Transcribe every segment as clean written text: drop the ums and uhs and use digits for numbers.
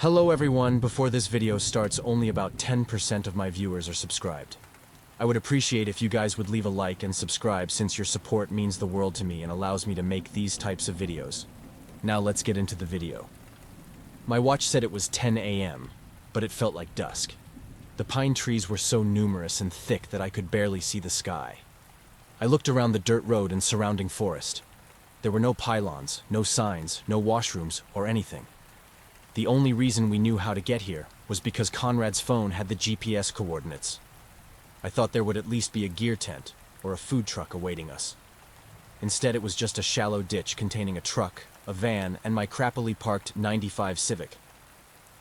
Hello everyone, before this video starts, only about 10% of my viewers are subscribed. I would appreciate if you guys would leave a like and subscribe since your support means the world to me and allows me to make these types of videos. Now let's get into the video. My watch said it was 10 a.m., but it felt like dusk. The pine trees were so numerous and thick that I could barely see the sky. I looked around the dirt road and surrounding forest. There were no pylons, no signs, no washrooms, or anything. The only reason we knew how to get here was because Conrad's phone had the GPS coordinates. I thought there would at least be a gear tent or a food truck awaiting us. Instead, it was just a shallow ditch containing a truck, a van, and my crappily parked 95 Civic.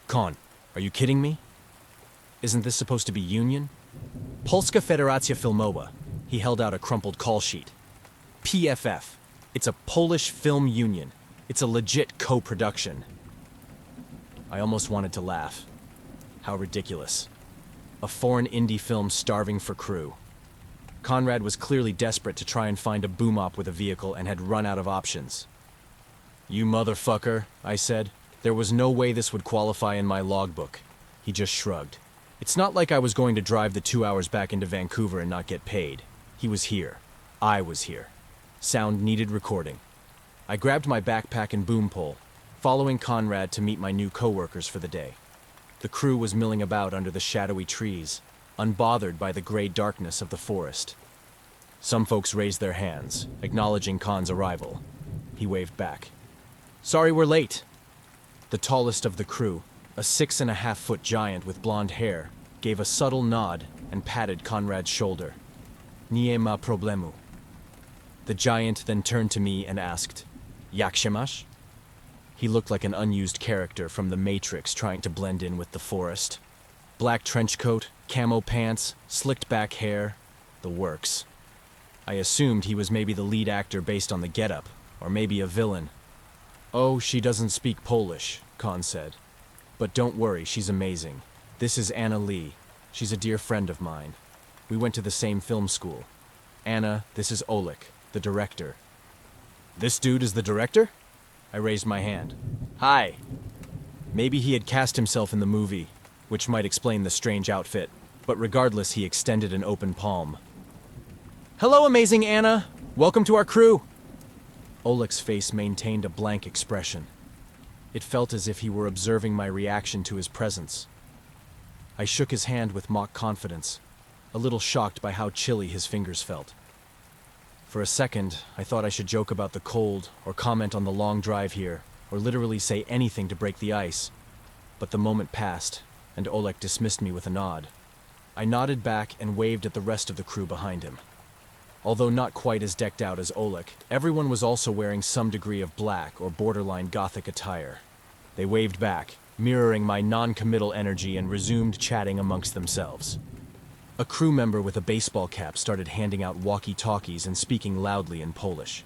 Con, are you kidding me? Isn't this supposed to be Union? Polska Federacja Filmowa. He held out a crumpled call sheet. PFF. It's a Polish film union. It's a legit co-production. I almost wanted to laugh. How ridiculous. A foreign indie film starving for crew. Conrad was clearly desperate to try and find a boom-op with a vehicle and had run out of options. You motherfucker, I said. There was no way this would qualify in my logbook. He just shrugged. It's not like I was going to drive the 2 hours back into Vancouver and not get paid. He was here. I was here. Sound needed recording. I grabbed my backpack and boom pole, following Conrad to meet my new co-workers for the day. The crew was milling about under the shadowy trees, unbothered by the gray darkness of the forest. Some folks raised their hands, acknowledging Con's arrival. He waved back. Sorry we're late. The tallest of the crew, a 6.5-foot giant with blonde hair, gave a subtle nod and patted Conrad's shoulder. Nie ma problemu. The giant then turned to me and asked, Jak się masz? He looked like an unused character from The Matrix trying to blend in with the forest. Black trench coat, camo pants, slicked back hair, the works. I assumed he was maybe the lead actor based on the getup, or maybe a villain. Oh, she doesn't speak Polish, Con said. But don't worry, she's amazing. This is Anna Lee. She's a dear friend of mine. We went to the same film school. Anna, this is Oleg, the director. This dude is the director? I raised my hand. Hi. Maybe he had cast himself in the movie, which might explain the strange outfit, but regardless, he extended an open palm. Hello, amazing Anna. Welcome to our crew. Oleg's face maintained a blank expression. It felt as if he were observing my reaction to his presence. I shook his hand with mock confidence, a little shocked by how chilly his fingers felt. For a second, I thought I should joke about the cold, or comment on the long drive here, or literally say anything to break the ice. But the moment passed, and Oleg dismissed me with a nod. I nodded back and waved at the rest of the crew behind him. Although not quite as decked out as Oleg, everyone was also wearing some degree of black or borderline gothic attire. They waved back, mirroring my non-committal energy, and resumed chatting amongst themselves. A crew member with a baseball cap started handing out walkie-talkies and speaking loudly in Polish.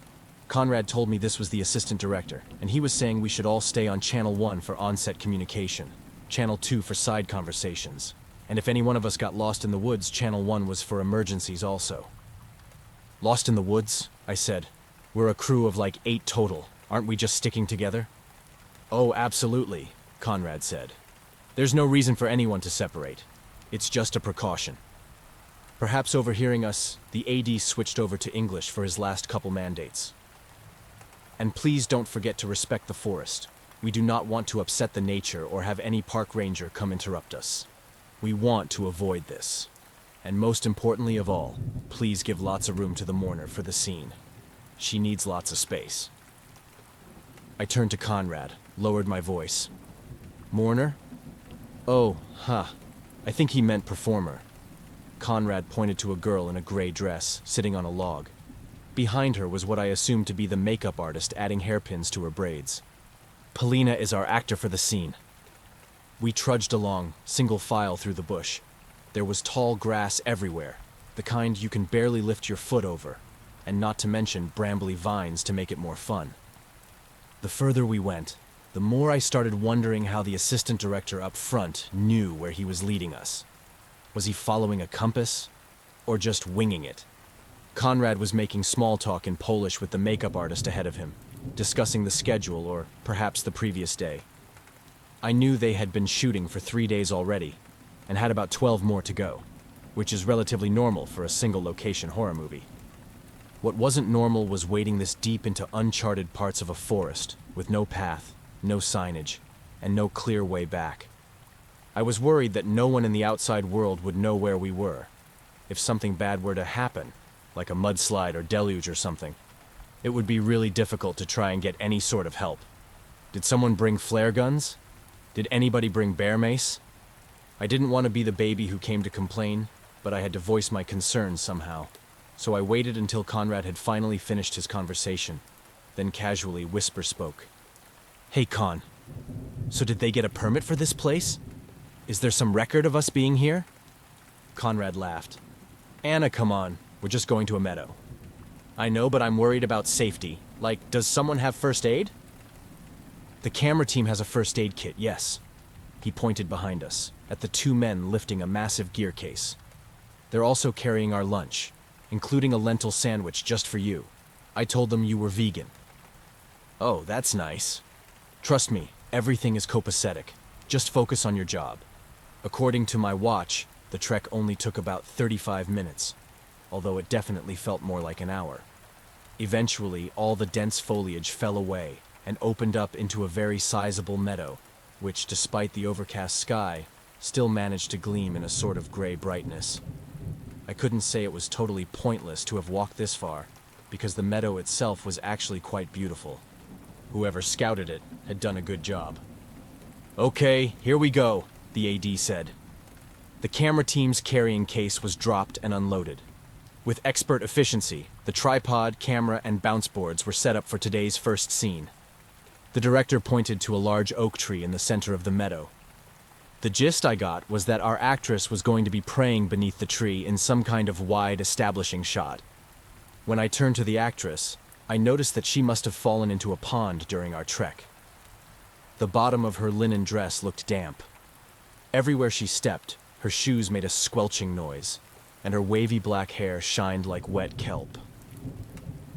Conrad told me this was the assistant director, and he was saying we should all stay on Channel 1 for on-set communication, Channel 2 for side conversations, and if any one of us got lost in the woods, Channel 1 was for emergencies also. Lost in the woods? I said. We're a crew of like 8 total. Aren't we just sticking together? Oh, absolutely, Conrad said. There's no reason for anyone to separate. It's just a precaution. Perhaps overhearing us, the AD switched over to English for his last couple mandates. And please don't forget to respect the forest. We do not want to upset the nature or have any park ranger come interrupt us. We want to avoid this. And most importantly of all, please give lots of room to the mourner for the scene. She needs lots of space. I turned to Conrad, lowered my voice. Mourner? Oh, I think he meant performer. Conrad pointed to a girl in a gray dress, sitting on a log. Behind her was what I assumed to be the makeup artist adding hairpins to her braids. Polina is our actor for the scene. We trudged along, single file through the bush. There was tall grass everywhere, the kind you can barely lift your foot over, and not to mention brambly vines to make it more fun. The further we went, the more I started wondering how the assistant director up front knew where he was leading us. Was he following a compass, or just winging it? Conrad was making small talk in Polish with the makeup artist ahead of him, discussing the schedule or perhaps the previous day. I knew they had been shooting for 3 days already, and had about 12 more to go, which is relatively normal for a single-location horror movie. What wasn't normal was wading this deep into uncharted parts of a forest, with no path, no signage, and no clear way back. I was worried that no one in the outside world would know where we were. If something bad were to happen, like a mudslide or deluge or something, it would be really difficult to try and get any sort of help. Did someone bring flare guns? Did anybody bring bear mace? I didn't want to be the baby who came to complain, but I had to voice my concerns somehow. So I waited until Conrad had finally finished his conversation, then casually whisper spoke. Hey Con, so did they get a permit for this place? Is there some record of us being here? Conrad laughed. Anna, come on, we're just going to a meadow. I know, but I'm worried about safety. Like, does someone have first aid? The camera team has a first aid kit, yes. He pointed behind us, at the 2 men lifting a massive gear case. They're also carrying our lunch, including a lentil sandwich just for you. I told them you were vegan. Oh, that's nice. Trust me, everything is copacetic. Just focus on your job. According to my watch, the trek only took about 35 minutes, although it definitely felt more like an hour. Eventually, all the dense foliage fell away and opened up into a very sizable meadow, which, despite the overcast sky, still managed to gleam in a sort of gray brightness. I couldn't say it was totally pointless to have walked this far, because the meadow itself was actually quite beautiful. Whoever scouted it had done a good job. Okay, here we go, the AD said. The camera team's carrying case was dropped and unloaded. With expert efficiency, the tripod, camera, and bounce boards were set up for today's first scene. The director pointed to a large oak tree in the center of the meadow. The gist I got was that our actress was going to be praying beneath the tree in some kind of wide establishing shot. When I turned to the actress, I noticed that she must have fallen into a pond during our trek. The bottom of her linen dress looked damp. Everywhere she stepped, her shoes made a squelching noise, and her wavy black hair shined like wet kelp.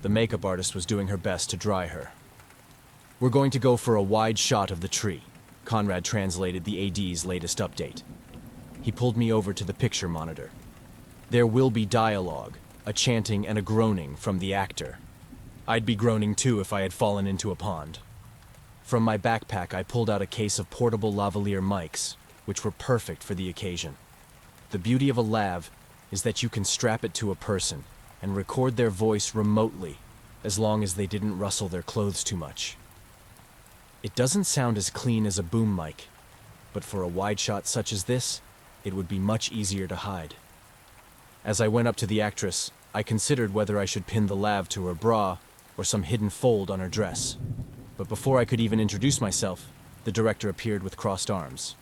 The makeup artist was doing her best to dry her. We're going to go for a wide shot of the tree. Conrad translated the AD's latest update. He pulled me over to the picture monitor. There will be dialogue, a chanting and a groaning from the actor. I'd be groaning too if I had fallen into a pond. From my backpack, I pulled out a case of portable lavalier mics, which were perfect for the occasion. The beauty of a lav is that you can strap it to a person and record their voice remotely, as long as they didn't rustle their clothes too much. It doesn't sound as clean as a boom mic, but for a wide shot such as this, it would be much easier to hide. As I went up to the actress, I considered whether I should pin the lav to her bra or some hidden fold on her dress. But before I could even introduce myself, the director appeared with crossed arms.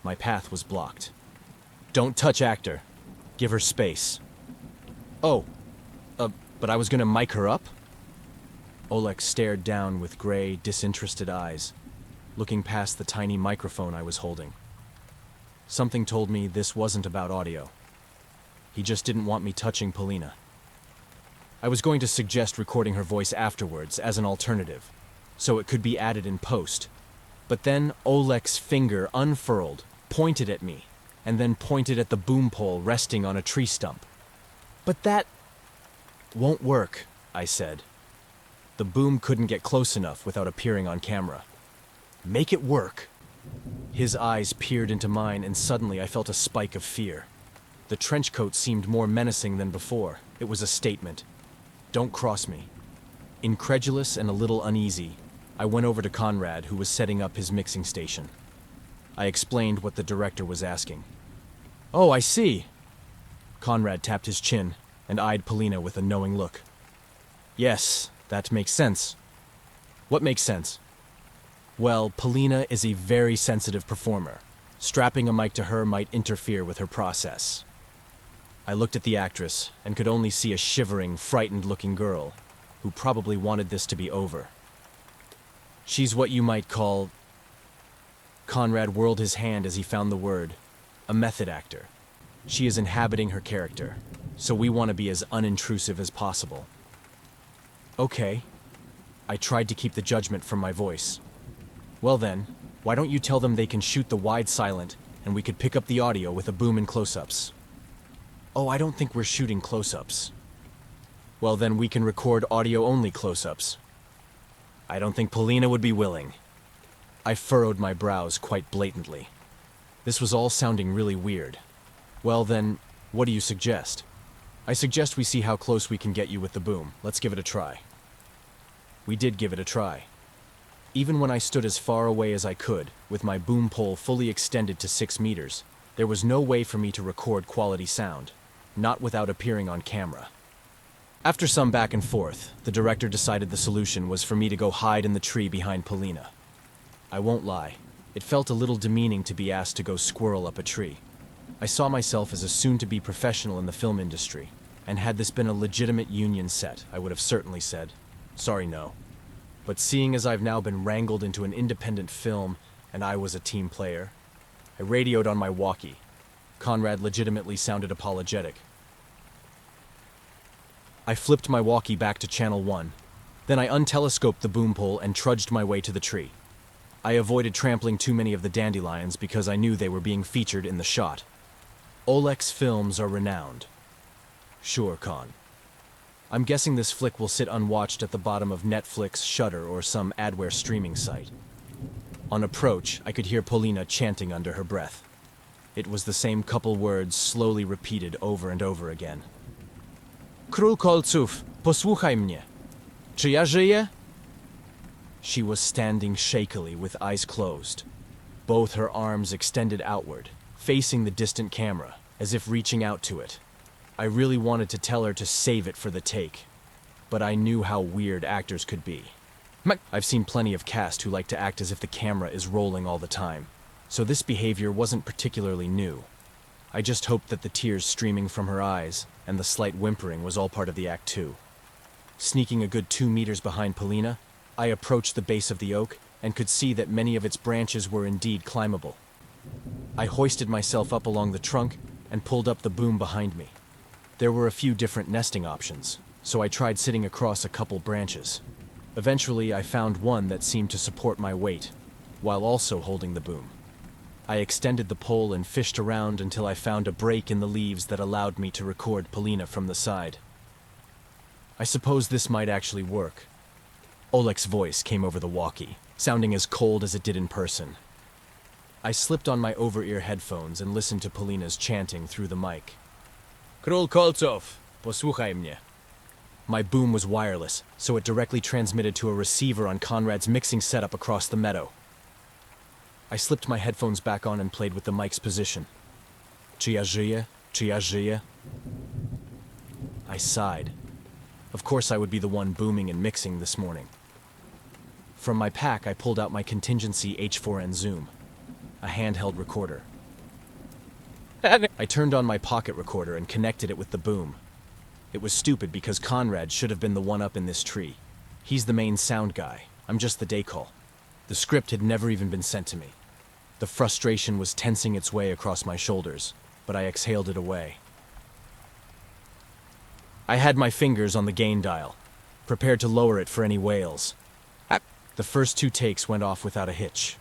My path was blocked. Don't touch actor. Give her space. Oh, but I was gonna mic her up? Oleg stared down with gray, disinterested eyes, looking past the tiny microphone I was holding. Something told me this wasn't about audio. He just didn't want me touching Polina. I was going to suggest recording her voice afterwards as an alternative, so it could be added in post. But then Oleg's finger unfurled, pointed at me, and then pointed at the boom pole resting on a tree stump. But that won't work, I said. The boom couldn't get close enough without appearing on camera. Make it work. His eyes peered into mine, and suddenly I felt a spike of fear. The trench coat seemed more menacing than before. It was a statement. Don't cross me. Incredulous and a little uneasy, I went over to Conrad, who was setting up his mixing station. I explained what the director was asking. Oh, I see. Conrad tapped his chin and eyed Polina with a knowing look. Yes, that makes sense. What makes sense? Well, Polina is a very sensitive performer. Strapping a mic to her might interfere with her process. I looked at the actress and could only see a shivering, frightened-looking girl who probably wanted this to be over. She's what you might call... Conrad whirled his hand as he found the word. A method actor. She is inhabiting her character, so we want to be as unintrusive as possible. Okay. I tried to keep the judgment from my voice. Well then, Why don't you tell them they can shoot the wide silent, and we could pick up the audio with a boom and close-ups? Oh, I don't think we're shooting close-ups. Well, then we can record audio-only close-ups. I don't think Polina would be willing. I furrowed my brows quite blatantly. This was all sounding really weird. Well then, what do you suggest? I suggest we see how close we can get you with the boom. Let's give it a try. We did give it a try. Even when I stood as far away as I could, with my boom pole fully extended to 6 meters, there was no way for me to record quality sound, not without appearing on camera. After some back and forth, the director decided the solution was for me to go hide in the tree behind Polina. I won't lie, it felt a little demeaning to be asked to go squirrel up a tree. I saw myself as a soon-to-be professional in the film industry, and had this been a legitimate union set, I would have certainly said, sorry, no. But seeing as I've now been wrangled into an independent film, and I was a team player, I radioed on my walkie. Conrad legitimately sounded apologetic. I flipped my walkie back to channel 1. Then I untelescoped the boom pole and trudged my way to the tree. I avoided trampling too many of the dandelions because I knew they were being featured in the shot. Olex films are renowned. Sure, Con. I'm guessing this flick will sit unwatched at the bottom of Netflix, Shudder, or some adware streaming site. On approach, I could hear Polina chanting under her breath. It was the same couple words slowly repeated over and over again. Król Kolców, posłuchaj mnie. Czy ja żyję? She was standing shakily with eyes closed, both her arms extended outward, facing the distant camera, as if reaching out to it. I really wanted to tell her to save it for the take, but I knew how weird actors could be. I've seen plenty of cast who like to act as if the camera is rolling all the time, so this behavior wasn't particularly new. I just hoped that the tears streaming from her eyes and the slight whimpering was all part of the act too. Sneaking a good 2 meters behind Polina, I approached the base of the oak and could see that many of its branches were indeed climbable. I hoisted myself up along the trunk and pulled up the boom behind me. There were a few different nesting options, so I tried sitting across a couple branches. Eventually, I found one that seemed to support my weight, while also holding the boom. I extended the pole and fished around until I found a break in the leaves that allowed me to record Polina from the side. I suppose this might actually work. Olek's voice came over the walkie, sounding as cold as it did in person. I slipped on my over-ear headphones and listened to Polina's chanting through the mic. Król Kolców, posłuchaj mnie. My boom was wireless, so it directly transmitted to a receiver on Conrad's mixing setup across the meadow. I slipped my headphones back on and played with the mic's position. Czy ja żyję? Czy ja żyję? I sighed. Of course I would be the one booming and mixing this morning. From my pack, I pulled out my contingency H4n Zoom, a handheld recorder. I turned on my pocket recorder and connected it with the boom. It was stupid because Conrad should have been the one up in this tree. He's the main sound guy. I'm just the decal. The script had never even been sent to me. The frustration was tensing its way across my shoulders, but I exhaled it away. I had my fingers on the gain dial, prepared to lower it for any wails. The first 2 takes went off without a hitch.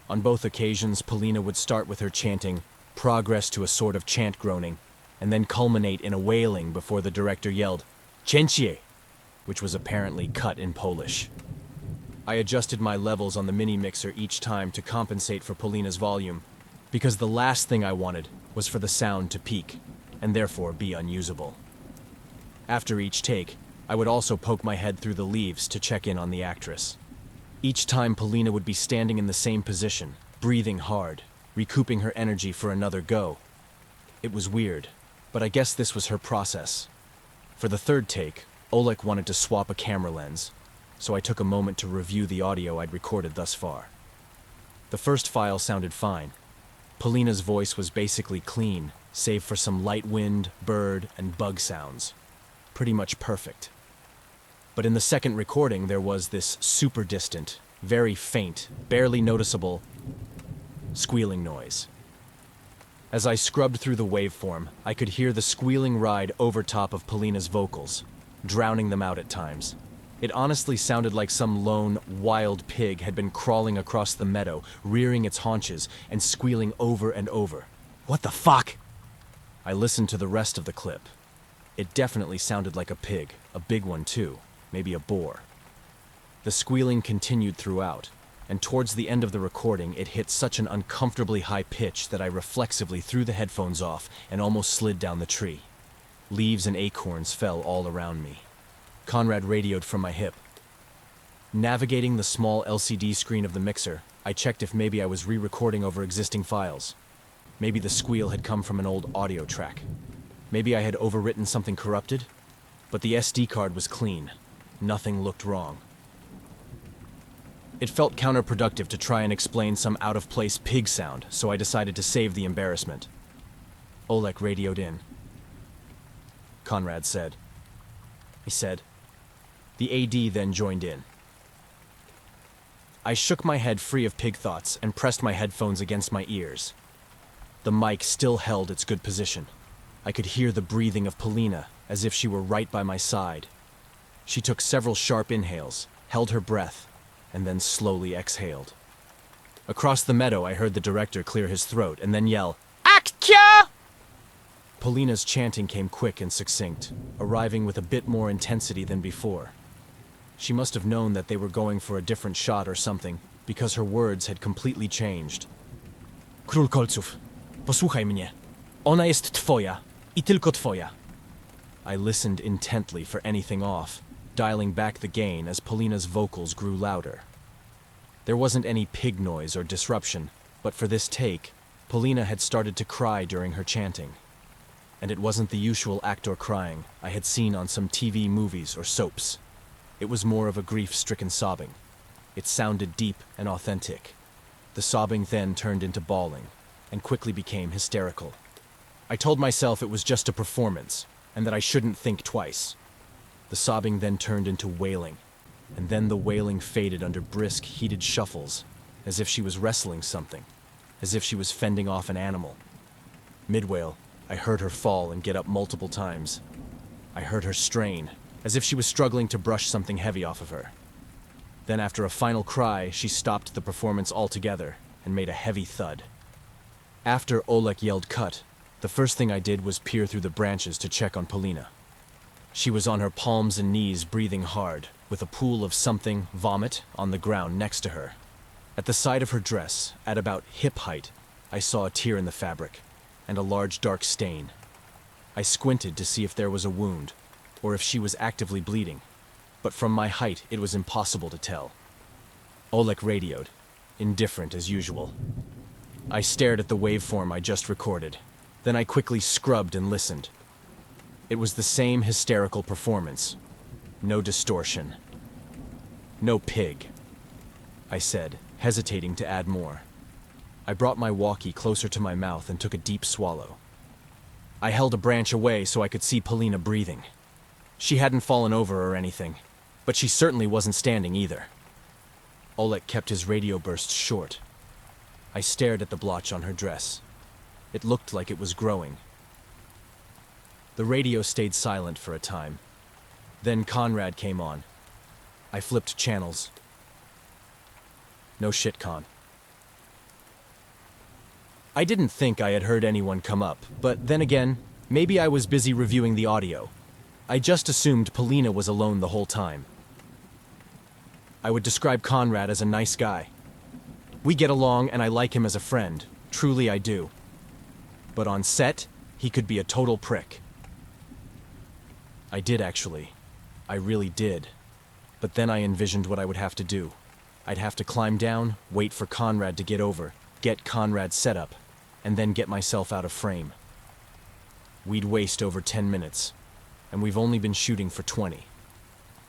On both occasions, Polina would start with her chanting, progress to a sort of chant groaning, and then culminate in a wailing before the director yelled, "Cięcie," which was apparently cut in Polish. I adjusted my levels on the mini-mixer each time to compensate for Polina's volume, because the last thing I wanted was for the sound to peak, and therefore be unusable. After each take, I would also poke my head through the leaves to check in on the actress. Each time Polina would be standing in the same position, breathing hard, recouping her energy for another go. It was weird, but I guess this was her process. For the 3rd take, Olek wanted to swap a camera lens, so I took a moment to review the audio I'd recorded thus far. The first file sounded fine. Polina's voice was basically clean, save for some light wind, bird, and bug sounds. Pretty much perfect. But in the second recording, there was this super distant, very faint, barely noticeable squealing noise. As I scrubbed through the waveform, I could hear the squealing ride over top of Polina's vocals, drowning them out at times. It honestly sounded like some lone, wild pig had been crawling across the meadow, rearing its haunches and squealing over and over. What the fuck? I listened to the rest of the clip. It definitely sounded like a pig, a big one too, maybe a boar. The squealing continued throughout, and towards the end of the recording it hit such an uncomfortably high pitch that I reflexively threw the headphones off and almost slid down the tree. Leaves and acorns fell all around me. Conrad radioed from my hip. Navigating the small LCD screen of the mixer, I checked if maybe I was re-recording over existing files. Maybe the squeal had come from an old audio track. Maybe I had overwritten something corrupted, but the SD card was clean. Nothing looked wrong. It felt counterproductive to try and explain some out-of-place pig sound, so I decided to save the embarrassment. Oleg radioed in. Conrad said. He said. The AD then joined in. I shook my head free of pig thoughts and pressed my headphones against my ears. The mic still held its good position. I could hear the breathing of Polina, as if she were right by my side. She took several sharp inhales, held her breath, and then slowly exhaled. Across the meadow, I heard the director clear his throat and then yell, "Aktya!" Polina's chanting came quick and succinct, arriving with a bit more intensity than before. She must have known that they were going for a different shot or something, because her words had completely changed. Król Kolców, posłuchaj mnie. Ona jest twoja, I tylko twoja. I listened intently for anything off, dialing back the gain as Polina's vocals grew louder. There wasn't any pig noise or disruption, but for this take, Polina had started to cry during her chanting. And it wasn't the usual actor crying I had seen on some TV movies or soaps. It was more of a grief-stricken sobbing. It sounded deep and authentic. The sobbing then turned into bawling, and quickly became hysterical. I told myself it was just a performance, and that I shouldn't think twice. The sobbing then turned into wailing, and then the wailing faded under brisk, heated shuffles, as if she was wrestling something, as if she was fending off an animal. Mid-wail, I heard her fall and get up multiple times. I heard her strain, as if she was struggling to brush something heavy off of her. Then after a final cry, she stopped the performance altogether and made a heavy thud. After Oleg yelled cut, the first thing I did was peer through the branches to check on Polina. She was on her palms and knees breathing hard, with a pool of something, vomit, on the ground next to her. At the side of her dress, at about hip height, I saw a tear in the fabric, and a large dark stain. I squinted to see if there was a wound, or if she was actively bleeding, but from my height it was impossible to tell. Oleg radioed, indifferent as usual. I stared at the waveform I just recorded. Then I quickly scrubbed and listened. It was the same hysterical performance. No distortion. No pig, I said, hesitating to add more. I brought my walkie closer to my mouth and took a deep swallow. I held a branch away so I could see Polina breathing. She hadn't fallen over or anything, but she certainly wasn't standing either. Oleg kept his radio bursts short. I stared at the blotch on her dress. It looked like it was growing. The radio stayed silent for a time. Then Conrad came on. I flipped channels. No shit, Con. I didn't think I had heard anyone come up, but then again, maybe I was busy reviewing the audio. I just assumed Polina was alone the whole time. I would describe Conrad as a nice guy. We get along and I like him as a friend. Truly I do. But on set, he could be a total prick. I did actually. I really did. But then I envisioned what I would have to do. I'd have to climb down, wait for Conrad to get over, get Conrad set up, and then get myself out of frame. We'd waste over 10 minutes, and we've only been shooting for 20.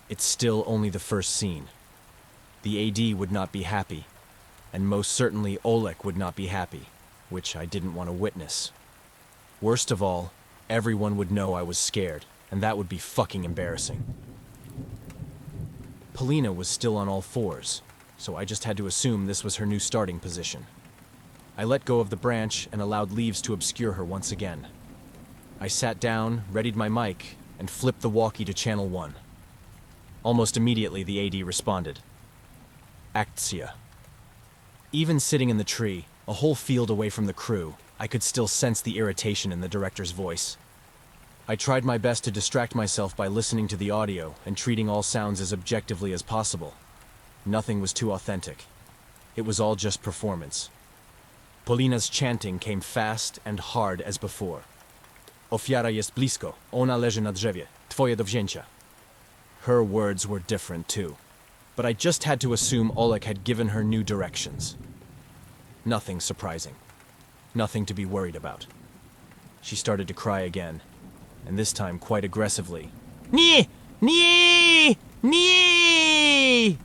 It's still only the first scene. The AD would not be happy, and most certainly Oleg would not be happy, which I didn't want to witness. Worst of all, everyone would know I was scared, and that would be fucking embarrassing. Polina was still on all fours, so I just had to assume this was her new starting position. I let go of the branch and allowed leaves to obscure her once again. I sat down, readied my mic, and flipped the walkie to channel 1. Almost immediately, the AD responded. Akcja. Even sitting in the tree, a whole field away from the crew, I could still sense the irritation in the director's voice. I tried my best to distract myself by listening to the audio and treating all sounds as objectively as possible. Nothing was too authentic. It was all just performance. Polina's chanting came fast and hard as before. Ofiara jest blisko, ona leży na drzewie, twoje do wzięcia. Her words were different too, but I just had to assume Oleg had given her new directions. Nothing surprising. Nothing to be worried about. She started to cry again, and this time quite aggressively. Nie! Nie! Nie!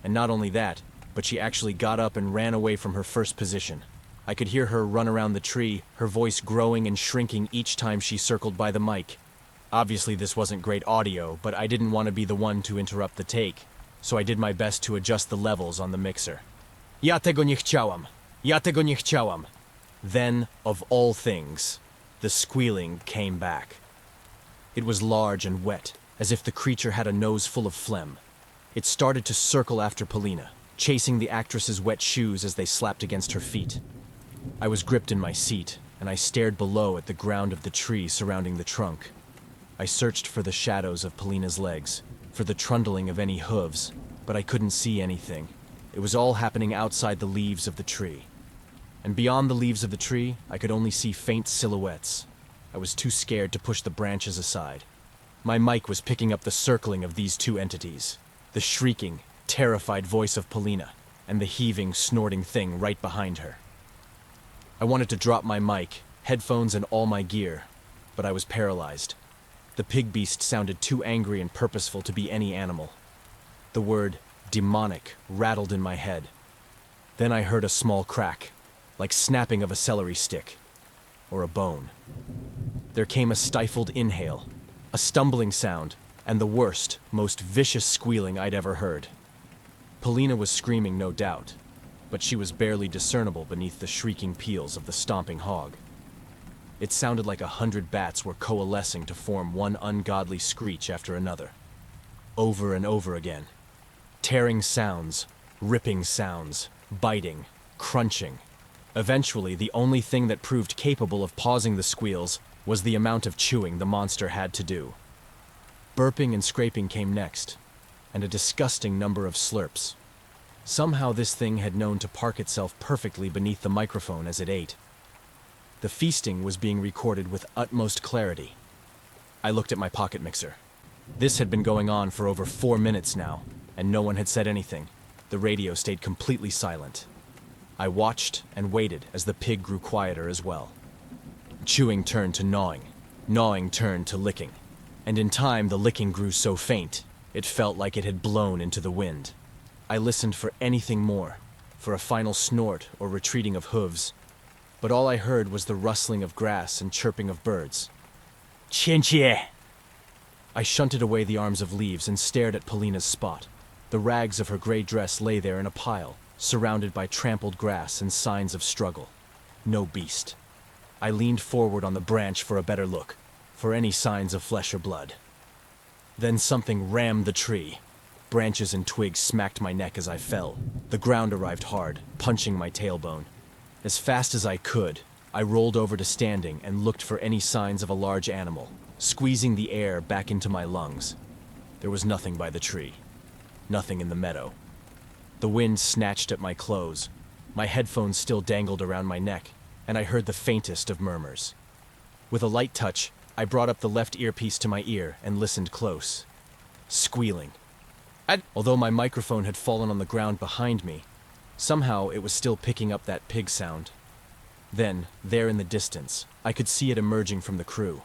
And not only that, but she actually got up and ran away from her first position. I could hear her run around the tree, her voice growing and shrinking each time she circled by the mic. Obviously this wasn't great audio, but I didn't want to be the one to interrupt the take, so I did my best to adjust the levels on the mixer. Ja tego nie chciałam. Ja tego nie chciałam. Then, of all things, the squealing came back. It was large and wet, as if the creature had a nose full of phlegm. It started to circle after Polina, chasing the actress's wet shoes as they slapped against her feet. I was gripped in my seat, and I stared below at the ground of the tree surrounding the trunk. I searched for the shadows of Polina's legs, for the trundling of any hooves, but I couldn't see anything. It was all happening outside the leaves of the tree. And beyond the leaves of the tree, I could only see faint silhouettes. I was too scared to push the branches aside. My mic was picking up the circling of these two entities, the shrieking, terrified voice of Polina, and the heaving, snorting thing right behind her. I wanted to drop my mic, headphones and all my gear, but I was paralyzed. The pig beast sounded too angry and purposeful to be any animal. The word demonic rattled in my head. Then I heard a small crack, like snapping of a celery stick, or a bone. There came a stifled inhale, a stumbling sound, and the worst, most vicious squealing I'd ever heard. Polina was screaming, no doubt, but she was barely discernible beneath the shrieking peals of the stomping hog. It sounded like 100 bats were coalescing to form one ungodly screech after another. Over and over again. Tearing sounds, ripping sounds, biting, crunching. Eventually, the only thing that proved capable of pausing the squeals was the amount of chewing the monster had to do. Burping and scraping came next, and a disgusting number of slurps. Somehow this thing had known to park itself perfectly beneath the microphone as it ate. The feasting was being recorded with utmost clarity. I looked at my pocket mixer. This had been going on for over 4 minutes now, and no one had said anything. The radio stayed completely silent. I watched and waited as the pig grew quieter as well. Chewing turned to gnawing. Gnawing turned to licking. And in time, the licking grew so faint, it felt like it had blown into the wind. I listened for anything more, for a final snort or retreating of hooves, but all I heard was the rustling of grass and chirping of birds. Cięcie! I shunted away the arms of leaves and stared at Polina's spot. The rags of her gray dress lay there in a pile, surrounded by trampled grass and signs of struggle. No beast. I leaned forward on the branch for a better look, for any signs of flesh or blood. Then something rammed the tree. Branches and twigs smacked my neck as I fell. The ground arrived hard, punching my tailbone. As fast as I could, I rolled over to standing and looked for any signs of a large animal, squeezing the air back into my lungs. There was nothing by the tree. Nothing in the meadow. The wind snatched at my clothes. My headphones still dangled around my neck, and I heard the faintest of murmurs. With a light touch, I brought up the left earpiece to my ear and listened close. Squealing. Although my microphone had fallen on the ground behind me, somehow it was still picking up that pig sound. Then, there in the distance, I could see it emerging from the crew.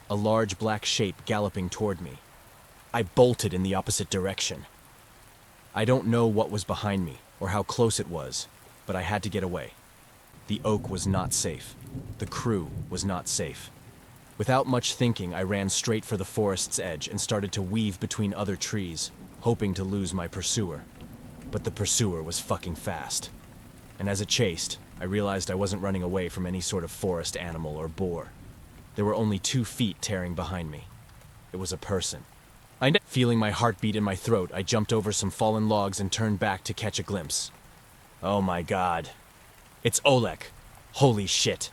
A large black shape galloping toward me. I bolted in the opposite direction. I don't know what was behind me, or how close it was, but I had to get away. The oak was not safe. The crew was not safe. Without much thinking, I ran straight for the forest's edge and started to weave between other trees, hoping to lose my pursuer. But the pursuer was fucking fast. And as it chased, I realized I wasn't running away from any sort of forest animal or boar. There were only 2 feet tearing behind me. It was a person. Feeling my heartbeat in my throat, I jumped over some fallen logs and turned back to catch a glimpse. Oh my god. It's Oleg. Holy shit.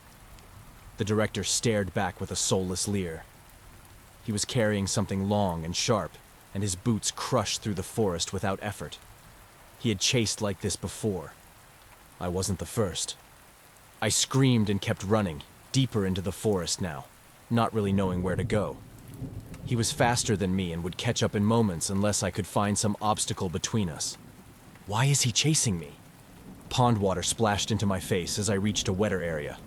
The director stared back with a soulless leer. He was carrying something long and sharp, and his boots crushed through the forest without effort. He had chased like this before. I wasn't the first. I screamed and kept running, deeper into the forest now, not really knowing where to go. He was faster than me and would catch up in moments unless I could find some obstacle between us. Why is he chasing me? Pond water splashed into my face as I reached a wetter area.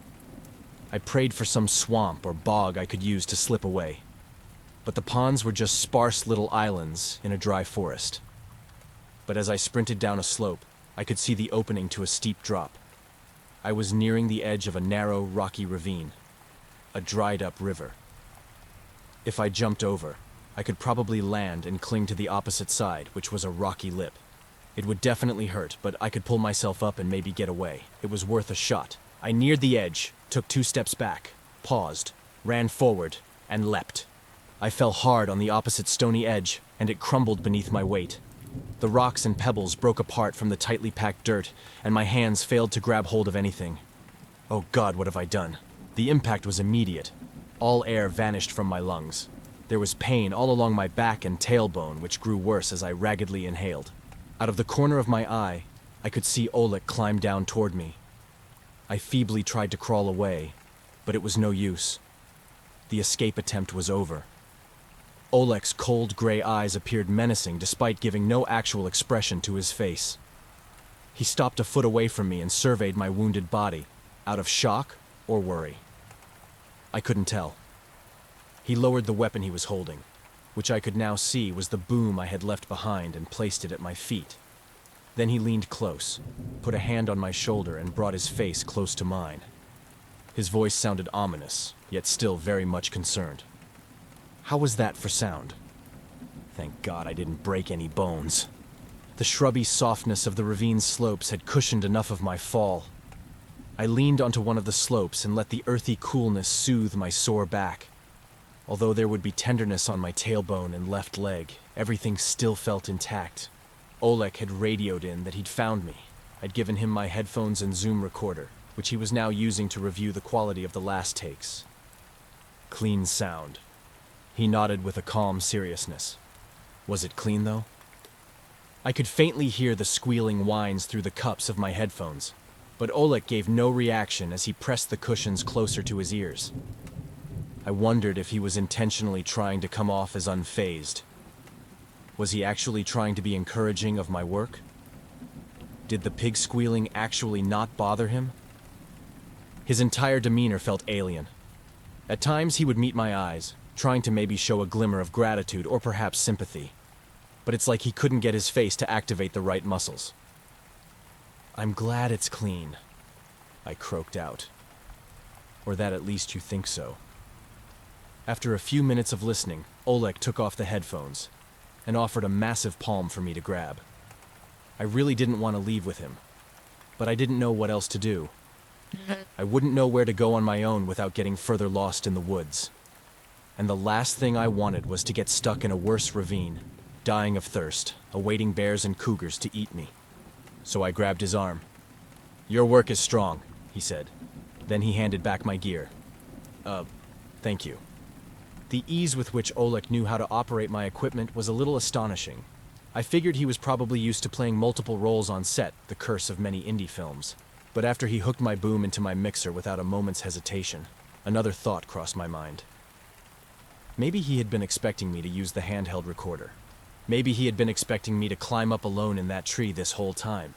I prayed for some swamp or bog I could use to slip away. But the ponds were just sparse little islands in a dry forest. But as I sprinted down a slope, I could see the opening to a steep drop. I was nearing the edge of a narrow, rocky ravine, a dried-up river. If I jumped over, I could probably land and cling to the opposite side, which was a rocky lip. It would definitely hurt, but I could pull myself up and maybe get away. It was worth a shot. I neared the edge, took 2 steps back, paused, ran forward, and leapt. I fell hard on the opposite stony edge, and it crumbled beneath my weight. The rocks and pebbles broke apart from the tightly packed dirt, and my hands failed to grab hold of anything. Oh God, what have I done? The impact was immediate. All air vanished from my lungs. There was pain all along my back and tailbone, which grew worse as I raggedly inhaled. Out of the corner of my eye, I could see Oleg climb down toward me. I feebly tried to crawl away, but it was no use. The escape attempt was over. Oleg's cold gray eyes appeared menacing despite giving no actual expression to his face. He stopped a foot away from me and surveyed my wounded body, out of shock or worry. I couldn't tell. He lowered the weapon he was holding, which I could now see was the boom I had left behind, and placed it at my feet. Then he leaned close, put a hand on my shoulder, and brought his face close to mine. His voice sounded ominous, yet still very much concerned. How was that for sound? Thank God I didn't break any bones. The shrubby softness of the ravine's slopes had cushioned enough of my fall. I leaned onto one of the slopes and let the earthy coolness soothe my sore back. Although there would be tenderness on my tailbone and left leg, everything still felt intact. Oleg had radioed in that he'd found me. I'd given him my headphones and Zoom recorder, which he was now using to review the quality of the last takes. Clean sound. He nodded with a calm seriousness. Was it clean, though? I could faintly hear the squealing whines through the cups of my headphones, but Oleg gave no reaction as he pressed the cushions closer to his ears. I wondered if he was intentionally trying to come off as unfazed. Was he actually trying to be encouraging of my work? Did the pig squealing actually not bother him? His entire demeanor felt alien. At times he would meet my eyes, trying to maybe show a glimmer of gratitude or perhaps sympathy. But it's like he couldn't get his face to activate the right muscles. I'm glad it's clean, I croaked out. Or that at least you think so. After a few minutes of listening, Oleg took off the headphones and offered a massive palm for me to grab. I really didn't want to leave with him, but I didn't know what else to do. I wouldn't know where to go on my own without getting further lost in the woods. And the last thing I wanted was to get stuck in a worse ravine, dying of thirst, awaiting bears and cougars to eat me. So I grabbed his arm. "Your work is strong," he said. Then he handed back my gear. Thank you." The ease with which Oleg knew how to operate my equipment was a little astonishing. I figured he was probably used to playing multiple roles on set, the curse of many indie films. But after he hooked my boom into my mixer without a moment's hesitation, another thought crossed my mind. Maybe he had been expecting me to use the handheld recorder. Maybe he had been expecting me to climb up alone in that tree this whole time.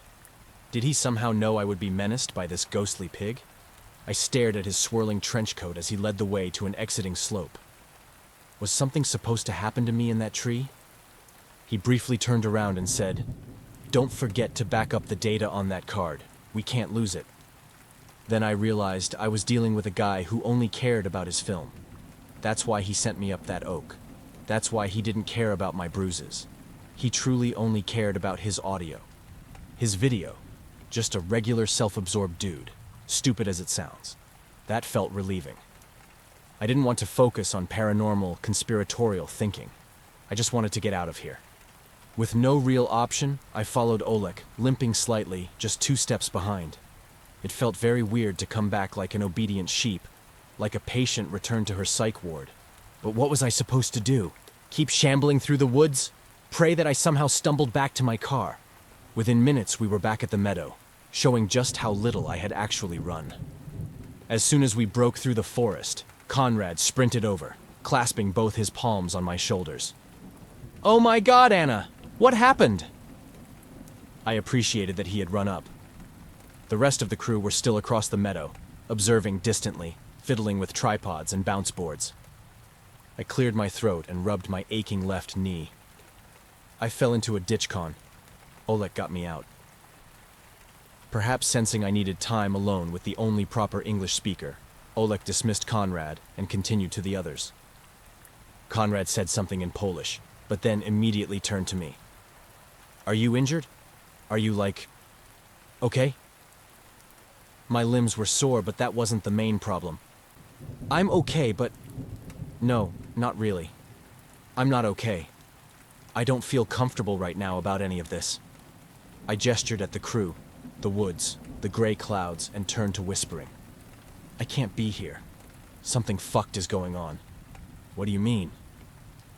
Did he somehow know I would be menaced by this ghostly pig? I stared at his swirling trench coat as he led the way to an exiting slope. Was something supposed to happen to me in that tree? He briefly turned around and said, "Don't forget to back up the data on that card. We can't lose it." Then I realized I was dealing with a guy who only cared about his film. That's why he sent me up that oak. That's why he didn't care about my bruises. He truly only cared about his audio. His video. Just a regular self-absorbed dude. Stupid as it sounds. That felt relieving. I didn't want to focus on paranormal, conspiratorial thinking. I just wanted to get out of here. With no real option, I followed Oleg, limping slightly, just 2 steps behind. It felt very weird to come back like an obedient sheep, like a patient returned to her psych ward. But what was I supposed to do? Keep shambling through the woods? Pray that I somehow stumbled back to my car? Within minutes, we were back at the meadow, showing just how little I had actually run. As soon as we broke through the forest, Conrad sprinted over, clasping both his palms on my shoulders. "Oh my God, Anna! What happened?" I appreciated that he had run up. The rest of the crew were still across the meadow, observing distantly, fiddling with tripods and bounce boards. I cleared my throat and rubbed my aching left knee. I fell into a ditch, Con. Oleg got me out. Perhaps sensing I needed time alone with the only proper English speaker, Oleg dismissed Conrad and continued to the others. Conrad said something in Polish, but then immediately turned to me. "Are you injured? Are you okay?" My limbs were sore, but that wasn't the main problem. "I'm okay, but no, not really. I'm not okay. I don't feel comfortable right now about any of this." I gestured at the crew, the woods, the gray clouds, and turned to whispering. "I can't be here. Something fucked is going on." "What do you mean?"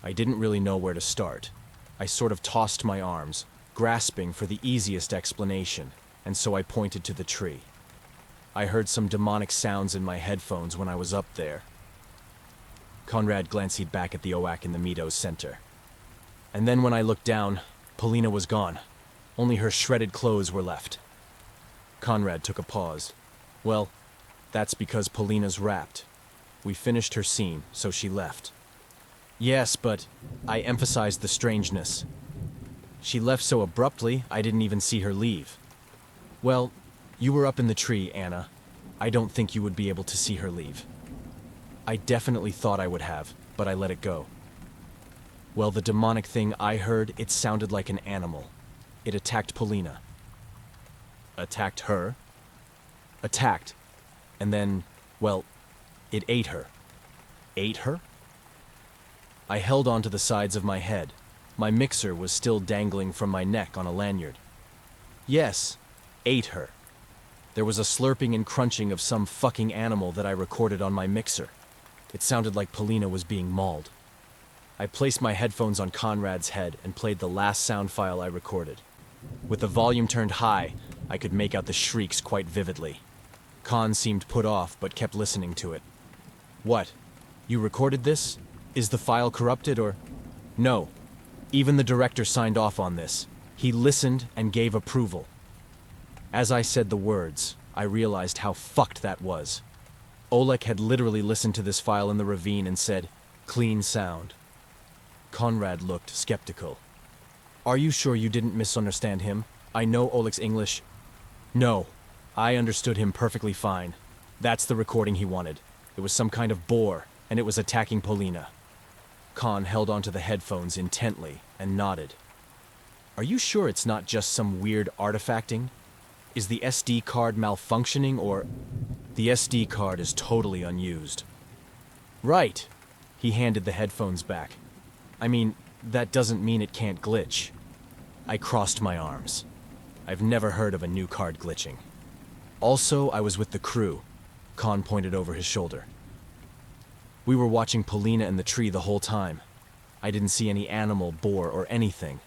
I didn't really know where to start. I sort of tossed my arms, grasping for the easiest explanation, and so I pointed to the tree. I heard some demonic sounds in my headphones when I was up there. Conrad glanced back at the oak in the meadow's center. And then when I looked down, Polina was gone. Only her shredded clothes were left. Conrad took a pause. "Well, that's because Polina's wrapped. We finished her scene, so she left." "Yes, but," I emphasized the strangeness. "She left so abruptly, I didn't even see her leave." "Well, you were up in the tree, Anna. I don't think you would be able to see her leave." I definitely thought I would have, but I let it go. "Well, the demonic thing I heard, it sounded like an animal. It attacked Polina." "Attacked her?" "Attacked. And then, well, it ate her." "Ate her?" I held onto the sides of my head. My mixer was still dangling from my neck on a lanyard. "Yes, ate her. There was a slurping and crunching of some fucking animal that I recorded on my mixer. It sounded like Polina was being mauled." I placed my headphones on Conrad's head and played the last sound file I recorded. With the volume turned high, I could make out the shrieks quite vividly. Con seemed put off, but kept listening to it. "What? You recorded this? Is the file corrupted or—" "No. Even the director signed off on this. He listened and gave approval." As I said the words, I realized how fucked that was. Oleg had literally listened to this file in the ravine and said, "Clean sound." Conrad looked skeptical. "Are you sure you didn't misunderstand him? I know Oleg's English." "No. I understood him perfectly fine. That's the recording he wanted. It was some kind of boar, and it was attacking Polina." Con held onto the headphones intently and nodded. "Are you sure it's not just some weird artifacting? Is the SD card malfunctioning or—" "The SD card is totally unused." "Right." He handed the headphones back. "I mean, that doesn't mean it can't glitch." I crossed my arms. I've never heard of a new card glitching. "Also, I was with the crew." Con pointed over his shoulder. "We were watching Polina in the tree the whole time. I didn't see any animal, boar, or anything."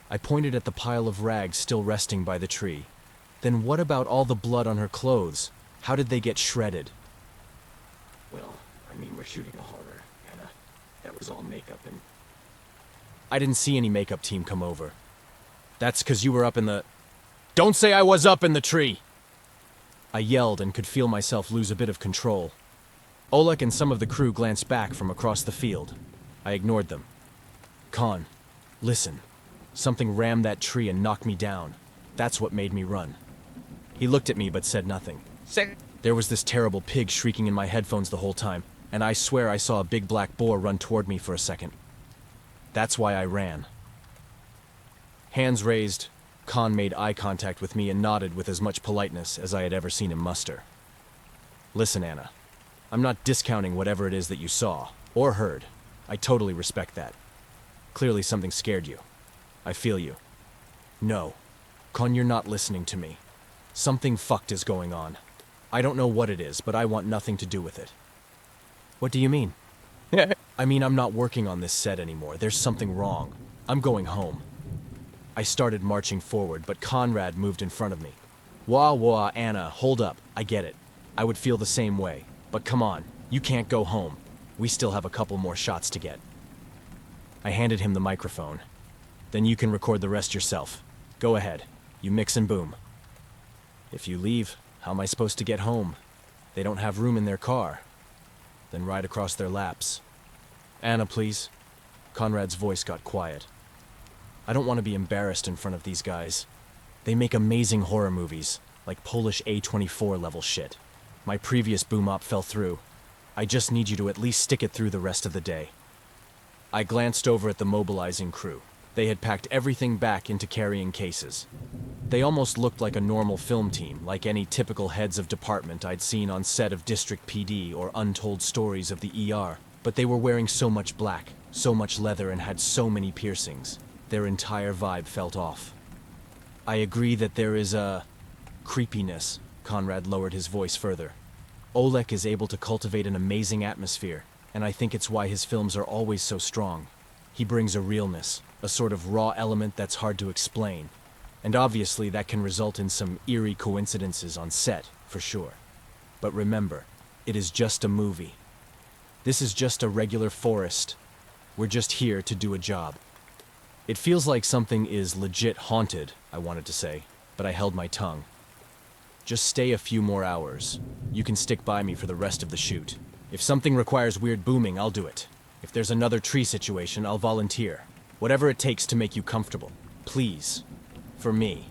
I pointed at the pile of rags still resting by the tree. "Then what about all the blood on her clothes? How did they get shredded?" "Well, I mean, we're shooting a horror, Anna. That was all makeup and..." "I didn't see any makeup team come over." "That's 'cause you were up in the—" "Don't say I was up in the tree!" I yelled and could feel myself lose a bit of control. Oleg and some of the crew glanced back from across the field. I ignored them. "Con, listen. Something rammed that tree and knocked me down. That's what made me run." He looked at me but said nothing. There was this terrible pig shrieking in my headphones the whole time, and I swear I saw a big black boar run toward me for a second. That's why I ran. Hands raised, Con made eye contact with me and nodded with as much politeness as I had ever seen him muster. "Listen, Anna. I'm not discounting whatever it is that you saw, or heard. I totally respect that. Clearly something scared you. I feel you. No. Con, you're not listening to me. Something fucked is going on. I don't know what it is, but I want nothing to do with it. What do you mean? I mean, I'm not working on this set anymore. There's something wrong. I'm going home. I started marching forward, but Conrad moved in front of me. Wah wah, Anna, hold up. I get it. I would feel the same way. But come on, you can't go home. We still have a couple more shots to get. I handed him the microphone. Then you can record the rest yourself. Go ahead. You mix and boom. If you leave, how am I supposed to get home? They don't have room in their car. Then ride across their laps. Anna, please. Conrad's voice got quiet. I don't want to be embarrassed in front of these guys. They make amazing horror movies, like Polish A24 level shit. My previous boom op fell through. I just need you to at least stick it through the rest of the day. I glanced over at the mobilizing crew. They had packed everything back into carrying cases. They almost looked like a normal film team, like any typical heads of department I'd seen on set of District PD or Untold Stories of the ER. But they were wearing so much black, so much leather, and had so many piercings. Their entire vibe felt off. I agree that there is a creepiness. Conrad lowered his voice further. Oleg is able to cultivate an amazing atmosphere, and I think it's why his films are always so strong. He brings a realness, a sort of raw element that's hard to explain. And obviously that can result in some eerie coincidences on set, for sure. But remember, it is just a movie. This is just a regular forest. We're just here to do a job. It feels like something is legit haunted, I wanted to say, but I held my tongue. Just stay a few more hours. You can stick by me for the rest of the shoot. If something requires weird booming, I'll do it. If there's another tree situation, I'll volunteer. Whatever it takes to make you comfortable. Please. For me.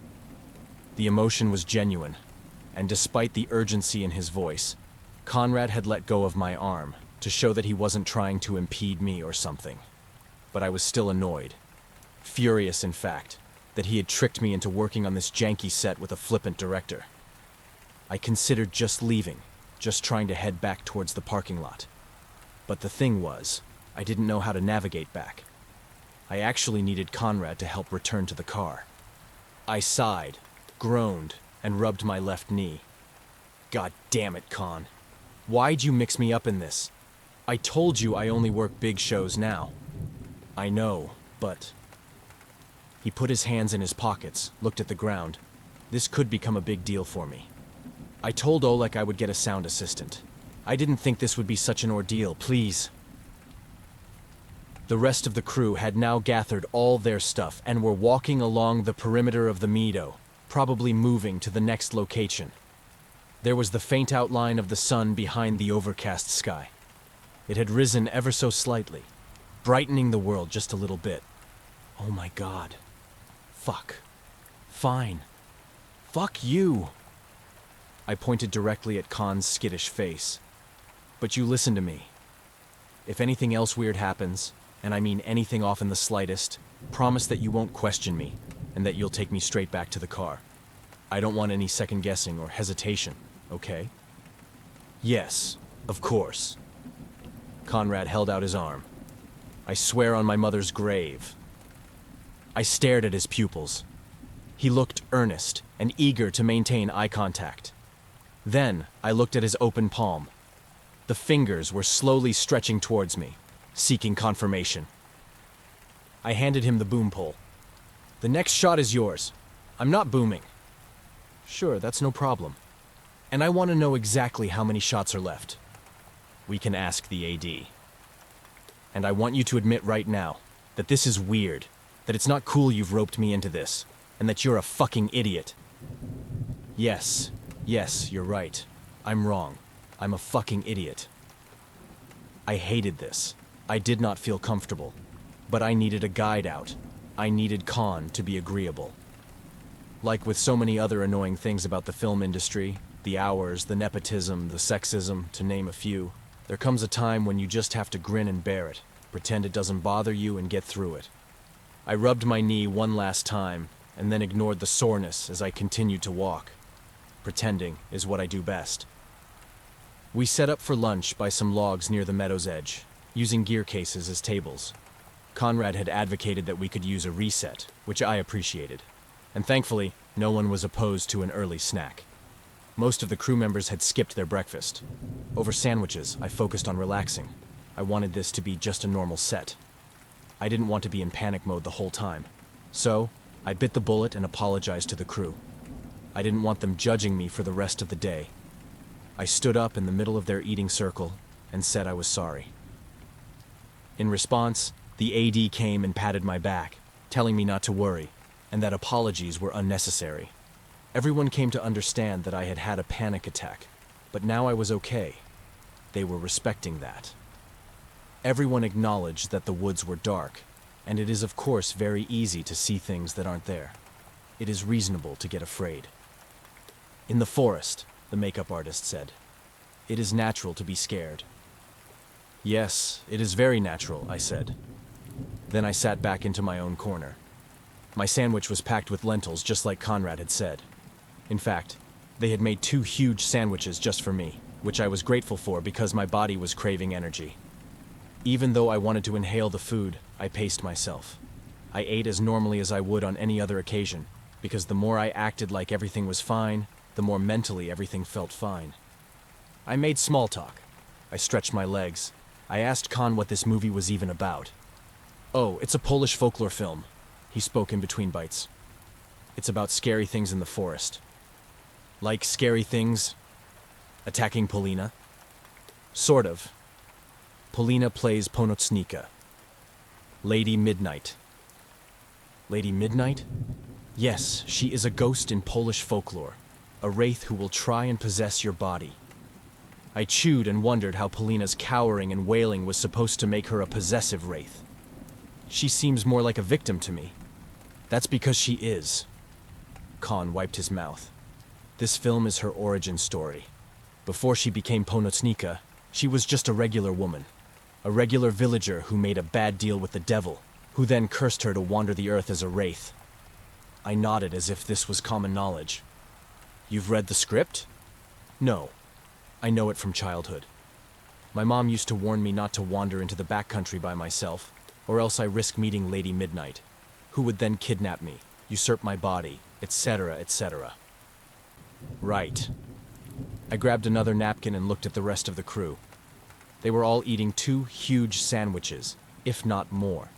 The emotion was genuine, and despite the urgency in his voice, Conrad had let go of my arm to show that he wasn't trying to impede me or something. But I was still annoyed. Furious, in fact, that he had tricked me into working on this janky set with a flippant director. I considered just leaving, just trying to head back towards the parking lot. But the thing was, I didn't know how to navigate back. I actually needed Conrad to help return to the car. I sighed, groaned, and rubbed my left knee. God damn it, Con. Why'd you mix me up in this? I told you I only work big shows now. I know, but... He put his hands in his pockets, looked at the ground. This could become a big deal for me. I told Oleg I would get a sound assistant. I didn't think this would be such an ordeal, please. The rest of the crew had now gathered all their stuff and were walking along the perimeter of the meadow, probably moving to the next location. There was the faint outline of the sun behind the overcast sky. It had risen ever so slightly, brightening the world just a little bit. Oh my God. Fuck. Fine. Fuck you. I pointed directly at Khan's skittish face. But you listen to me. If anything else weird happens, and I mean anything off in the slightest, promise that you won't question me, and that you'll take me straight back to the car. I don't want any second guessing or hesitation, okay? Yes, of course. Conrad held out his arm. I swear on my mother's grave. I stared at his pupils. He looked earnest and eager to maintain eye contact. Then I looked at his open palm. The fingers were slowly stretching towards me, seeking confirmation. I handed him the boom pole. The next shot is yours. I'm not booming. Sure, that's no problem. And I want to know exactly how many shots are left. We can ask the AD. And I want you to admit right now that this is weird, that it's not cool you've roped me into this, and that you're a fucking idiot. Yes, you're right. I'm wrong. I'm a fucking idiot. I hated this. I did not feel comfortable. But I needed a guide out. I needed Khan to be agreeable. Like with so many other annoying things about the film industry, the hours, the nepotism, the sexism, to name a few, there comes a time when you just have to grin and bear it, pretend it doesn't bother you and get through it. I rubbed my knee one last time, and then ignored the soreness as I continued to walk. Pretending is what I do best. We set up for lunch by some logs near the meadow's edge. using gear cases as tables. Conrad had advocated that we could use a reset, which I appreciated. And thankfully, no one was opposed to an early snack. Most of the crew members had skipped their breakfast. Over sandwiches, I focused on relaxing. I wanted this to be just a normal set. I didn't want to be in panic mode the whole time. So, I bit the bullet and apologized to the crew. I didn't want them judging me for the rest of the day. I stood up in the middle of their eating circle and said I was sorry. In response, the AD came and patted my back, telling me not to worry, and that apologies were unnecessary. Everyone came to understand that I had had a panic attack, but now I was okay. They were respecting that. Everyone acknowledged that the woods were dark, and it is of course very easy to see things that aren't there. It is reasonable to get afraid. In the forest, the makeup artist said, it is natural to be scared. Yes, it is very natural, I said. Then I sat back into my own corner. My sandwich was packed with lentils, just like Conrad had said. In fact, they had made 2 huge sandwiches just for me, which I was grateful for because my body was craving energy. Even though I wanted to inhale the food, I paced myself. I ate as normally as I would on any other occasion, because the more I acted like everything was fine, the more mentally everything felt fine. I made small talk. I stretched my legs. I asked Con what this movie was even about. Oh, it's a Polish folklore film, he spoke in between bites. It's about scary things in the forest. Like scary things attacking Polina? Sort of. Polina plays Ponocnika. Lady Midnight. Lady Midnight? Yes, she is a ghost in Polish folklore, a wraith who will try and possess your body. I chewed and wondered how Polina's cowering and wailing was supposed to make her a possessive wraith. She seems more like a victim to me. That's because she is. Con wiped his mouth. This film is her origin story. Before she became Ponocnika, she was just a regular woman. A regular villager who made a bad deal with the devil, who then cursed her to wander the earth as a wraith. I nodded as if this was common knowledge. You've read the script? No. I know it from childhood. My mom used to warn me not to wander into the backcountry by myself, or else I risk meeting Lady Midnight, who would then kidnap me, usurp my body, etc., etc. Right. I grabbed another napkin and looked at the rest of the crew. They were all eating 2 huge sandwiches, if not more.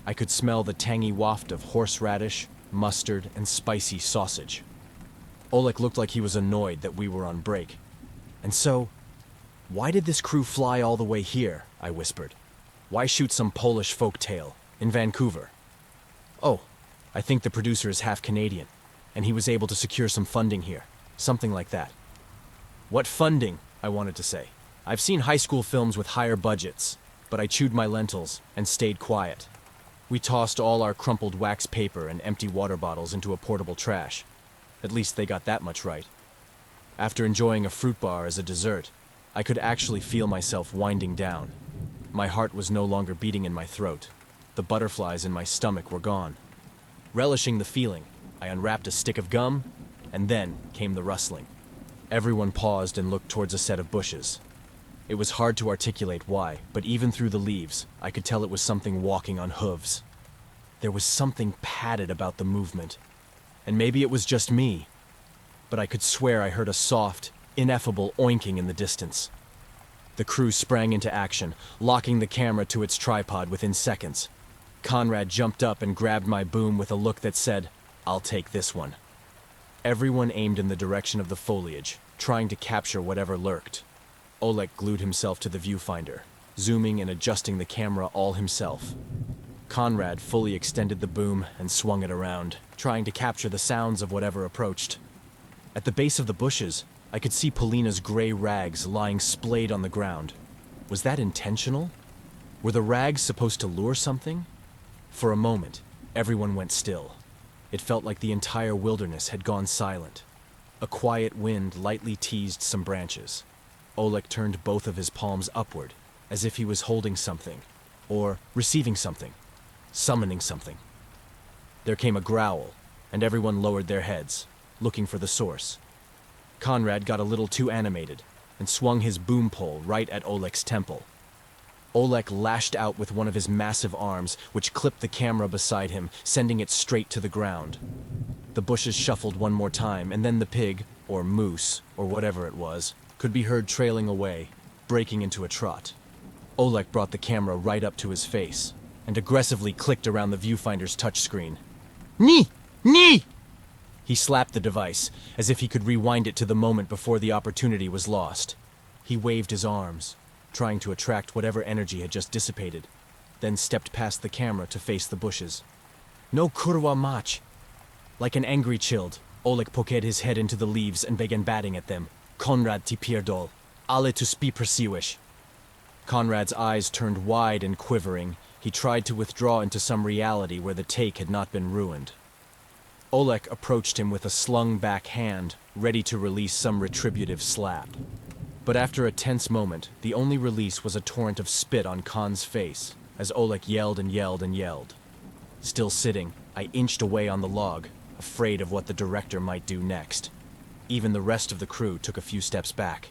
I could smell the tangy waft of horseradish, mustard, and spicy sausage. Oleg looked like he was annoyed that we were on break. And so, why did this crew fly all the way here? I whispered. Why shoot some Polish folk tale in Vancouver? Oh, I think the producer is half Canadian, and he was able to secure some funding here. Something like that. What funding? I wanted to say. I've seen high school films with higher budgets, but I chewed my lentils and stayed quiet. We tossed all our crumpled wax paper and empty water bottles into a portable trash. At least they got that much right. After enjoying a fruit bar as a dessert, I could actually feel myself winding down. My heart was no longer beating in my throat. The butterflies in my stomach were gone. Relishing the feeling, I unwrapped a stick of gum, and then came the rustling. Everyone paused and looked towards a set of bushes. It was hard to articulate why, but even through the leaves, I could tell it was something walking on hooves. There was something padded about the movement. And maybe it was just me, but I could swear I heard a soft, ineffable oinking in the distance. The crew sprang into action, locking the camera to its tripod within seconds. Conrad jumped up and grabbed my boom with a look that said, "I'll take this one." Everyone aimed in the direction of the foliage, trying to capture whatever lurked. Oleg glued himself to the viewfinder, zooming and adjusting the camera all himself. Conrad fully extended the boom and swung it around, trying to capture the sounds of whatever approached. At the base of the bushes, I could see Polina's gray rags lying splayed on the ground. Was that intentional? Were the rags supposed to lure something? For a moment, everyone went still. It felt like the entire wilderness had gone silent. A quiet wind lightly teased some branches. Oleg turned both of his palms upward, as if he was holding something, or receiving something, summoning something. There came a growl, and everyone lowered their heads, looking for the source. Conrad got a little too animated, and swung his boom pole right at Oleg's temple. Oleg lashed out with one of his massive arms, which clipped the camera beside him, sending it straight to the ground. The bushes shuffled one more time, and then the pig, or moose, or whatever it was, could be heard trailing away, breaking into a trot. Oleg brought the camera right up to his face, and aggressively clicked around the viewfinder's touchscreen. Ni! Ni! He slapped the device, as if he could rewind it to the moment before the opportunity was lost. He waved his arms, trying to attract whatever energy had just dissipated, then stepped past the camera to face the bushes. No kurwa mach! Like an angry chilled, Oleg poked his head into the leaves and began batting at them. Konrad ti pierdol, ale tu spi persiwish. Conrad's eyes turned wide and quivering. He tried to withdraw into some reality where the take had not been ruined. Oleg approached him with a slung-back hand, ready to release some retributive slap. But after a tense moment, the only release was a torrent of spit on Khan's face, as Oleg yelled and yelled and yelled. Still sitting, I inched away on the log, afraid of what the director might do next. Even the rest of the crew took a few steps back.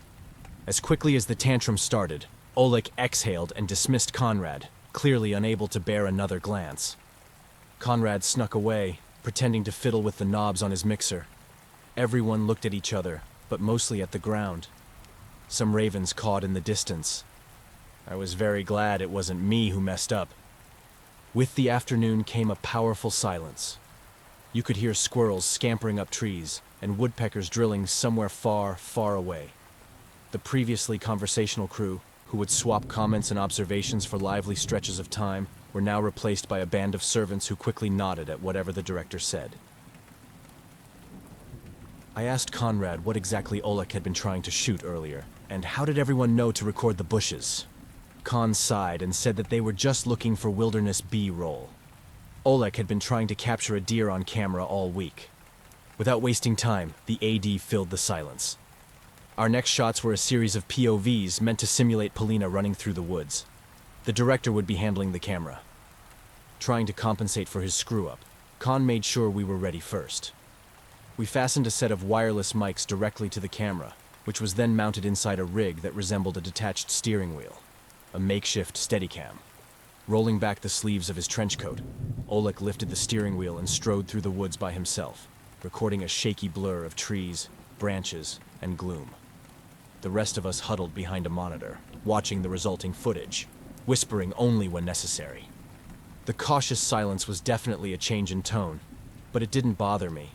As quickly as the tantrum started, Oleg exhaled and dismissed Conrad, clearly unable to bear another glance. Conrad snuck away, pretending to fiddle with the knobs on his mixer. Everyone looked at each other, but mostly at the ground. Some ravens cawed in the distance. I was very glad it wasn't me who messed up. With the afternoon came a powerful silence. You could hear squirrels scampering up trees and woodpeckers drilling somewhere far, far away. The previously conversational crew, who would swap comments and observations for lively stretches of time, were now replaced by a band of servants who quickly nodded at whatever the director said. I asked Conrad what exactly Oleg had been trying to shoot earlier, and how did everyone know to record the bushes? Khan sighed and said that they were just looking for wilderness B-roll. Oleg had been trying to capture a deer on camera all week. Without wasting time, the AD filled the silence. Our next shots were a series of POVs meant to simulate Polina running through the woods. The director would be handling the camera. Trying to compensate for his screw-up, Khan made sure we were ready first. We fastened a set of wireless mics directly to the camera, which was then mounted inside a rig that resembled a detached steering wheel, a makeshift Steadicam. Rolling back the sleeves of his trench coat, Oleg lifted the steering wheel and strode through the woods by himself, recording a shaky blur of trees, branches, and gloom. The rest of us huddled behind a monitor, watching the resulting footage, whispering only when necessary. The cautious silence was definitely a change in tone, but it didn't bother me.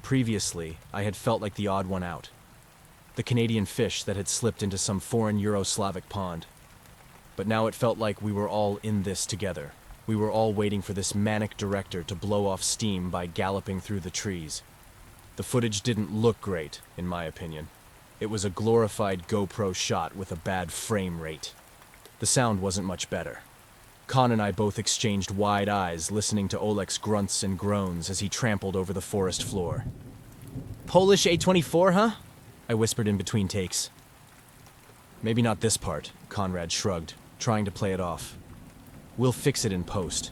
Previously, I had felt like the odd one out. The Canadian fish that had slipped into some foreign Yugoslavic pond. But now it felt like we were all in this together. We were all waiting for this manic director to blow off steam by galloping through the trees. The footage didn't look great, in my opinion. It was a glorified GoPro shot with a bad frame rate. The sound wasn't much better. Khan and I both exchanged wide eyes, listening to Oleg's grunts and groans as he trampled over the forest floor. Polish A24, huh? I whispered in between takes. Maybe not this part, Conrad shrugged, trying to play it off. We'll fix it in post.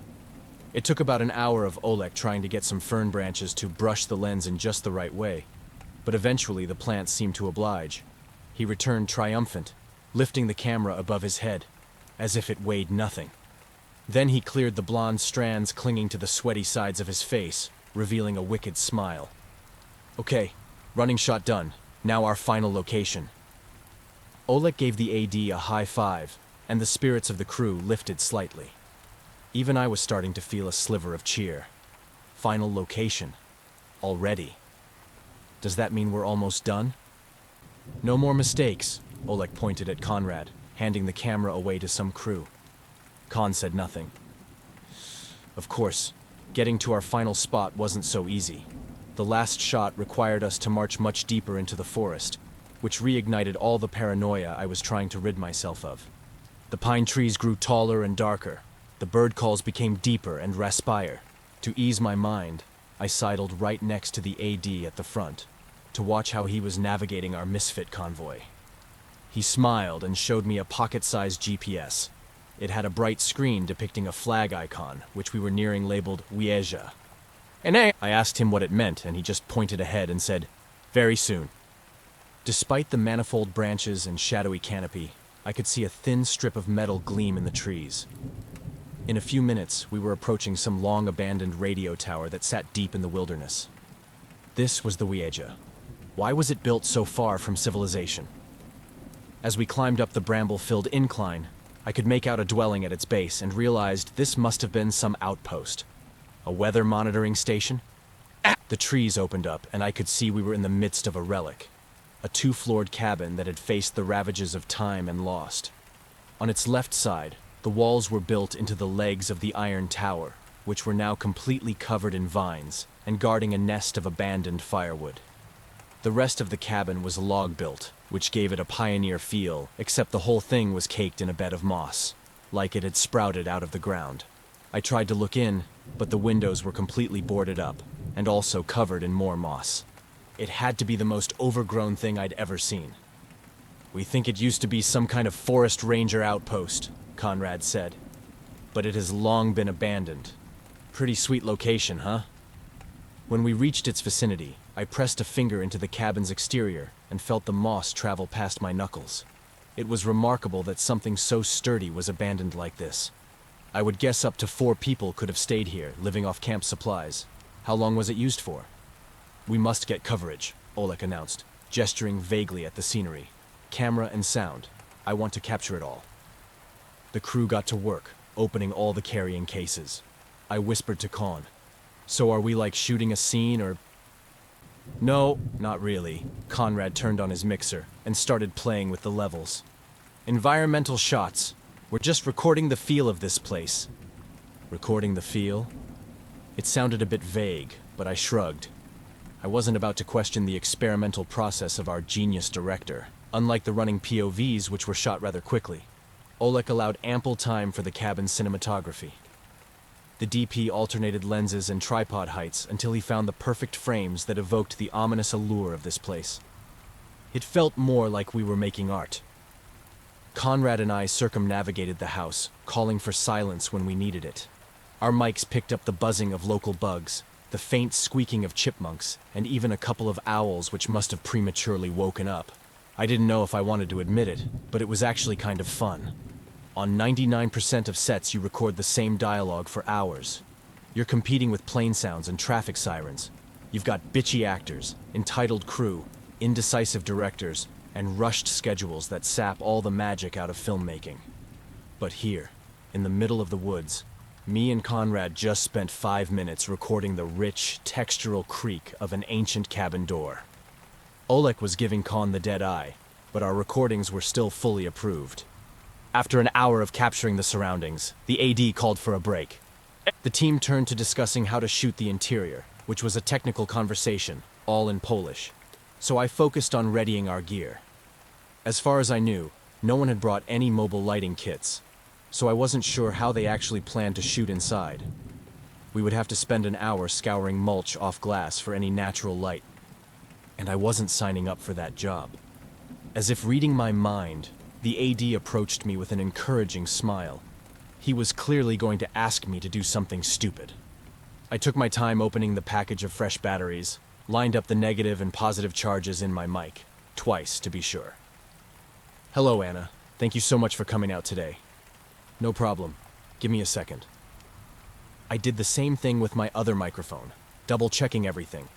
It took about an hour of Oleg trying to get some fern branches to brush the lens in just the right way, but eventually the plants seemed to oblige. He returned triumphant, lifting the camera above his head, as if it weighed nothing. Then he cleared the blonde strands clinging to the sweaty sides of his face, revealing a wicked smile. Okay, running shot done. Now our final location. Oleg gave the AD a high five, and the spirits of the crew lifted slightly. Even I was starting to feel a sliver of cheer. Final location. Already. Does that mean we're almost done? No more mistakes, Oleg pointed at Conrad, handing the camera away to some crew. Khan said nothing. Of course, getting to our final spot wasn't so easy. The last shot required us to march much deeper into the forest, which reignited all the paranoia I was trying to rid myself of. The pine trees grew taller and darker. The bird calls became deeper and raspier. To ease my mind, I sidled right next to the AD at the front, to watch how he was navigating our misfit convoy. He smiled and showed me a pocket-sized GPS. It had a bright screen depicting a flag icon, which we were nearing labeled Wieja. I asked him what it meant, and he just pointed ahead and said, "Very soon." Despite the manifold branches and shadowy canopy, I could see a thin strip of metal gleam in the trees. In a few minutes, we were approaching some long-abandoned radio tower that sat deep in the wilderness. This was the Wieja. Why was it built so far from civilization? As we climbed up the bramble-filled incline, I could make out a dwelling at its base and realized this must have been some outpost. A weather monitoring station? The trees opened up, and I could see we were in the midst of a relic. A two-floored cabin that had faced the ravages of time and lost. On its left side, the walls were built into the legs of the iron tower, which were now completely covered in vines and guarding a nest of abandoned firewood. The rest of the cabin was log-built, which gave it a pioneer feel, except the whole thing was caked in a bed of moss, like it had sprouted out of the ground. I tried to look in, but the windows were completely boarded up, and also covered in more moss. It had to be the most overgrown thing I'd ever seen. "We think it used to be some kind of forest ranger outpost," Conrad said. "But it has long been abandoned. Pretty sweet location, huh?" When we reached its vicinity, I pressed a finger into the cabin's exterior and felt the moss travel past my knuckles. It was remarkable that something so sturdy was abandoned like this. I would guess up to 4 people could have stayed here, living off camp supplies. How long was it used for? "We must get coverage," Oleg announced, gesturing vaguely at the scenery. "Camera and sound. I want to capture it all." The crew got to work, opening all the carrying cases. I whispered to Con, "So are we like shooting a scene or—" "No, not really." Conrad turned on his mixer and started playing with the levels. "Environmental shots. We're just recording the feel of this place." Recording the feel? It sounded a bit vague, but I shrugged. I wasn't about to question the experimental process of our genius director, unlike the running POVs which were shot rather quickly. Oleg allowed ample time for the cabin's cinematography. The DP alternated lenses and tripod heights until he found the perfect frames that evoked the ominous allure of this place. It felt more like we were making art. Conrad and I circumnavigated the house, calling for silence when we needed it. Our mics picked up the buzzing of local bugs, the faint squeaking of chipmunks, and even a couple of owls which must have prematurely woken up. I didn't know if I wanted to admit it, but it was actually kind of fun. On 99% of sets, you record the same dialogue for hours. You're competing with plane sounds and traffic sirens. You've got bitchy actors, entitled crew, indecisive directors, and rushed schedules that sap all the magic out of filmmaking. But here, in the middle of the woods, me and Conrad just spent 5 minutes recording the rich, textural creak of an ancient cabin door. Oleg was giving Con the dead eye, but our recordings were still fully approved. After an hour of capturing the surroundings, the AD called for a break. The team turned to discussing how to shoot the interior, which was a technical conversation, all in Polish. So I focused on readying our gear. As far as I knew, no one had brought any mobile lighting kits, so I wasn't sure how they actually planned to shoot inside. We would have to spend an hour scouring mulch off glass for any natural light. And I wasn't signing up for that job. As if reading my mind, the AD approached me with an encouraging smile. He was clearly going to ask me to do something stupid. I took my time opening the package of fresh batteries, lined up the negative and positive charges in my mic, twice to be sure. "Hello, Anna. Thank you so much for coming out today." "No problem. Give me a second." I did the same thing with my other microphone, double-checking everything.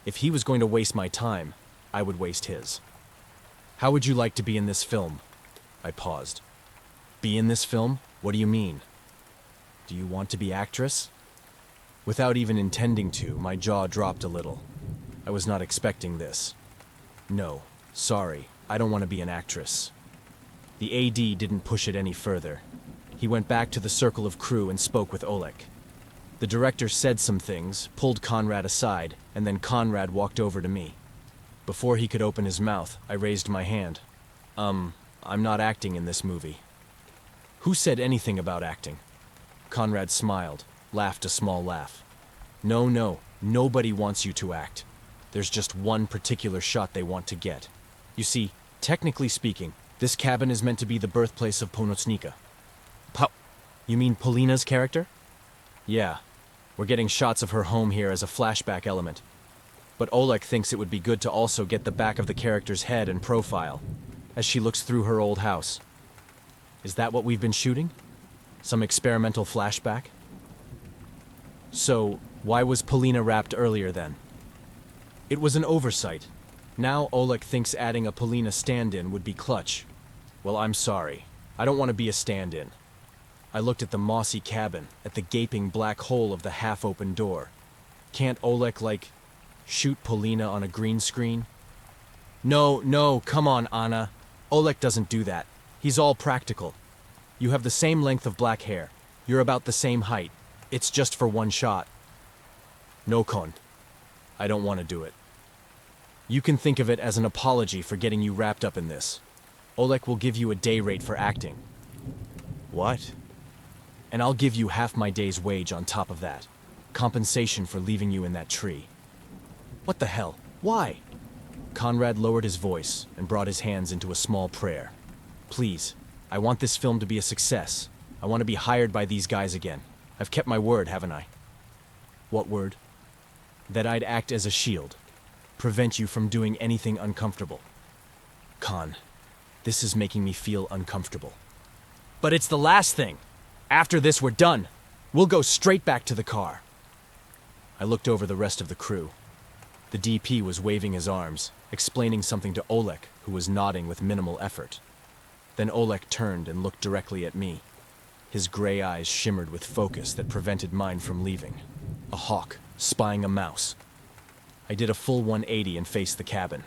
If he was going to waste my time, I would waste his. "How would you like to be in this film?" I paused. "Be in this film? What do you mean? Do you want to be actress?" Without even intending to, my jaw dropped a little. I was not expecting this. "No, sorry, I don't want to be an actress." The AD didn't push it any further. He went back to the circle of crew and spoke with Oleg. The director said some things, pulled Conrad aside, and then Conrad walked over to me. Before he could open his mouth, I raised my hand. I'm not acting in this movie." "Who said anything about acting?" Conrad smiled, laughed a small laugh. No, nobody wants you to act. There's just one particular shot they want to get. You see, technically speaking, this cabin is meant to be the birthplace of Pomocnika." You mean Polina's character?" "Yeah. We're getting shots of her home here as a flashback element. But Oleg thinks it would be good to also get the back of the character's head and profile, as she looks through her old house. Is that what we've been shooting? Some experimental flashback? So, why was Polina wrapped earlier then? It was an oversight. Now Oleg thinks adding a Polina stand-in would be clutch. Well, I'm sorry. I don't want to be a stand-in. I looked at the mossy cabin, at the gaping black hole of the half-open door. Can't Oleg, shoot Polina on a green screen? No, come on, Anna. Oleg doesn't do that. He's all practical. You have the same length of black hair. You're about the same height. It's just for one shot. No, Kon. I don't want to do it. You can think of it as an apology for getting you wrapped up in this. Oleg will give you a day rate for acting. What? And I'll give you half my day's wage on top of that. Compensation for leaving you in that tree. What the hell? Why? Conrad lowered his voice and brought his hands into a small prayer. Please, I want this film to be a success. I want to be hired by these guys again. I've kept my word, haven't I? What word? That I'd act as a shield. Prevent you from doing anything uncomfortable. Con, this is making me feel uncomfortable. But it's the last thing. After this, we're done. We'll go straight back to the car. I looked over the rest of the crew. The DP was waving his arms, explaining something to Oleg, who was nodding with minimal effort. Then Oleg turned and looked directly at me. His gray eyes shimmered with focus that prevented mine from leaving. A hawk, spying a mouse. I did a full 180 and faced the cabin.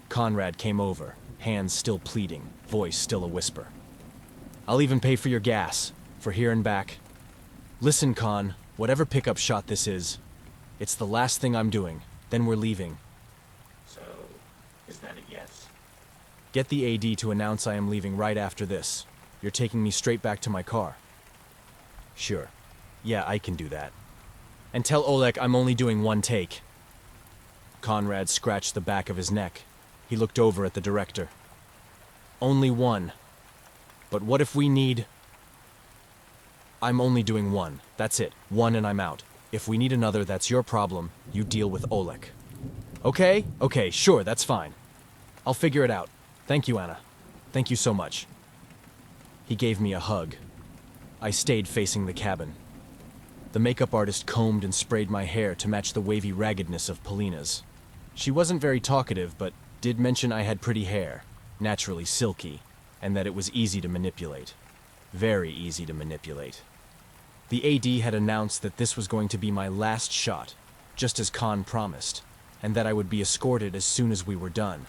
Conrad came over, hands still pleading, voice still a whisper. I'll even pay for your gas, for here and back. Listen, Con, whatever pickup shot this is, it's the last thing I'm doing. Then we're leaving. So, is that a yes? Get the AD to announce I am leaving right after this. You're taking me straight back to my car. Sure. Yeah, I can do that. And tell Oleg I'm only doing one take. Conrad scratched the back of his neck. He looked over at the director. Only one. But what if we need... I'm only doing one. That's it. One and I'm out. If we need another, that's your problem. You deal with Oleg. Okay, sure, that's fine. I'll figure it out. Thank you, Anna. Thank you so much. He gave me a hug. I stayed facing the cabin. The makeup artist combed and sprayed my hair to match the wavy raggedness of Polina's. She wasn't very talkative, but did mention I had pretty hair, naturally silky, and that it was easy to manipulate. Very easy to manipulate. The AD had announced that this was going to be my last shot, just as Khan promised, and that I would be escorted as soon as we were done.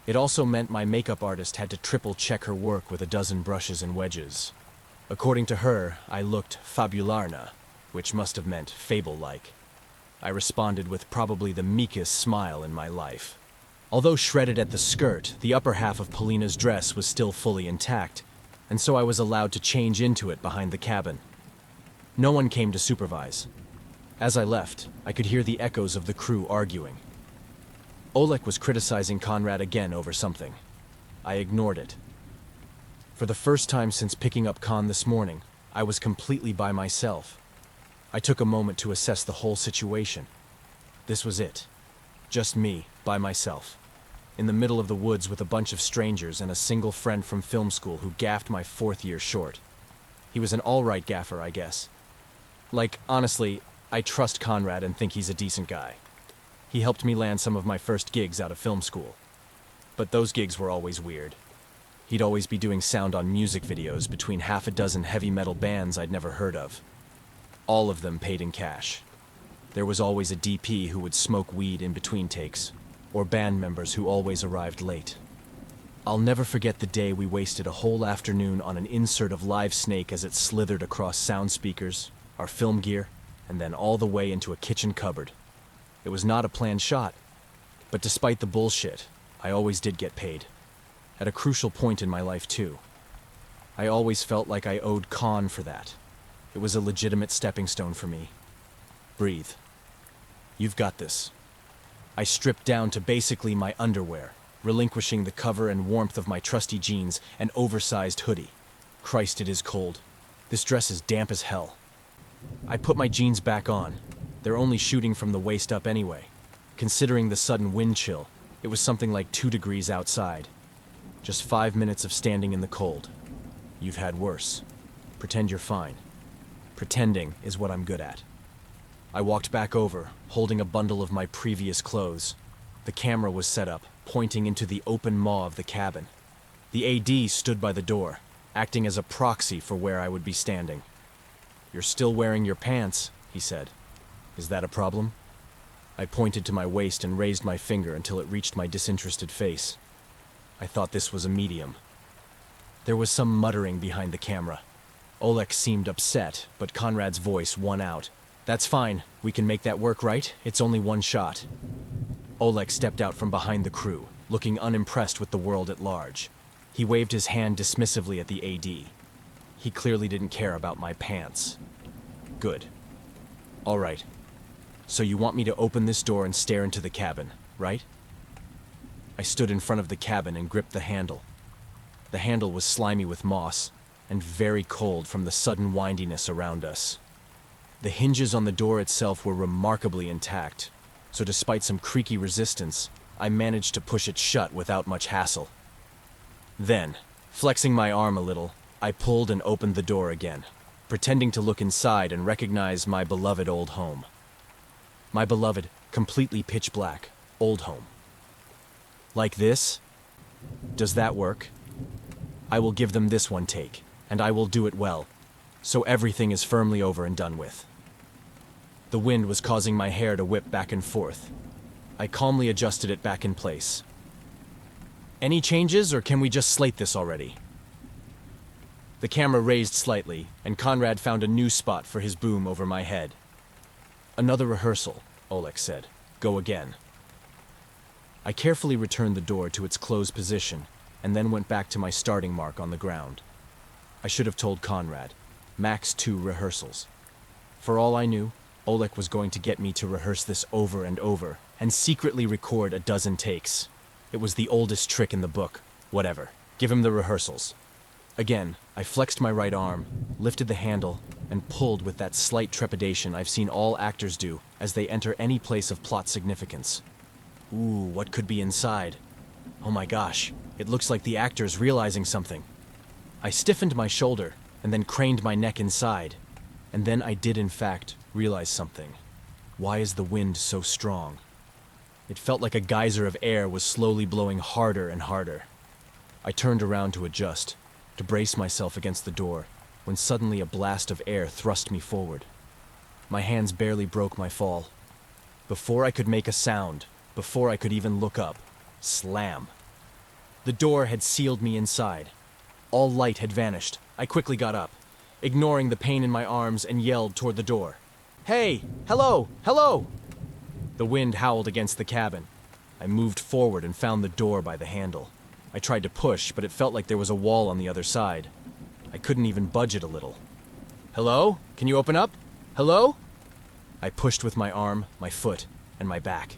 It also meant my makeup artist had to triple check her work with a dozen brushes and wedges. According to her, I looked fabularna, which must have meant fable-like. I responded with probably the meekest smile in my life. Although shredded at the skirt, the upper half of Polina's dress was still fully intact, and so I was allowed to change into it behind the cabin. No one came to supervise. As I left, I could hear the echoes of the crew arguing. Oleg was criticizing Conrad again over something. I ignored it. For the first time since picking up Con this morning, I was completely by myself. I took a moment to assess the whole situation. This was it. Just me, by myself. In the middle of the woods with a bunch of strangers and a single friend from film school who gaffed my 4th year short. He was an all-right gaffer, I guess. Honestly, I trust Conrad and think he's a decent guy. He helped me land some of my first gigs out of film school. But those gigs were always weird. He'd always be doing sound on music videos between half a dozen heavy metal bands I'd never heard of. All of them paid in cash. There was always a DP who would smoke weed in between takes, or band members who always arrived late. I'll never forget the day we wasted a whole afternoon on an insert of Live Snake as it slithered across sound speakers, our film gear, and then all the way into a kitchen cupboard. It was not a planned shot, but despite the bullshit, I always did get paid. At a crucial point in my life, too. I always felt like I owed Con for that. It was a legitimate stepping stone for me. Breathe. You've got this. I stripped down to basically my underwear, relinquishing the cover and warmth of my trusty jeans and oversized hoodie. Christ, it is cold. This dress is damp as hell. I put my jeans back on. They're only shooting from the waist up anyway. Considering the sudden wind chill, it was something like 2 degrees outside. Just 5 minutes of standing in the cold. You've had worse. Pretend you're fine. Pretending is what I'm good at. I walked back over, holding a bundle of my previous clothes. The camera was set up, pointing into the open maw of the cabin. The AD stood by the door, acting as a proxy for where I would be standing. "You're still wearing your pants," he said. "Is that a problem?" I pointed to my waist and raised my finger until it reached my disinterested face. I thought this was a medium. There was some muttering behind the camera. Oleg seemed upset, but Conrad's voice won out. "That's fine. We can make that work, right? It's only one shot." Oleg stepped out from behind the crew, looking unimpressed with the world at large. He waved his hand dismissively at the AD. He clearly didn't care about my pants. Good. All right. So you want me to open this door and stare into the cabin, right? I stood in front of the cabin and gripped the handle. The handle was slimy with moss and very cold from the sudden windiness around us. The hinges on the door itself were remarkably intact, so despite some creaky resistance, I managed to push it shut without much hassle. Then, flexing my arm a little, I pulled and opened the door again, pretending to look inside and recognize my beloved old home. My beloved, completely pitch black, old home. Like this? Does that work? I will give them this one take, and I will do it well, so everything is firmly over and done with. The wind was causing my hair to whip back and forth. I calmly adjusted it back in place. Any changes, or can we just slate this already? The camera raised slightly, and Conrad found a new spot for his boom over my head. "Another rehearsal," Oleg said. "Go again." I carefully returned the door to its closed position, and then went back to my starting mark on the ground. I should have told Conrad. Max 2 rehearsals. For all I knew, Oleg was going to get me to rehearse this over and over, and secretly record a dozen takes. It was the oldest trick in the book. Whatever. Give him the rehearsals. Again, I flexed my right arm, lifted the handle, and pulled with that slight trepidation I've seen all actors do as they enter any place of plot significance. Ooh, what could be inside? Oh my gosh, it looks like the actor's realizing something. I stiffened my shoulder, and then craned my neck inside. And then I did in fact realize something. Why is the wind so strong? It felt like a geyser of air was slowly blowing harder and harder. I turned around to adjust, to brace myself against the door, when suddenly a blast of air thrust me forward. My hands barely broke my fall. Before I could make a sound, before I could even look up, slam. The door had sealed me inside. All light had vanished. I quickly got up, ignoring the pain in my arms, and yelled toward the door. "Hey! Hello! Hello!" The wind howled against the cabin. I moved forward and found the door by the handle. I tried to push, but it felt like there was a wall on the other side. I couldn't even budge it a little. "Hello? Can you open up? Hello?" I pushed with my arm, my foot, and my back.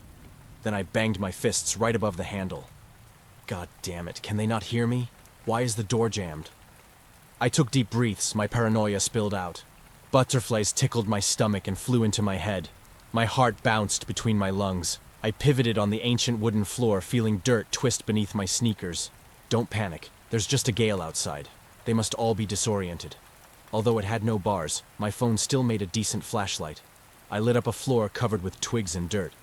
Then I banged my fists right above the handle. God damn it, can they not hear me? Why is the door jammed? I took deep breaths, my paranoia spilled out. Butterflies tickled my stomach and flew into my head. My heart bounced between my lungs. I pivoted on the ancient wooden floor, feeling dirt twist beneath my sneakers. Don't panic. There's just a gale outside. They must all be disoriented. Although it had no bars, my phone still made a decent flashlight. I lit up a floor covered with twigs and dirt.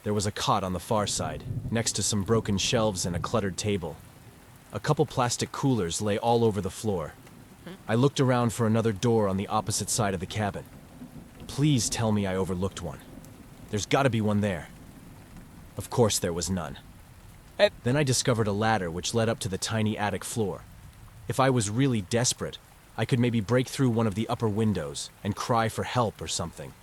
There was a cot on the far side, next to some broken shelves and a cluttered table. A couple plastic coolers lay all over the floor. I looked around for another door on the opposite side of the cabin. Please tell me I overlooked one. There's gotta be one there. Of course there was none. Then I discovered a ladder which led up to the tiny attic floor. If I was really desperate, I could maybe break through one of the upper windows and cry for help or something.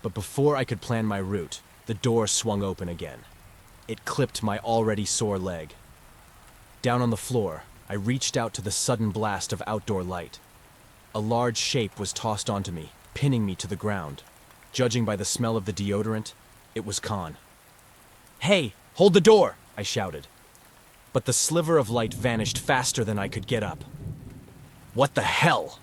But before I could plan my route, the door swung open again. It clipped my already sore leg. Down on the floor, I reached out to the sudden blast of outdoor light. A large shape was tossed onto me, pinning me to the ground. Judging by the smell of the deodorant, it was Khan. "Hey, hold the door!" I shouted. But the sliver of light vanished faster than I could get up. What the hell?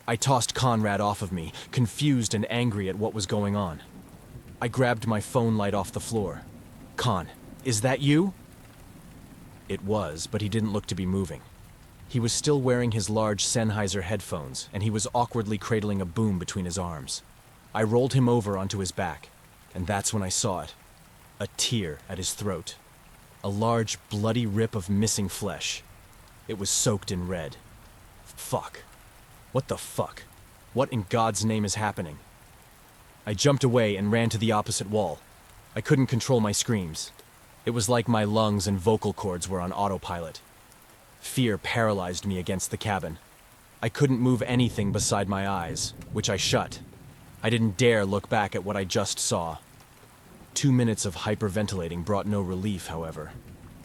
I tossed Conrad off of me, confused and angry at what was going on. I grabbed my phone light off the floor. "Khan, is that you?" It was, but he didn't look to be moving. He was still wearing his large Sennheiser headphones, and he was awkwardly cradling a boom between his arms. I rolled him over onto his back, and that's when I saw it. A tear at his throat. A large, bloody rip of missing flesh. It was soaked in red. Fuck. What the fuck? What in God's name is happening? I jumped away and ran to the opposite wall. I couldn't control my screams. It was like my lungs and vocal cords were on autopilot. Fear paralyzed me against the cabin. I couldn't move anything beside my eyes, which I shut. I didn't dare look back at what I just saw. 2 minutes of hyperventilating brought no relief, however,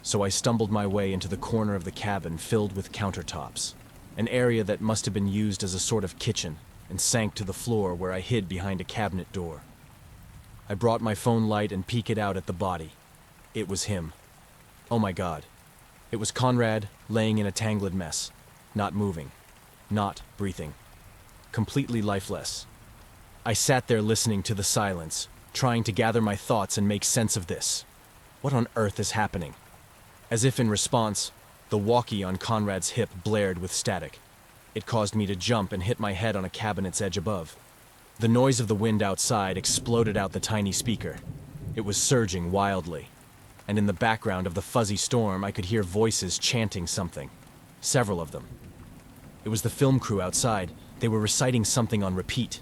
so I stumbled my way into the corner of the cabin filled with countertops, an area that must have been used as a sort of kitchen, and sank to the floor where I hid behind a cabinet door. I brought my phone light and peeked it out at the body. It was him. Oh my God. It was Conrad, laying in a tangled mess, not moving, not breathing, completely lifeless. I sat there listening to the silence, trying to gather my thoughts and make sense of this. What on earth is happening? As if in response, the walkie on Conrad's hip blared with static. It caused me to jump and hit my head on a cabinet's edge above. The noise of the wind outside exploded out the tiny speaker. It was surging wildly, and in the background of the fuzzy storm I could hear voices chanting something. Several of them. It was the film crew outside. They were reciting something on repeat.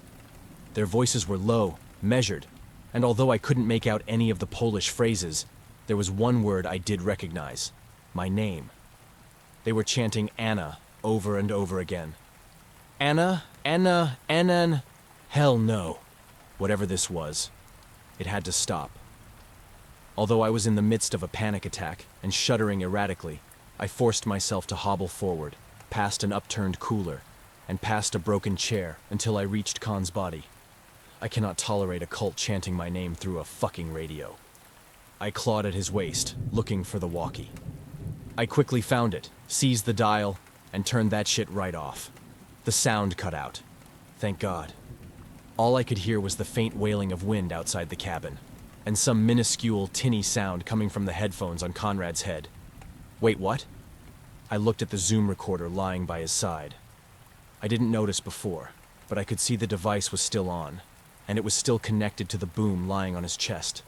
Their voices were low, measured, and although I couldn't make out any of the Polish phrases, there was one word I did recognize: my name. They were chanting Anna over and over again. Anna, Anna, Anna. Hell no. Whatever this was, it had to stop. Although I was in the midst of a panic attack and shuddering erratically, I forced myself to hobble forward, past an upturned cooler, and past a broken chair until I reached Khan's body. I cannot tolerate a cult chanting my name through a fucking radio. I clawed at his waist, looking for the walkie. I quickly found it, seized the dial, and turned that shit right off. The sound cut out. Thank God. All I could hear was the faint wailing of wind outside the cabin, and some minuscule, tinny sound coming from the headphones on Conrad's head. Wait, what? I looked at the Zoom recorder lying by his side. I didn't notice before, but I could see the device was still on, and it was still connected to the boom lying on his chest.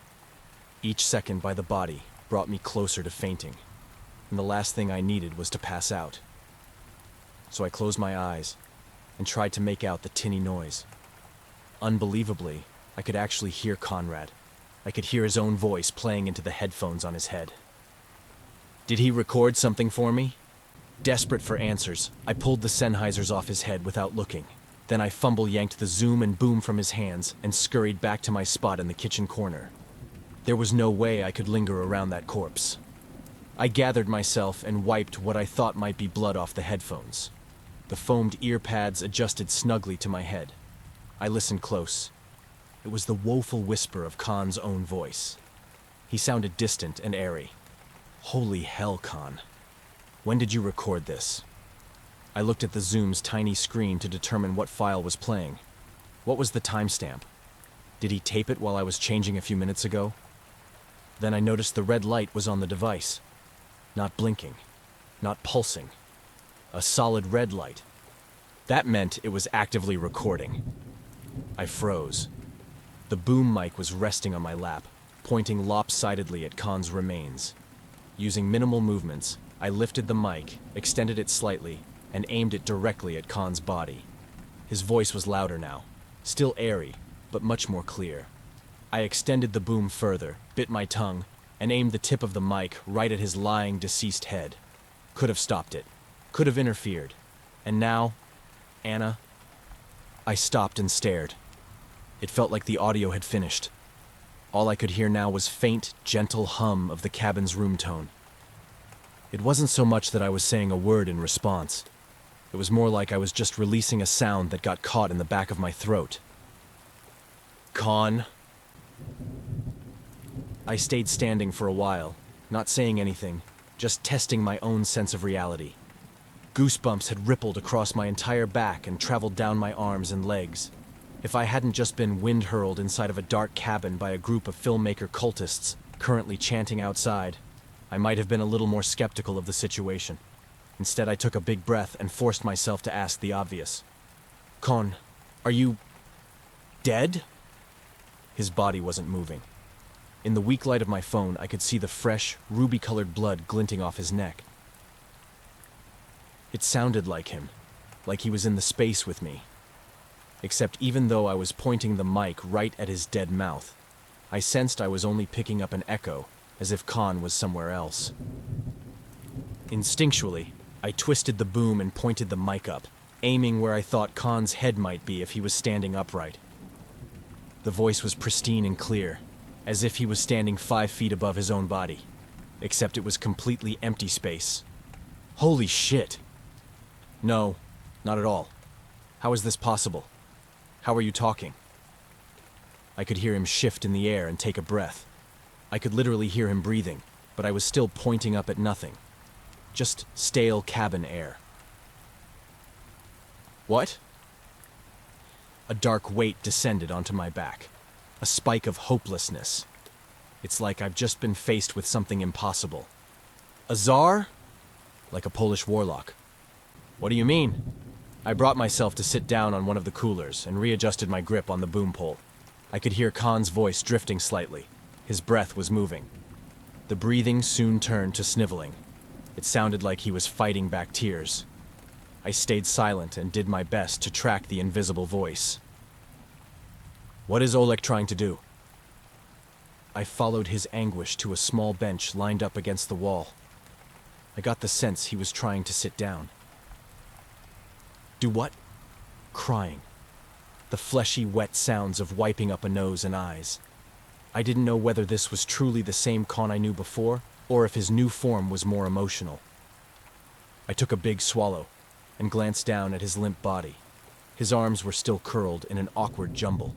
Each second by the body brought me closer to fainting, and the last thing I needed was to pass out. So I closed my eyes and tried to make out the tinny noise. Unbelievably, I could actually hear Conrad. I could hear his own voice playing into the headphones on his head. Did he record something for me? Desperate for answers, I pulled the Sennheisers off his head without looking. Then I fumble-yanked the Zoom and boom from his hands and scurried back to my spot in the kitchen corner. There was no way I could linger around that corpse. I gathered myself and wiped what I thought might be blood off the headphones. The foamed ear pads adjusted snugly to my head. I listened close. It was the woeful whisper of Khan's own voice. He sounded distant and airy. Holy hell, Khan. When did you record this? I looked at the Zoom's tiny screen to determine what file was playing. What was the timestamp? Did he tape it while I was changing a few minutes ago? Then I noticed the red light was on the device. Not blinking. Not pulsing. A solid red light. That meant it was actively recording. I froze. The boom mic was resting on my lap, pointing lopsidedly at Khan's remains. Using minimal movements, I lifted the mic, extended it slightly, and aimed it directly at Khan's body. His voice was louder now, still airy, but much more clear. I extended the boom further, bit my tongue, and aimed the tip of the mic right at his lying, deceased head. Could have stopped it. Could have interfered. And now, Anna... I stopped and stared. It felt like the audio had finished. All I could hear now was faint, gentle hum of the cabin's room tone. It wasn't so much that I was saying a word in response. It was more like I was just releasing a sound that got caught in the back of my throat. Khan. I stayed standing for a while, not saying anything, just testing my own sense of reality. Goosebumps had rippled across my entire back and traveled down my arms and legs. If I hadn't just been wind-hurled inside of a dark cabin by a group of filmmaker cultists currently chanting outside, I might have been a little more skeptical of the situation. Instead, I took a big breath and forced myself to ask the obvious. Con, are you dead? His body wasn't moving. In the weak light of my phone, I could see the fresh, ruby-colored blood glinting off his neck. It sounded like him, like he was in the space with me. Except even though I was pointing the mic right at his dead mouth, I sensed I was only picking up an echo, as if Con was somewhere else. Instinctually, I twisted the boom and pointed the mic up, aiming where I thought Con's head might be if he was standing upright. The voice was pristine and clear, as if he was standing 5 feet above his own body, except it was completely empty space. Holy shit! No, not at all. How is this possible? How are you talking? I could hear him shift in the air and take a breath. I could literally hear him breathing, but I was still pointing up at nothing. Just stale cabin air. What? A dark weight descended onto my back. A spike of hopelessness. It's like I've just been faced with something impossible. A czar? Like a Polish warlock. What do you mean? I brought myself to sit down on one of the coolers and readjusted my grip on the boom pole. I could hear Con's voice drifting slightly. His breath was moving. The breathing soon turned to sniveling. It sounded like he was fighting back tears. I stayed silent and did my best to track the invisible voice. What is Oleg trying to do? I followed his anguish to a small bench lined up against the wall. I got the sense he was trying to sit down. Do what? Crying. The fleshy, wet sounds of wiping up a nose and eyes. I didn't know whether this was truly the same Con I knew before, or if his new form was more emotional. I took a big swallow and glanced down at his limp body. His arms were still curled in an awkward jumble.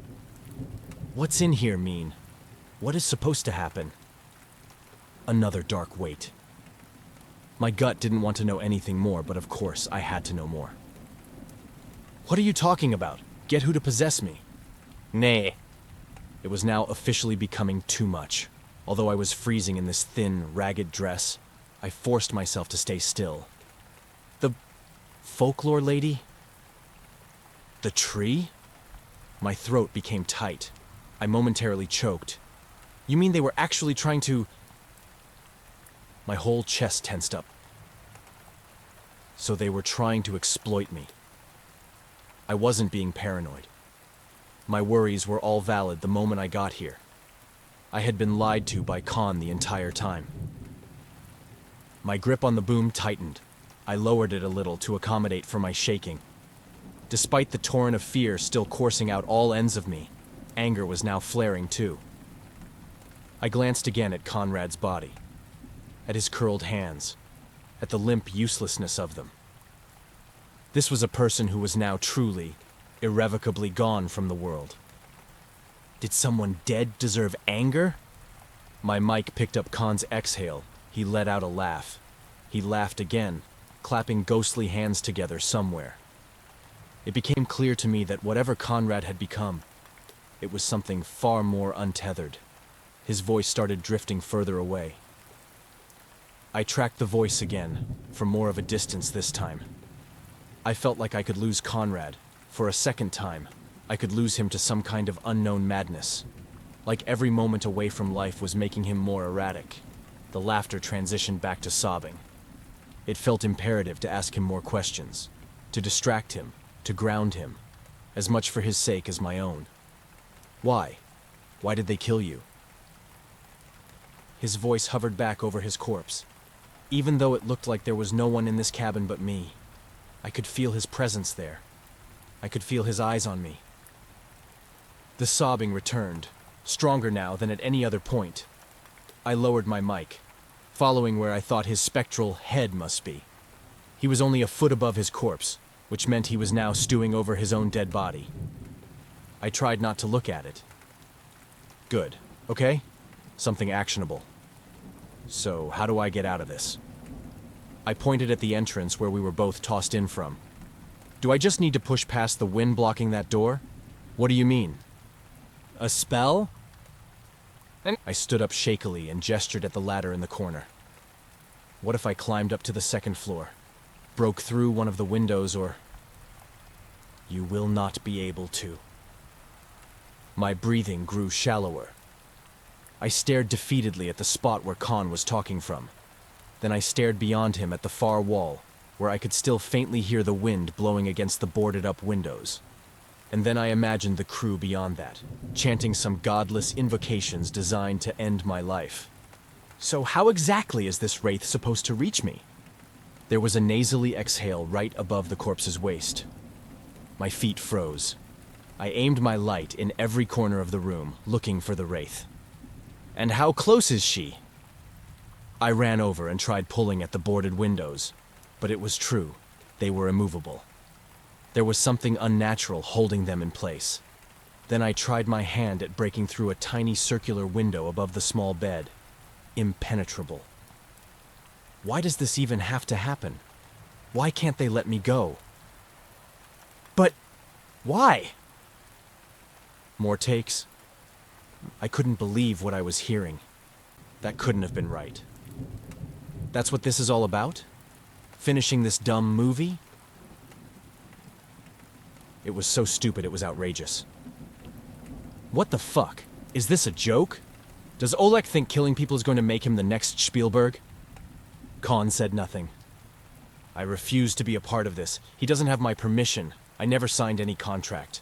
What's in here mean? What is supposed to happen? Another dark weight. My gut didn't want to know anything more, but of course I had to know more. What are you talking about? Get who to possess me? Nay. It was now officially becoming too much. Although I was freezing in this thin, ragged dress, I forced myself to stay still. The folklore lady? The tree? My throat became tight. I momentarily choked. You mean they were actually trying to... My whole chest tensed up. So they were trying to exploit me. I wasn't being paranoid. My worries were all valid the moment I got here. I had been lied to by Con the entire time. My grip on the boom tightened. I lowered it a little to accommodate for my shaking. Despite the torrent of fear still coursing out all ends of me, anger was now flaring too. I glanced again at Conrad's body, at his curled hands, at the limp uselessness of them. This was a person who was now truly, irrevocably gone from the world. Did someone dead deserve anger? My mic picked up Con's exhale. He let out a laugh. He laughed again, clapping ghostly hands together somewhere. It became clear to me that whatever Conrad had become, it was something far more untethered. His voice started drifting further away. I tracked the voice again, from more of a distance this time. I felt like I could lose Conrad. For a second time, I could lose him to some kind of unknown madness. Like every moment away from life was making him more erratic. The laughter transitioned back to sobbing. It felt imperative to ask him more questions, to distract him, to ground him, as much for his sake as my own. Why? Why did they kill you? His voice hovered back over his corpse. Even though it looked like there was no one in this cabin but me, I could feel his presence there. I could feel his eyes on me. The sobbing returned, stronger now than at any other point. I lowered my mic, following where I thought his spectral head must be. He was only a foot above his corpse, which meant he was now stewing over his own dead body. I tried not to look at it. Good, okay? Something actionable. So, how do I get out of this? I pointed at the entrance where we were both tossed in from. Do I just need to push past the wind blocking that door? What do you mean? A spell? I stood up shakily and gestured at the ladder in the corner. What if I climbed up to the second floor? broke through one of the windows or... You will not be able to. My breathing grew shallower. I stared defeatedly at the spot where Khan was talking from. Then I stared beyond him at the far wall, where I could still faintly hear the wind blowing against the boarded-up windows. And then I imagined the crew beyond that, chanting some godless invocations designed to end my life. So how exactly is this wraith supposed to reach me? There was a nasally exhale right above the corpse's waist. My feet froze. I aimed my light in every corner of the room, looking for the wraith. And how close is she? I ran over and tried pulling at the boarded windows, but it was true. They were immovable. There was something unnatural holding them in place. Then I tried my hand at breaking through a tiny circular window above the small bed. Impenetrable. Why does this even have to happen? Why can't they let me go? But why? More takes? I couldn't believe what I was hearing. That couldn't have been right. That's what this is all about? Finishing this dumb movie? It was so stupid it was outrageous. What the fuck? Is this a joke? Does Oleg think killing people is going to make him the next Spielberg? Khan said nothing. I refuse to be a part of this. He doesn't have my permission. I never signed any contract.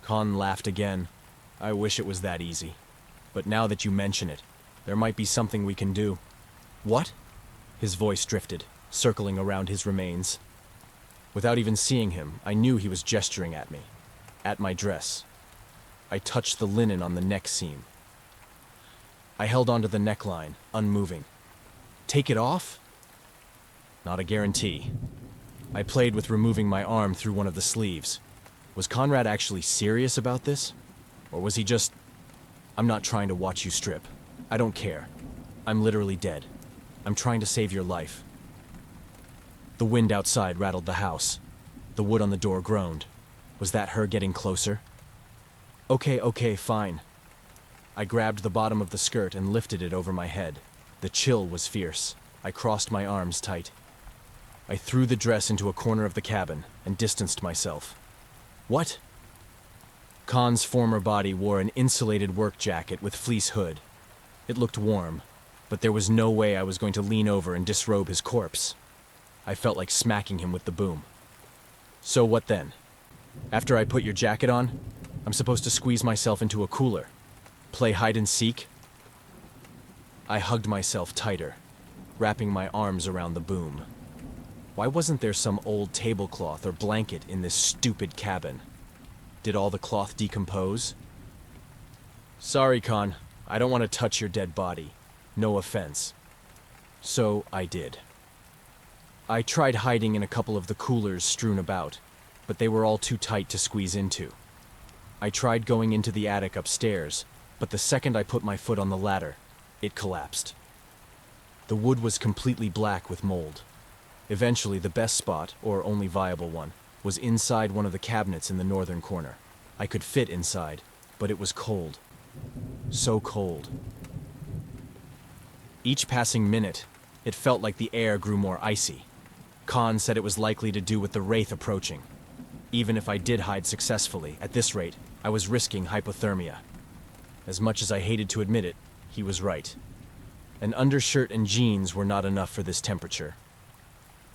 Khan laughed again. I wish it was that easy. But now that you mention it, there might be something we can do. What? His voice drifted, circling around his remains. Without even seeing him, I knew he was gesturing at me. At my dress. I touched the linen on the neck seam. I held onto the neckline, unmoving. Take it off? Not a guarantee. I played with removing my arm through one of the sleeves. Was Conrad actually serious about this? Or was he just... I'm not trying to watch you strip. I don't care. I'm literally dead. I'm trying to save your life. The wind outside rattled the house. The wood on the door groaned. Was that her getting closer? Okay, fine. I grabbed the bottom of the skirt and lifted it over my head. The chill was fierce. I crossed my arms tight. I threw the dress into a corner of the cabin and distanced myself. What? Khan's former body wore an insulated work jacket with fleece hood. It looked warm, but there was no way I was going to lean over and disrobe his corpse. I felt like smacking him with the boom. So what then? After I put your jacket on, I'm supposed to squeeze myself into a cooler. Play hide and seek? I hugged myself tighter, wrapping my arms around the boom. Why wasn't there some old tablecloth or blanket in this stupid cabin? Did all the cloth decompose? Sorry, Khan. I don't want to touch your dead body. No offense. So I did. I tried hiding in a couple of the coolers strewn about, but they were all too tight to squeeze into. I tried going into the attic upstairs, but the second I put my foot on the ladder, it collapsed. The wood was completely black with mold. Eventually, the best spot, or only viable one, was inside one of the cabinets in the northern corner. I could fit inside, but it was cold. So cold. Each passing minute, it felt like the air grew more icy. Khan said it was likely to do with the wraith approaching. Even if I did hide successfully, at this rate, I was risking hypothermia. As much as I hated to admit it, he was right. An undershirt and jeans were not enough for this temperature.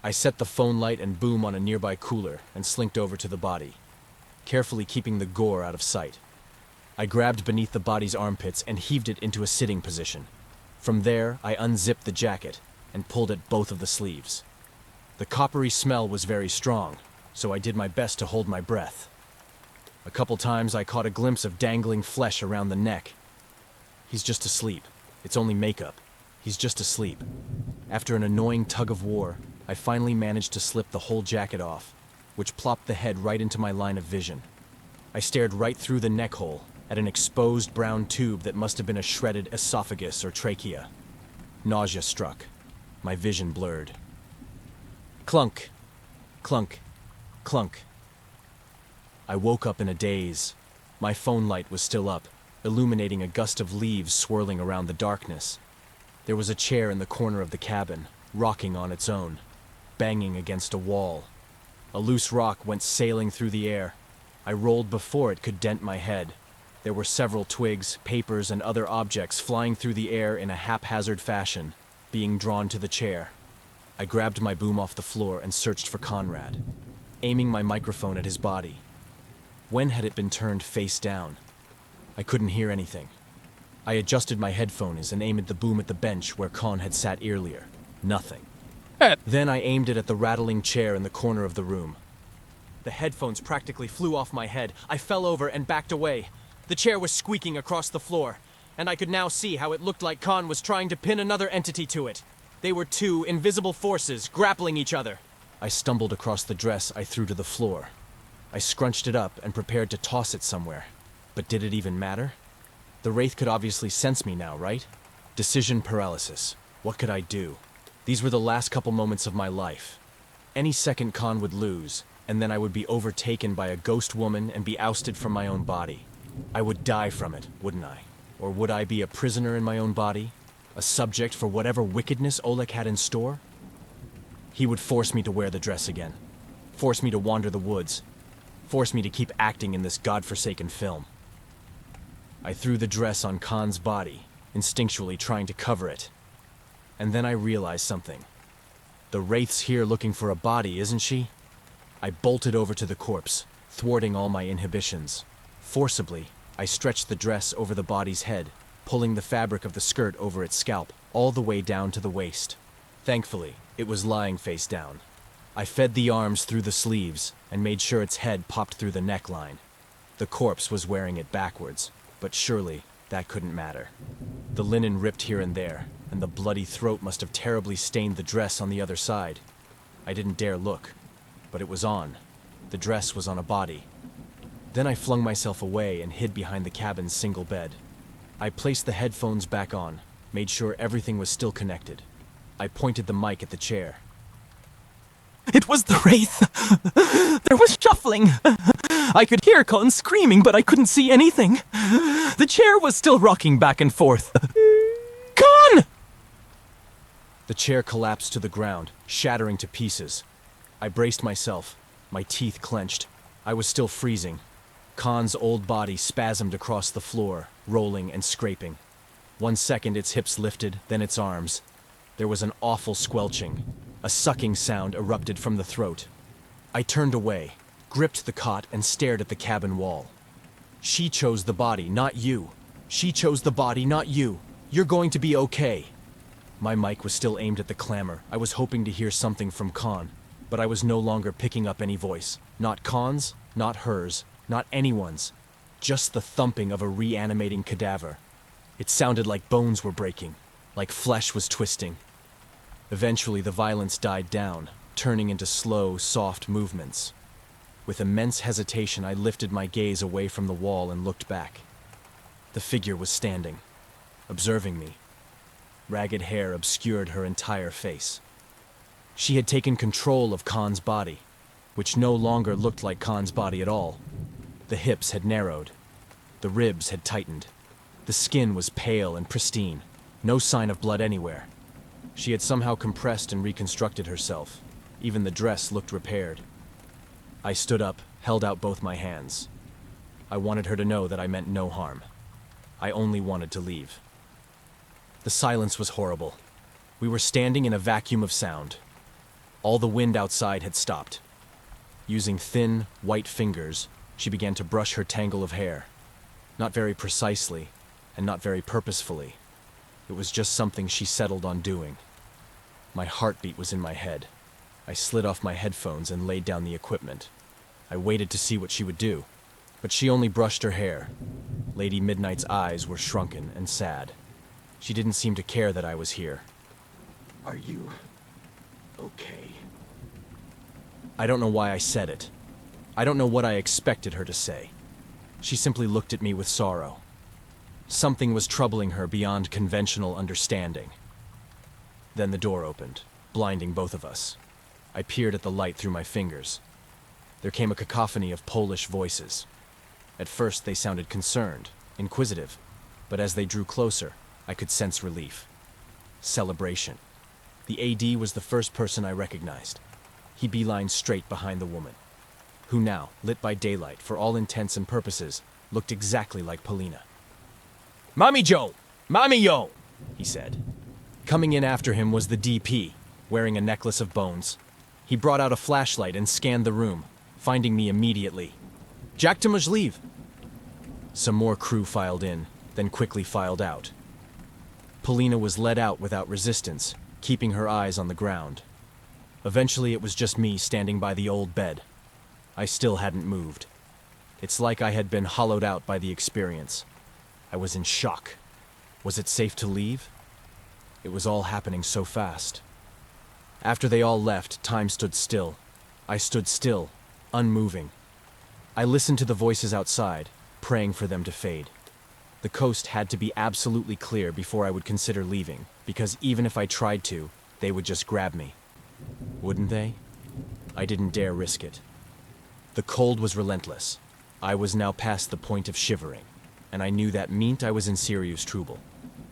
I set the phone light and boom on a nearby cooler and slinked over to the body, carefully keeping the gore out of sight. I grabbed beneath the body's armpits and heaved it into a sitting position. From there, I unzipped the jacket and pulled at both of the sleeves. The coppery smell was very strong, so I did my best to hold my breath. A couple times I caught a glimpse of dangling flesh around the neck. He's just asleep. It's only makeup. He's just asleep. After an annoying tug of war, I finally managed to slip the whole jacket off, which plopped the head right into my line of vision. I stared right through the neck hole at an exposed brown tube that must have been a shredded esophagus or trachea. Nausea struck. My vision blurred. Clunk, clunk, clunk. I woke up in a daze. My phone light was still up, illuminating a gust of leaves swirling around the darkness. There was a chair in the corner of the cabin, rocking on its own. banging against a wall. A loose rock went sailing through the air. I rolled before it could dent my head. There were several twigs, papers, and other objects flying through the air in a haphazard fashion, being drawn to the chair. I grabbed my boom off the floor and searched for Conrad, aiming my microphone at his body. When had it been turned face down? I couldn't hear anything. I adjusted my headphones and aimed the boom at the bench where Con had sat earlier. Nothing. Then I aimed it at the rattling chair in the corner of the room. The headphones practically flew off my head. I fell over and backed away. The chair was squeaking across the floor, and I could now see how it looked like Con was trying to pin another entity to it. They were two invisible forces grappling each other. I stumbled across the dress I threw to the floor. I scrunched it up and prepared to toss it somewhere. But did it even matter? The Wraith could obviously sense me now, right? Decision paralysis. What could I do? These were the last couple moments of my life. Any second Con would lose, and then I would be overtaken by a ghost woman and be ousted from my own body. I would die from it, wouldn't I? Or would I be a prisoner in my own body? A subject for whatever wickedness Oleg had in store? He would force me to wear the dress again. Force me to wander the woods. Force me to keep acting in this godforsaken film. I threw the dress on Con's body, instinctually trying to cover it. And then I realized something. The Wraith's here looking for a body, isn't she? I bolted over to the corpse, thwarting all my inhibitions. Forcibly, I stretched the dress over the body's head, pulling the fabric of the skirt over its scalp, all the way down to the waist. Thankfully, it was lying face down. I fed the arms through the sleeves and made sure its head popped through the neckline. The corpse was wearing it backwards, but surely that couldn't matter. The linen ripped here and there, and the bloody throat must have terribly stained the dress on the other side. I didn't dare look, but it was on. The dress was on a body. Then I flung myself away and hid behind the cabin's single bed. I placed the headphones back on, made sure everything was still connected. I pointed the mic at the chair. It was the Wraith. There was shuffling. I could hear Con screaming, but I couldn't see anything. The chair was still rocking back and forth. Con! The chair collapsed to the ground, shattering to pieces. I braced myself, my teeth clenched. I was still freezing. Con's old body spasmed across the floor, rolling and scraping. 1 second its hips lifted, then its arms. There was an awful squelching. A sucking sound erupted from the throat. I turned away, gripped the cot, and stared at the cabin wall. She chose the body, not you. She chose the body, not you. You're going to be okay. My mic was still aimed at the clamor. I was hoping to hear something from Con, but I was no longer picking up any voice. Not Con's, not hers, not anyone's. Just the thumping of a reanimating cadaver. It sounded like bones were breaking, like flesh was twisting. Eventually, the violence died down, turning into slow, soft movements. With immense hesitation, I lifted my gaze away from the wall and looked back. The figure was standing, observing me. Ragged hair obscured her entire face. She had taken control of Con's body, which no longer looked like Con's body at all. The hips had narrowed. The ribs had tightened. The skin was pale and pristine, no sign of blood anywhere. She had somehow compressed and reconstructed herself. Even the dress looked repaired. I stood up, held out both my hands. I wanted her to know that I meant no harm. I only wanted to leave. The silence was horrible. We were standing in a vacuum of sound. All the wind outside had stopped. Using thin, white fingers, she began to brush her tangle of hair. Not very precisely, and not very purposefully. It was just something she settled on doing. My heartbeat was in my head. I slid off my headphones and laid down the equipment. I waited to see what she would do, but she only brushed her hair. Lady Midnight's eyes were shrunken and sad. She didn't seem to care that I was here. Are you okay? I don't know why I said it. I don't know what I expected her to say. She simply looked at me with sorrow. Something was troubling her beyond conventional understanding. Then the door opened, blinding both of us. I peered at the light through my fingers. There came a cacophony of Polish voices. At first they sounded concerned, inquisitive, but as they drew closer, I could sense relief. Celebration. The AD was the first person I recognized. He beelined straight behind the woman, who now, lit by daylight for all intents and purposes, looked exactly like Polina. "Mommy Joe! Mommy yo!" he said. Coming in after him was the DP, wearing a necklace of bones. He brought out a flashlight and scanned the room, finding me immediately. "Jack to leave." Some more crew filed in, then quickly filed out. Polina was led out without resistance, keeping her eyes on the ground. Eventually it was just me standing by the old bed. I still hadn't moved. It's like I had been hollowed out by the experience. I was in shock. Was it safe to leave? It was all happening so fast. After they all left, time stood still. I stood still, unmoving. I listened to the voices outside, praying for them to fade. The coast had to be absolutely clear before I would consider leaving, because even if I tried to, they would just grab me. Wouldn't they? I didn't dare risk it. The cold was relentless. I was now past the point of shivering, and I knew that meant I was in serious trouble.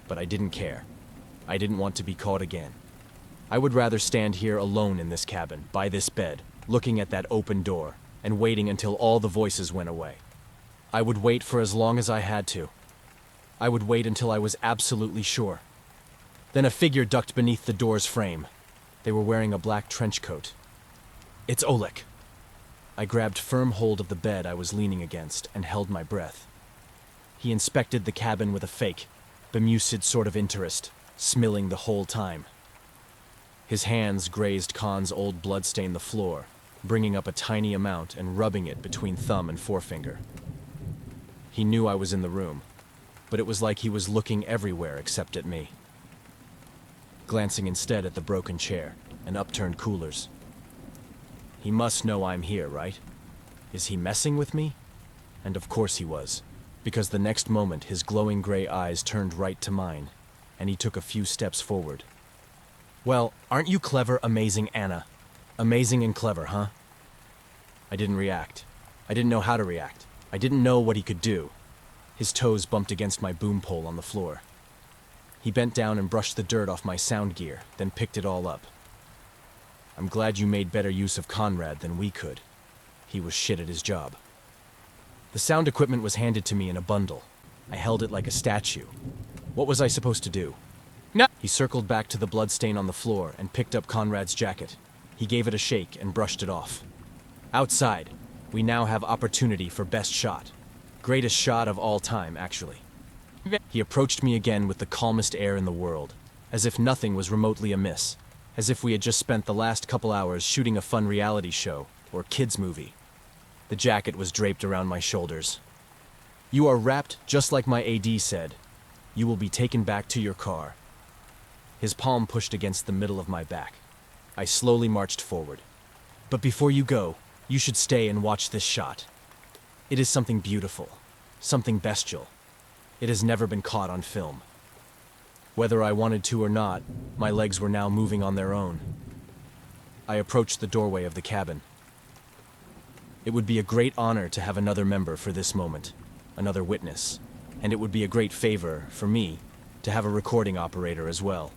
But I didn't care. I didn't want to be caught again. I would rather stand here alone in this cabin, by this bed, looking at that open door, and waiting until all the voices went away. I would wait for as long as I had to. I would wait until I was absolutely sure. Then a figure ducked beneath the door's frame. They were wearing a black trench coat. "It's Oleg." I grabbed firm hold of the bed I was leaning against and held my breath. He inspected the cabin with a fake, bemused sort of interest, smilling the whole time. His hands grazed Khan's old blood stain the floor, bringing up a tiny amount and rubbing it between thumb and forefinger. He knew I was in the room, but it was like he was looking everywhere except at me. Glancing instead at the broken chair and upturned coolers. He must know I'm here, right? Is he messing with me? And of course he was, because the next moment his glowing gray eyes turned right to mine, and he took a few steps forward. "Well, aren't you clever, amazing Anna? Amazing and clever, huh?" I didn't react. I didn't know how to react. I didn't know what he could do. His toes bumped against my boom pole on the floor. He bent down and brushed the dirt off my sound gear, then picked it all up. "I'm glad you made better use of Conrad than we could. He was shit at his job." The sound equipment was handed to me in a bundle. I held it like a statue. What was I supposed to do? "No." He circled back to the bloodstain on the floor and picked up Conrad's jacket. He gave it a shake and brushed it off. "Outside, we now have opportunity for best shot. Greatest shot of all time, actually." He approached me again with the calmest air in the world, as if nothing was remotely amiss, as if we had just spent the last couple hours shooting a fun reality show or kids' movie. The jacket was draped around my shoulders. "You are wrapped just like my AD said. You will be taken back to your car." His palm pushed against the middle of my back. I slowly marched forward. "But before you go, you should stay and watch this shot. It is something beautiful, something bestial. It has never been caught on film." Whether I wanted to or not, my legs were now moving on their own. I approached the doorway of the cabin. It would be a great honor to have another member for this moment, another witness, and it would be a great favor, for me, to have a recording operator as well.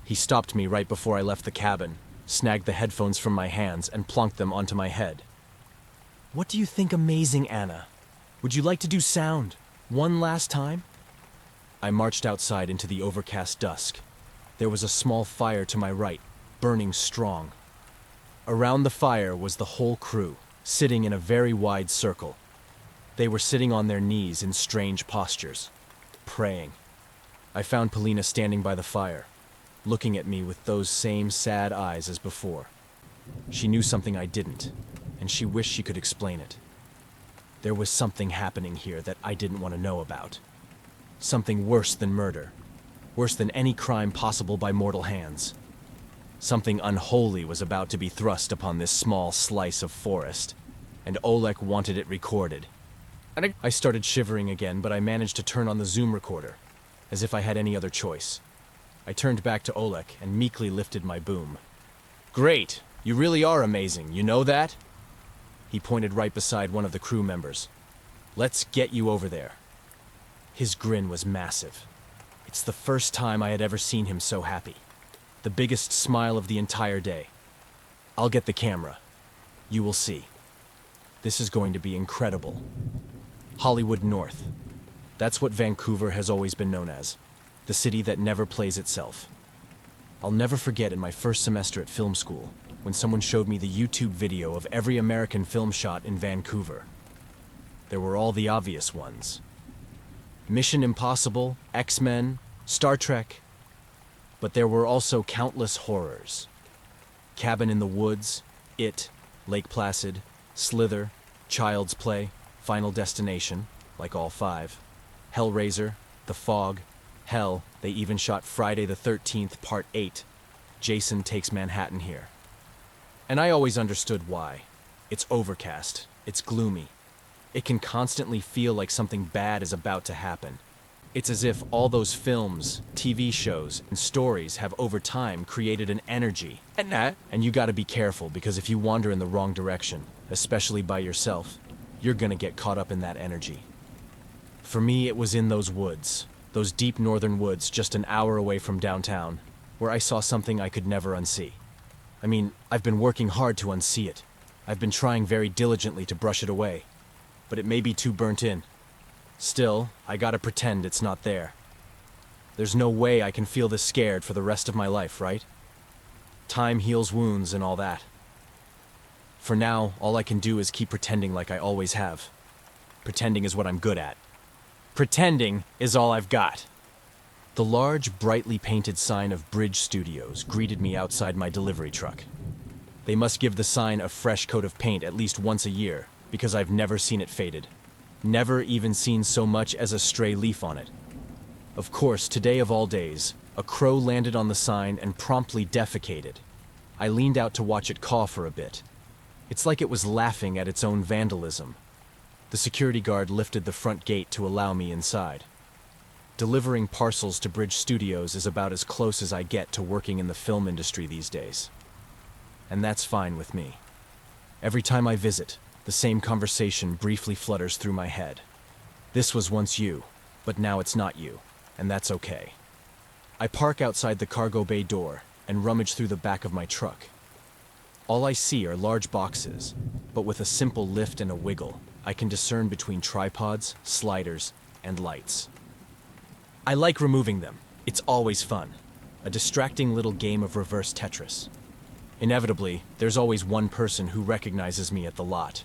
He stopped me right before I left the cabin, snagged the headphones from my hands, and plonked them onto my head. "What do you think, amazing Anna? Would you like to do sound? One last time?" I marched outside into the overcast dusk. There was a small fire to my right, burning strong. Around the fire was the whole crew, sitting in a very wide circle. They were sitting on their knees in strange postures, praying. I found Polina standing by the fire, looking at me with those same sad eyes as before. She knew something I didn't, and she wished she could explain it. There was something happening here that I didn't want to know about. Something worse than murder, worse than any crime possible by mortal hands. Something unholy was about to be thrust upon this small slice of forest, and Oleg wanted it recorded. I started shivering again, but I managed to turn on the Zoom recorder, as if I had any other choice. I turned back to Oleg and meekly lifted my boom. "Great! You really are amazing, you know that?" He pointed right beside one of the crew members. "Let's get you over there." His grin was massive. It's the first time I had ever seen him so happy. The biggest smile of the entire day. I'll get the camera. You will see. This is going to be incredible. Hollywood North. That's what Vancouver has always been known as. The city that never plays itself. I'll never forget in my first semester at film school when someone showed me the YouTube video of every American film shot in Vancouver. There were all the obvious ones. Mission Impossible, X-Men, Star Trek. But there were also countless horrors. Cabin in the Woods, It, Lake Placid, Slither, Child's Play, Final Destination, like all five, Hellraiser, The Fog, hell, they even shot Friday the 13th, Part 8, Jason Takes Manhattan Here. And I always understood why. It's overcast, it's gloomy. It can constantly feel like something bad is about to happen. It's as if all those films, TV shows, and stories have over time created an energy. And you gotta be careful, because if you wander in the wrong direction, especially by yourself, you're gonna get caught up in that energy. For me, it was in those woods, those deep northern woods just an hour away from downtown, where I saw something I could never unsee. I mean, I've been working hard to unsee it. I've been trying very diligently to brush it away, but it may be too burnt in. Still, I gotta pretend it's not there. There's no way I can feel this scared for the rest of my life, right? Time heals wounds and all that. For now, all I can do is keep pretending like I always have. Pretending is what I'm good at. Pretending is all I've got. The large, brightly painted sign of Bridge Studios greeted me outside my delivery truck. They must give the sign a fresh coat of paint at least once a year, because I've never seen it faded. Never even seen so much as a stray leaf on it. Of course, today of all days, a crow landed on the sign and promptly defecated. I leaned out to watch it caw for a bit. It's like it was laughing at its own vandalism. The security guard lifted the front gate to allow me inside. Delivering parcels to Bridge Studios is about as close as I get to working in the film industry these days. And that's fine with me. Every time I visit, the same conversation briefly flutters through my head. This was once you, but now it's not you, and that's okay. I park outside the cargo bay door and rummage through the back of my truck. All I see are large boxes, but with a simple lift and a wiggle, I can discern between tripods, sliders, and lights. I like removing them. It's always fun. A distracting little game of reverse Tetris. Inevitably, there's always one person who recognizes me at the lot.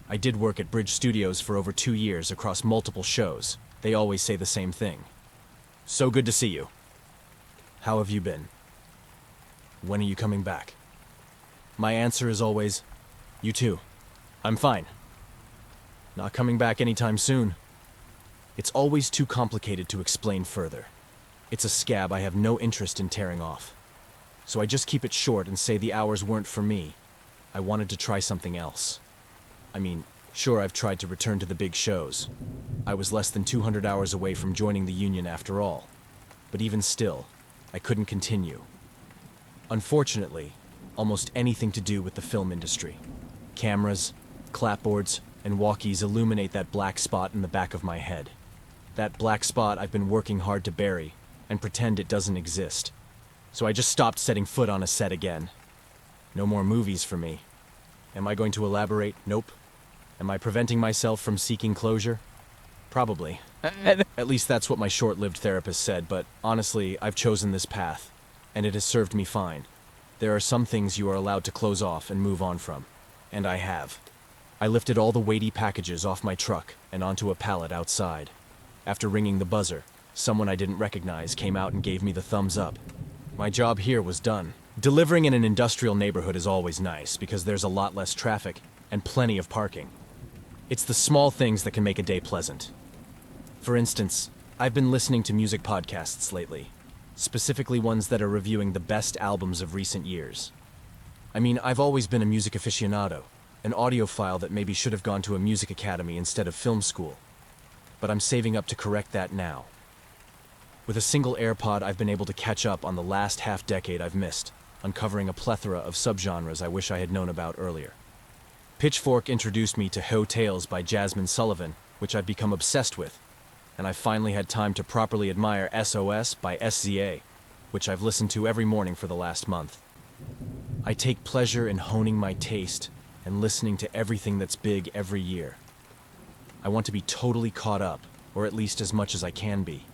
I did work at Bridge Studios for over 2 years across multiple shows. They always say the same thing. So good to see you. How have you been? When are you coming back? My answer is always, you too. I'm fine. Not coming back anytime soon. It's always too complicated to explain further. It's a scab I have no interest in tearing off. So I just keep it short and say the hours weren't for me. I wanted to try something else. I mean, sure, I've tried to return to the big shows. I was less than 200 hours away from joining the union after all. But even still, I couldn't continue. Unfortunately, almost anything to do with the film industry. Cameras, clapboards, and walkies illuminate that black spot in the back of my head. That black spot I've been working hard to bury and pretend it doesn't exist. So I just stopped setting foot on a set again. No more movies for me. Am I going to elaborate? Nope. Am I preventing myself from seeking closure? Probably. At least that's what my short-lived therapist said, but honestly, I've chosen this path, and it has served me fine. There are some things you are allowed to close off and move on from, and I have. I lifted all the weighty packages off my truck and onto a pallet outside. After ringing the buzzer, someone I didn't recognize came out and gave me the thumbs up. My job here was done. Delivering in an industrial neighborhood is always nice because there's a lot less traffic and plenty of parking. It's the small things that can make a day pleasant. For instance, I've been listening to music podcasts lately, specifically ones that are reviewing the best albums of recent years. I mean, I've always been a music aficionado, an audiophile that maybe should have gone to a music academy instead of film school. But I'm saving up to correct that now. With a single AirPod, I've been able to catch up on the last half-decade I've missed, uncovering a plethora of subgenres I wish I had known about earlier. Pitchfork introduced me to Ho Tales by Jasmine Sullivan, which I've become obsessed with, and I finally had time to properly admire SOS by SZA. which I've listened to every morning for the last month. I take pleasure in honing my taste and listening to everything that's big every year. I want to be totally caught up, or at least as much as I can be.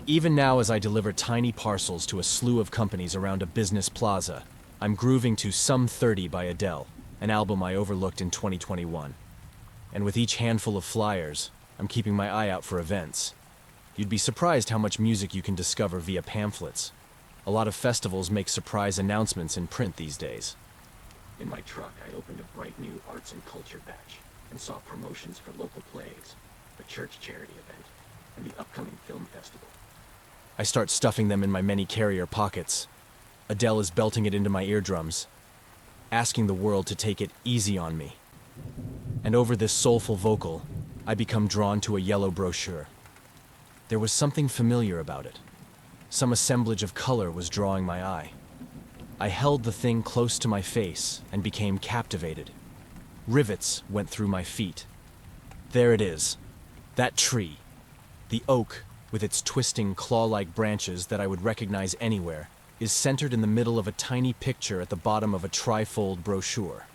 Even now, as I deliver tiny parcels to a slew of companies around a business plaza, I'm grooving to Some 30 by Adele, an album I overlooked in 2021. And with each handful of flyers, I'm keeping my eye out for events. You'd be surprised how much music you can discover via pamphlets. A lot of festivals make surprise announcements in print these days. In my truck, I opened a bright new arts and culture batch and saw promotions for local plays, a church charity event, and the upcoming film festival. I start stuffing them in my many carrier pockets. Adele is belting it into my eardrums, asking the world to take it easy on me. And over this soulful vocal, I become drawn to a yellow brochure. There was something familiar about it. Some assemblage of color was drawing my eye. I held the thing close to my face and became captivated. Rivets went through my feet. There it is, that tree, the oak with its twisting claw-like branches that I would recognize anywhere, is centered in the middle of a tiny picture at the bottom of a trifold brochure.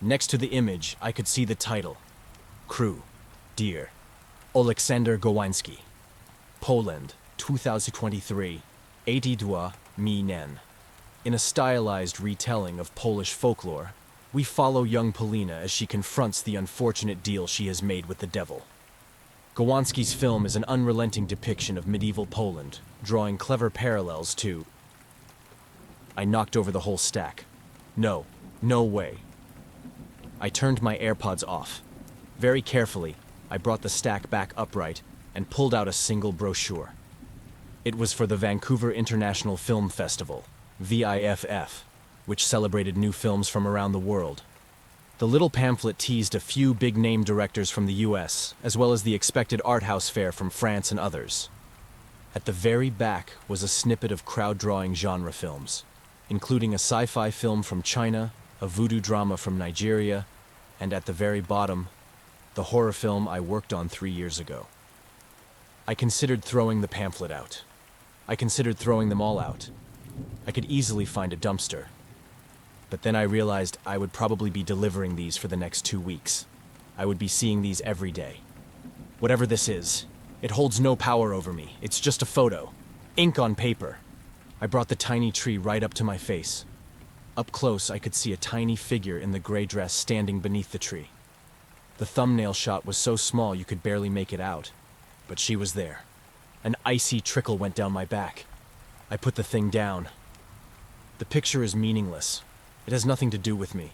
Next to the image, I could see the title, Crew, Dear, Aleksander Gowański, Poland, 2023, 82 Minen. In a stylized retelling of Polish folklore, we follow young Polina as she confronts the unfortunate deal she has made with the devil. Gowański's film is an unrelenting depiction of medieval Poland, drawing clever parallels to... I knocked over the whole stack. No way. I turned my AirPods off. Very carefully, I brought the stack back upright and pulled out a single brochure. It was for the Vancouver International Film Festival, VIFF, which celebrated new films from around the world. The little pamphlet teased a few big-name directors from the US, as well as the expected art house fare from France and others. At the very back was a snippet of crowd-drawing genre films, including a sci-fi film from China, a voodoo drama from Nigeria, and at the very bottom, the horror film I worked on 3 years ago. I considered throwing the pamphlet out. I considered throwing them all out. I could easily find a dumpster. But then I realized I would probably be delivering these for the next 2 weeks. I would be seeing these every day. Whatever this is, it holds no power over me. It's just a photo. Ink on paper. I brought the tiny tree right up to my face. Up close, I could see a tiny figure in the gray dress standing beneath the tree. The thumbnail shot was so small you could barely make it out. But she was there. An icy trickle went down my back. I put the thing down. The picture is meaningless. It has nothing to do with me.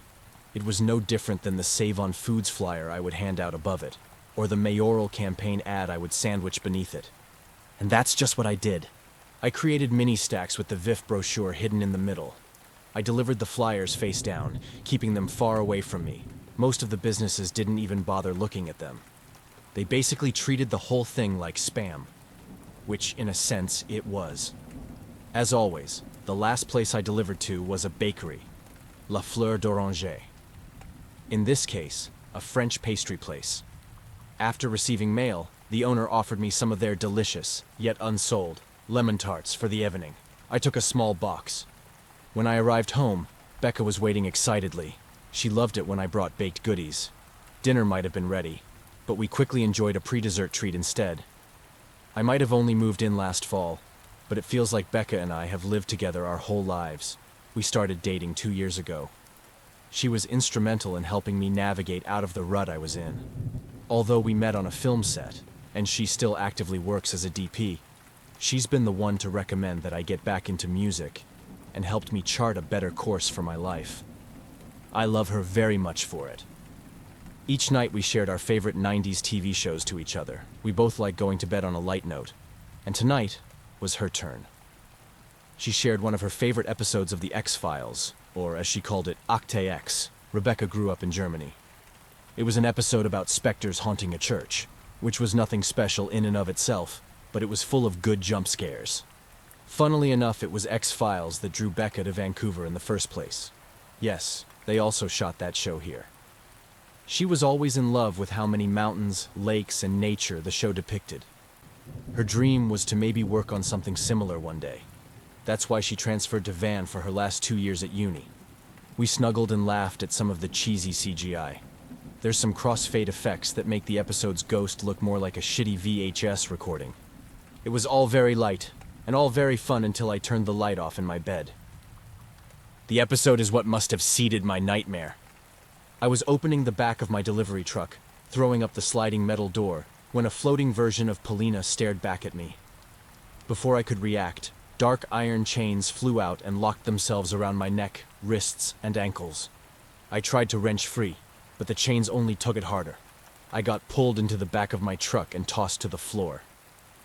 It was no different than the Save on Foods flyer I would hand out above it, or the mayoral campaign ad I would sandwich beneath it. And that's just what I did. I created mini stacks with the VIF brochure hidden in the middle. I delivered the flyers face down, keeping them far away from me. Most of the businesses didn't even bother looking at them. They basically treated the whole thing like spam, which in a sense it was. As always, the last place I delivered to was a bakery, La Fleur d'Oranger. In this case, a French pastry place. After receiving mail, the owner offered me some of their delicious, yet unsold, lemon tarts for the evening. I took a small box. When I arrived home, Becca was waiting excitedly. She loved it when I brought baked goodies. Dinner might have been ready, but we quickly enjoyed a pre-dessert treat instead. I might have only moved in last fall, but it feels like Becca and I have lived together our whole lives. We started dating 2 years ago. She was instrumental in helping me navigate out of the rut I was in. Although we met on a film set, and she still actively works as a DP, she's been the one to recommend that I get back into music and helped me chart a better course for my life. I love her very much for it. Each night we shared our favorite 90s TV shows to each other. We both liked going to bed on a light note, and tonight was her turn. She shared one of her favorite episodes of The X-Files, or as she called it, Akte X. Rebecca grew up in Germany. It was an episode about specters haunting a church, which was nothing special in and of itself, but it was full of good jump scares. Funnily enough, it was X-Files that drew Becca to Vancouver in the first place. Yes, they also shot that show here. She was always in love with how many mountains, lakes, and nature the show depicted. Her dream was to maybe work on something similar one day. That's why she transferred to Van for her last 2 years at uni. We snuggled and laughed at some of the cheesy CGI. There's some crossfade effects that make the episode's ghost look more like a shitty VHS recording. It was all very light, and all very fun until I turned the light off in my bed. The episode is what must have seeded my nightmare. I was opening the back of my delivery truck, throwing up the sliding metal door, when a floating version of Polina stared back at me. Before I could react, dark iron chains flew out and locked themselves around my neck, wrists, and ankles. I tried to wrench free, but the chains only took it harder. I got pulled into the back of my truck and tossed to the floor.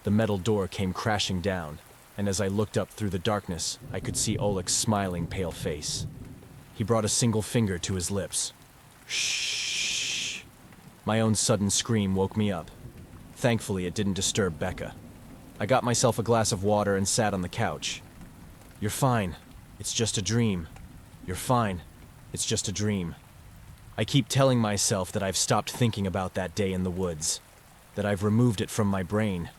The metal door came crashing down, and as I looked up through the darkness, I could see Oleg's smiling, pale face. He brought a single finger to his lips. Shh. My own sudden scream woke me up. Thankfully, it didn't disturb Becca. I got myself a glass of water and sat on the couch. You're fine. It's just a dream. You're fine. It's just a dream. I keep telling myself that I've stopped thinking about that day in the woods, that I've removed it from my brain.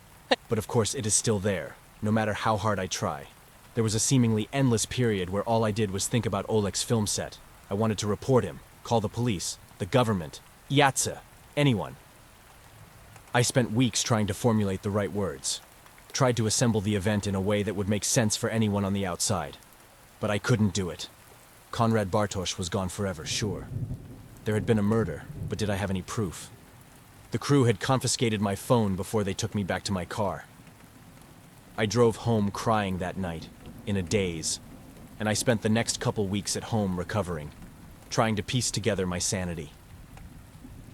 But of course, it is still there, no matter how hard I try. There was a seemingly endless period where all I did was think about Oleg's film set. I wanted to report him, call the police, the government, Yatsa, anyone. I spent weeks trying to formulate the right words. Tried to assemble the event in a way that would make sense for anyone on the outside. But I couldn't do it. Konrad Bartosz was gone forever, sure. There had been a murder, but did I have any proof? The crew had confiscated my phone before they took me back to my car. I drove home crying that night, in a daze, and I spent the next couple weeks at home recovering, trying to piece together my sanity.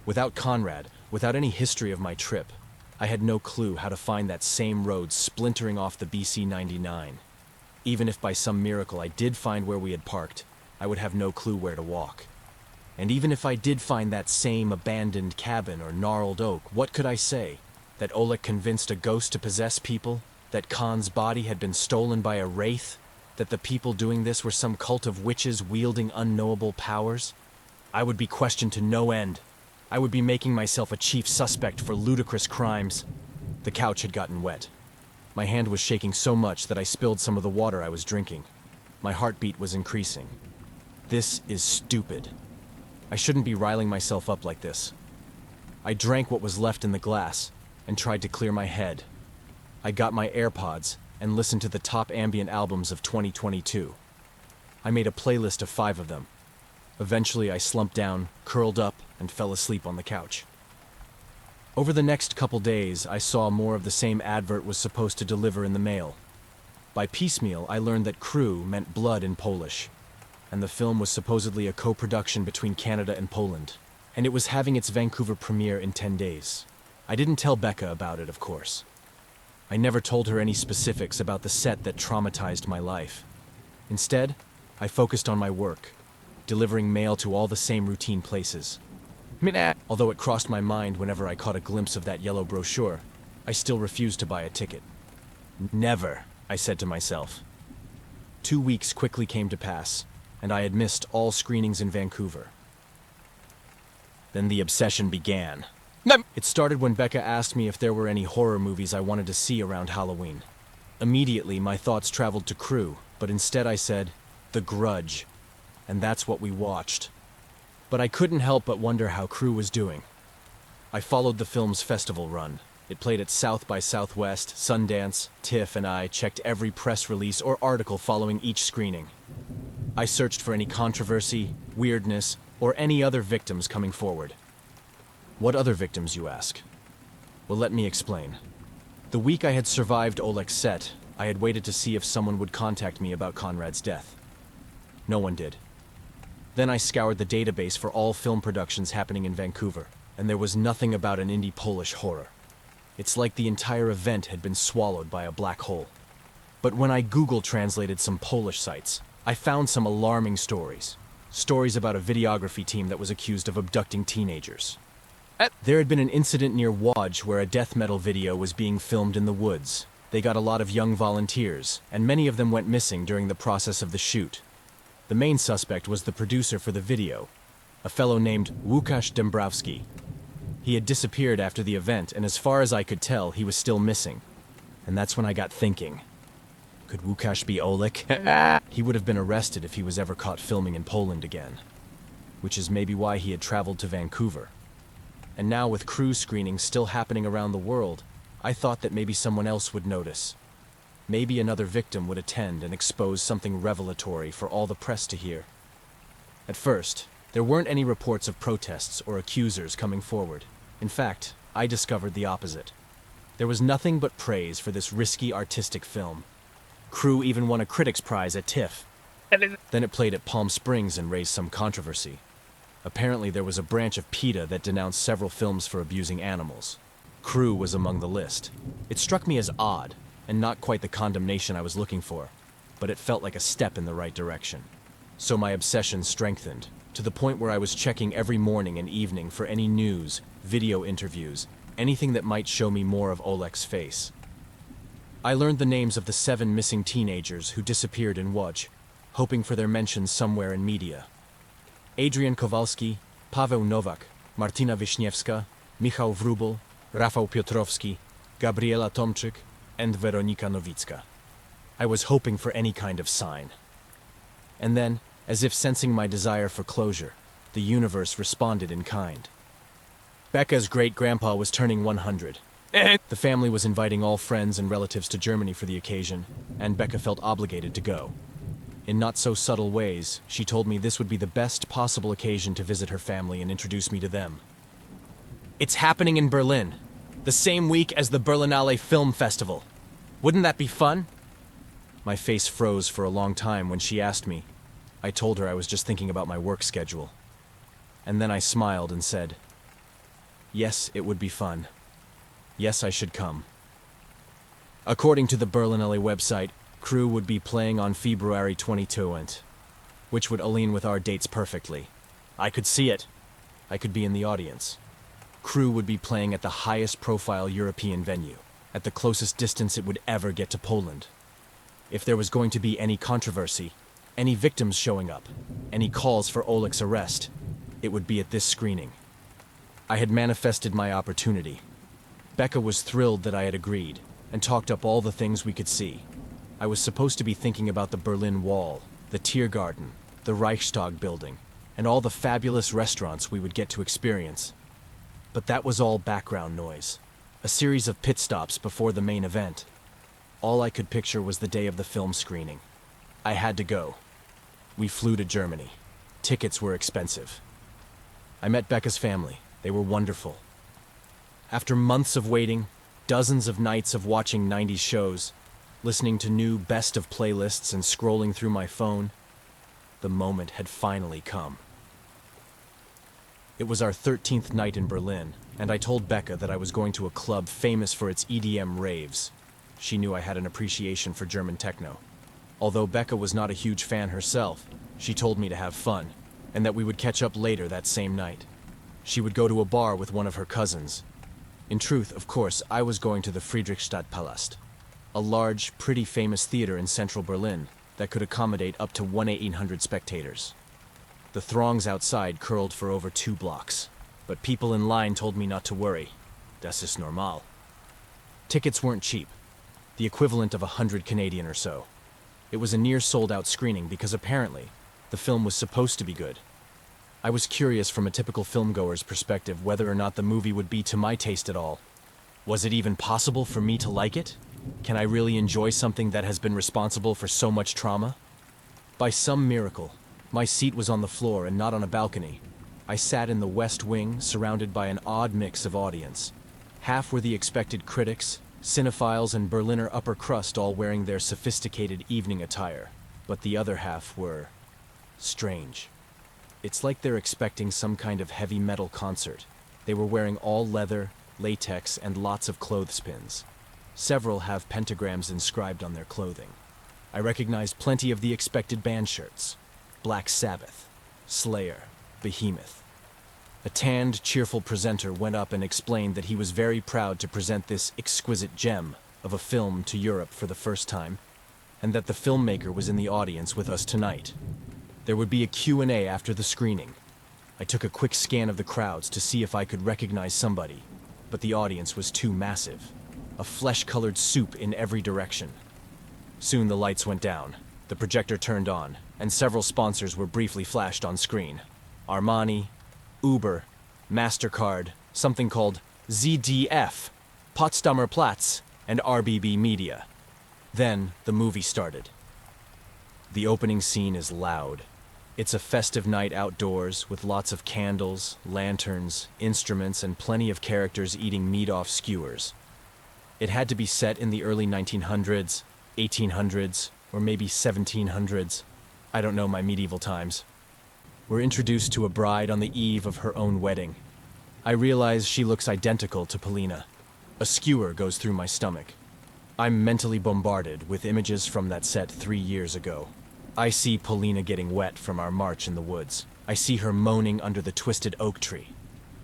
Without Konrad, without any history of my trip, I had no clue how to find that same road splintering off the BC-99. Even if by some miracle I did find where we had parked, I would have no clue where to walk. And even if I did find that same abandoned cabin or gnarled oak, what could I say? That Oleg convinced a ghost to possess people? That Khan's body had been stolen by a wraith? That the people doing this were some cult of witches wielding unknowable powers? I would be questioned to no end. I would be making myself a chief suspect for ludicrous crimes. The couch had gotten wet. My hand was shaking so much that I spilled some of the water I was drinking. My heartbeat was increasing. This is stupid. I shouldn't be riling myself up like this. I drank what was left in the glass and tried to clear my head. I got my AirPods and listened to the top ambient albums of 2022. I made a playlist of 5 of them. Eventually, I slumped down, curled up, and fell asleep on the couch. Over the next couple days, I saw more of the same advert was supposed to deliver in the mail. By piecemeal, I learned that crew meant blood in Polish, and the film was supposedly a co-production between Canada and Poland, and it was having its Vancouver premiere in 10 days. I didn't tell Becca about it, of course. I never told her any specifics about the set that traumatized my life. Instead, I focused on my work, delivering mail to all the same routine places. Although it crossed my mind whenever I caught a glimpse of that yellow brochure, I still refused to buy a ticket. Never, I said to myself. 2 weeks quickly came to pass, and I had missed all screenings in Vancouver. Then the obsession began. It started when Becca asked me if there were any horror movies I wanted to see around Halloween. Immediately, my thoughts traveled to Crew, but instead I said, The Grudge. And that's what we watched. But I couldn't help but wonder how Crew was doing. I followed the film's festival run. It played at South by Southwest, Sundance, TIFF, and I checked every press release or article following each screening. I searched for any controversy, weirdness, or any other victims coming forward. What other victims, you ask? Well, let me explain. The week I had survived Oleg's set, I had waited to see if someone would contact me about Konrad's death. No one did. Then I scoured the database for all film productions happening in Vancouver, and there was nothing about an indie Polish horror. It's like the entire event had been swallowed by a black hole. But when I Google translated some Polish sites, I found some alarming stories. Stories about a videography team that was accused of abducting teenagers. There had been an incident near Łódź where a death metal video was being filmed in the woods. They got a lot of young volunteers, and many of them went missing during the process of the shoot. The main suspect was the producer for the video, a fellow named Łukasz Dębrowski. He had disappeared after the event, and as far as I could tell, he was still missing. And that's when I got thinking. Could Łukasz be Oleg? He would have been arrested if he was ever caught filming in Poland again. Which is maybe why he had traveled to Vancouver. And now with crew screenings still happening around the world, I thought that maybe someone else would notice. Maybe another victim would attend and expose something revelatory for all the press to hear. At first, there weren't any reports of protests or accusers coming forward. In fact, I discovered the opposite. There was nothing but praise for this risky artistic film. Crew even won a Critics' Prize at TIFF. Then it played at Palm Springs and raised some controversy. Apparently there was a branch of PETA that denounced several films for abusing animals. Crew was among the list. It struck me as odd, and not quite the condemnation I was looking for, but it felt like a step in the right direction. So my obsession strengthened, to the point where I was checking every morning and evening for any news, video interviews, anything that might show me more of Oleg's face. I learned the names of the 7 missing teenagers who disappeared in Łódź, hoping for their mentions somewhere in media. Adrian Kowalski, Paweł Nowak, Martina Wiśniewska, Michał Wróbel, Rafał Piotrowski, Gabriela Tomczyk, and Weronika Nowicka. I was hoping for any kind of sign. And then, as if sensing my desire for closure, the universe responded in kind. Becca's great-grandpa was turning 100. The family was inviting all friends and relatives to Germany for the occasion, and Becca felt obligated to go. In not-so-subtle ways, she told me this would be the best possible occasion to visit her family and introduce me to them. It's happening in Berlin, the same week as the Berlinale Film Festival. Wouldn't that be fun? My face froze for a long time when she asked me. I told her I was just thinking about my work schedule. And then I smiled and said, yes, it would be fun. Yes, I should come. According to the Berlinale website, Crew would be playing on February 22nd, which would align with our dates perfectly. I could see it. I could be in the audience. Crew would be playing at the highest profile European venue, at the closest distance it would ever get to Poland. If there was going to be any controversy, any victims showing up, any calls for Oleg's arrest, it would be at this screening. I had manifested my opportunity. Becca was thrilled that I had agreed, and talked up all the things we could see. I was supposed to be thinking about the Berlin Wall, the Tiergarten, the Reichstag building, and all the fabulous restaurants we would get to experience. But that was all background noise, a series of pit stops before the main event. All I could picture was the day of the film screening. I had to go. We flew to Germany. Tickets were expensive. I met Becca's family. They were wonderful. After months of waiting, dozens of nights of watching 90s shows, listening to new best of playlists and scrolling through my phone, the moment had finally come. It was our 13th night in Berlin, and I told Becca that I was going to a club famous for its EDM raves. She knew I had an appreciation for German techno. Although Becca was not a huge fan herself, she told me to have fun, and that we would catch up later that same night. She would go to a bar with one of her cousins. In truth, of course, I was going to the Friedrichstadtpalast, a large, pretty famous theater in central Berlin that could accommodate up to 1,800 spectators. The throngs outside curled for over 2 blocks, but people in line told me not to worry. Das ist normal. Tickets weren't cheap, the equivalent of 100 Canadian or so. It was a near sold-out screening because apparently the film was supposed to be good. I was curious from a typical filmgoer's perspective whether or not the movie would be to my taste at all. Was it even possible for me to like it? Can I really enjoy something that has been responsible for so much trauma? By some miracle, my seat was on the floor and not on a balcony. I sat in the West Wing, surrounded by an odd mix of audience. Half were the expected critics, cinephiles, and Berliner upper crust all wearing their sophisticated evening attire, but the other half were strange. It's like they're expecting some kind of heavy metal concert. They were wearing all leather, latex, and lots of clothespins. Several have pentagrams inscribed on their clothing. I recognized plenty of the expected band shirts. Black Sabbath, Slayer, Behemoth. A tanned, cheerful presenter went up and explained that he was very proud to present this exquisite gem of a film to Europe for the first time, and that the filmmaker was in the audience with us tonight. There would be a Q&A after the screening. I took a quick scan of the crowds to see if I could recognize somebody, but the audience was too massive. A flesh-colored soup in every direction. Soon the lights went down, the projector turned on, and several sponsors were briefly flashed on screen. Armani, Uber, MasterCard, something called ZDF, Potsdamer Platz, and RBB Media. Then the movie started. The opening scene is loud. It's a festive night outdoors with lots of candles, lanterns, instruments, and plenty of characters eating meat off skewers. It had to be set in the early 1900s, 1800s, or maybe 1700s. I don't know my medieval times. We're introduced to a bride on the eve of her own wedding. I realize she looks identical to Polina. A skewer goes through my stomach. I'm mentally bombarded with images from that set 3 years ago. I see Polina getting wet from our march in the woods. I see her moaning under the twisted oak tree.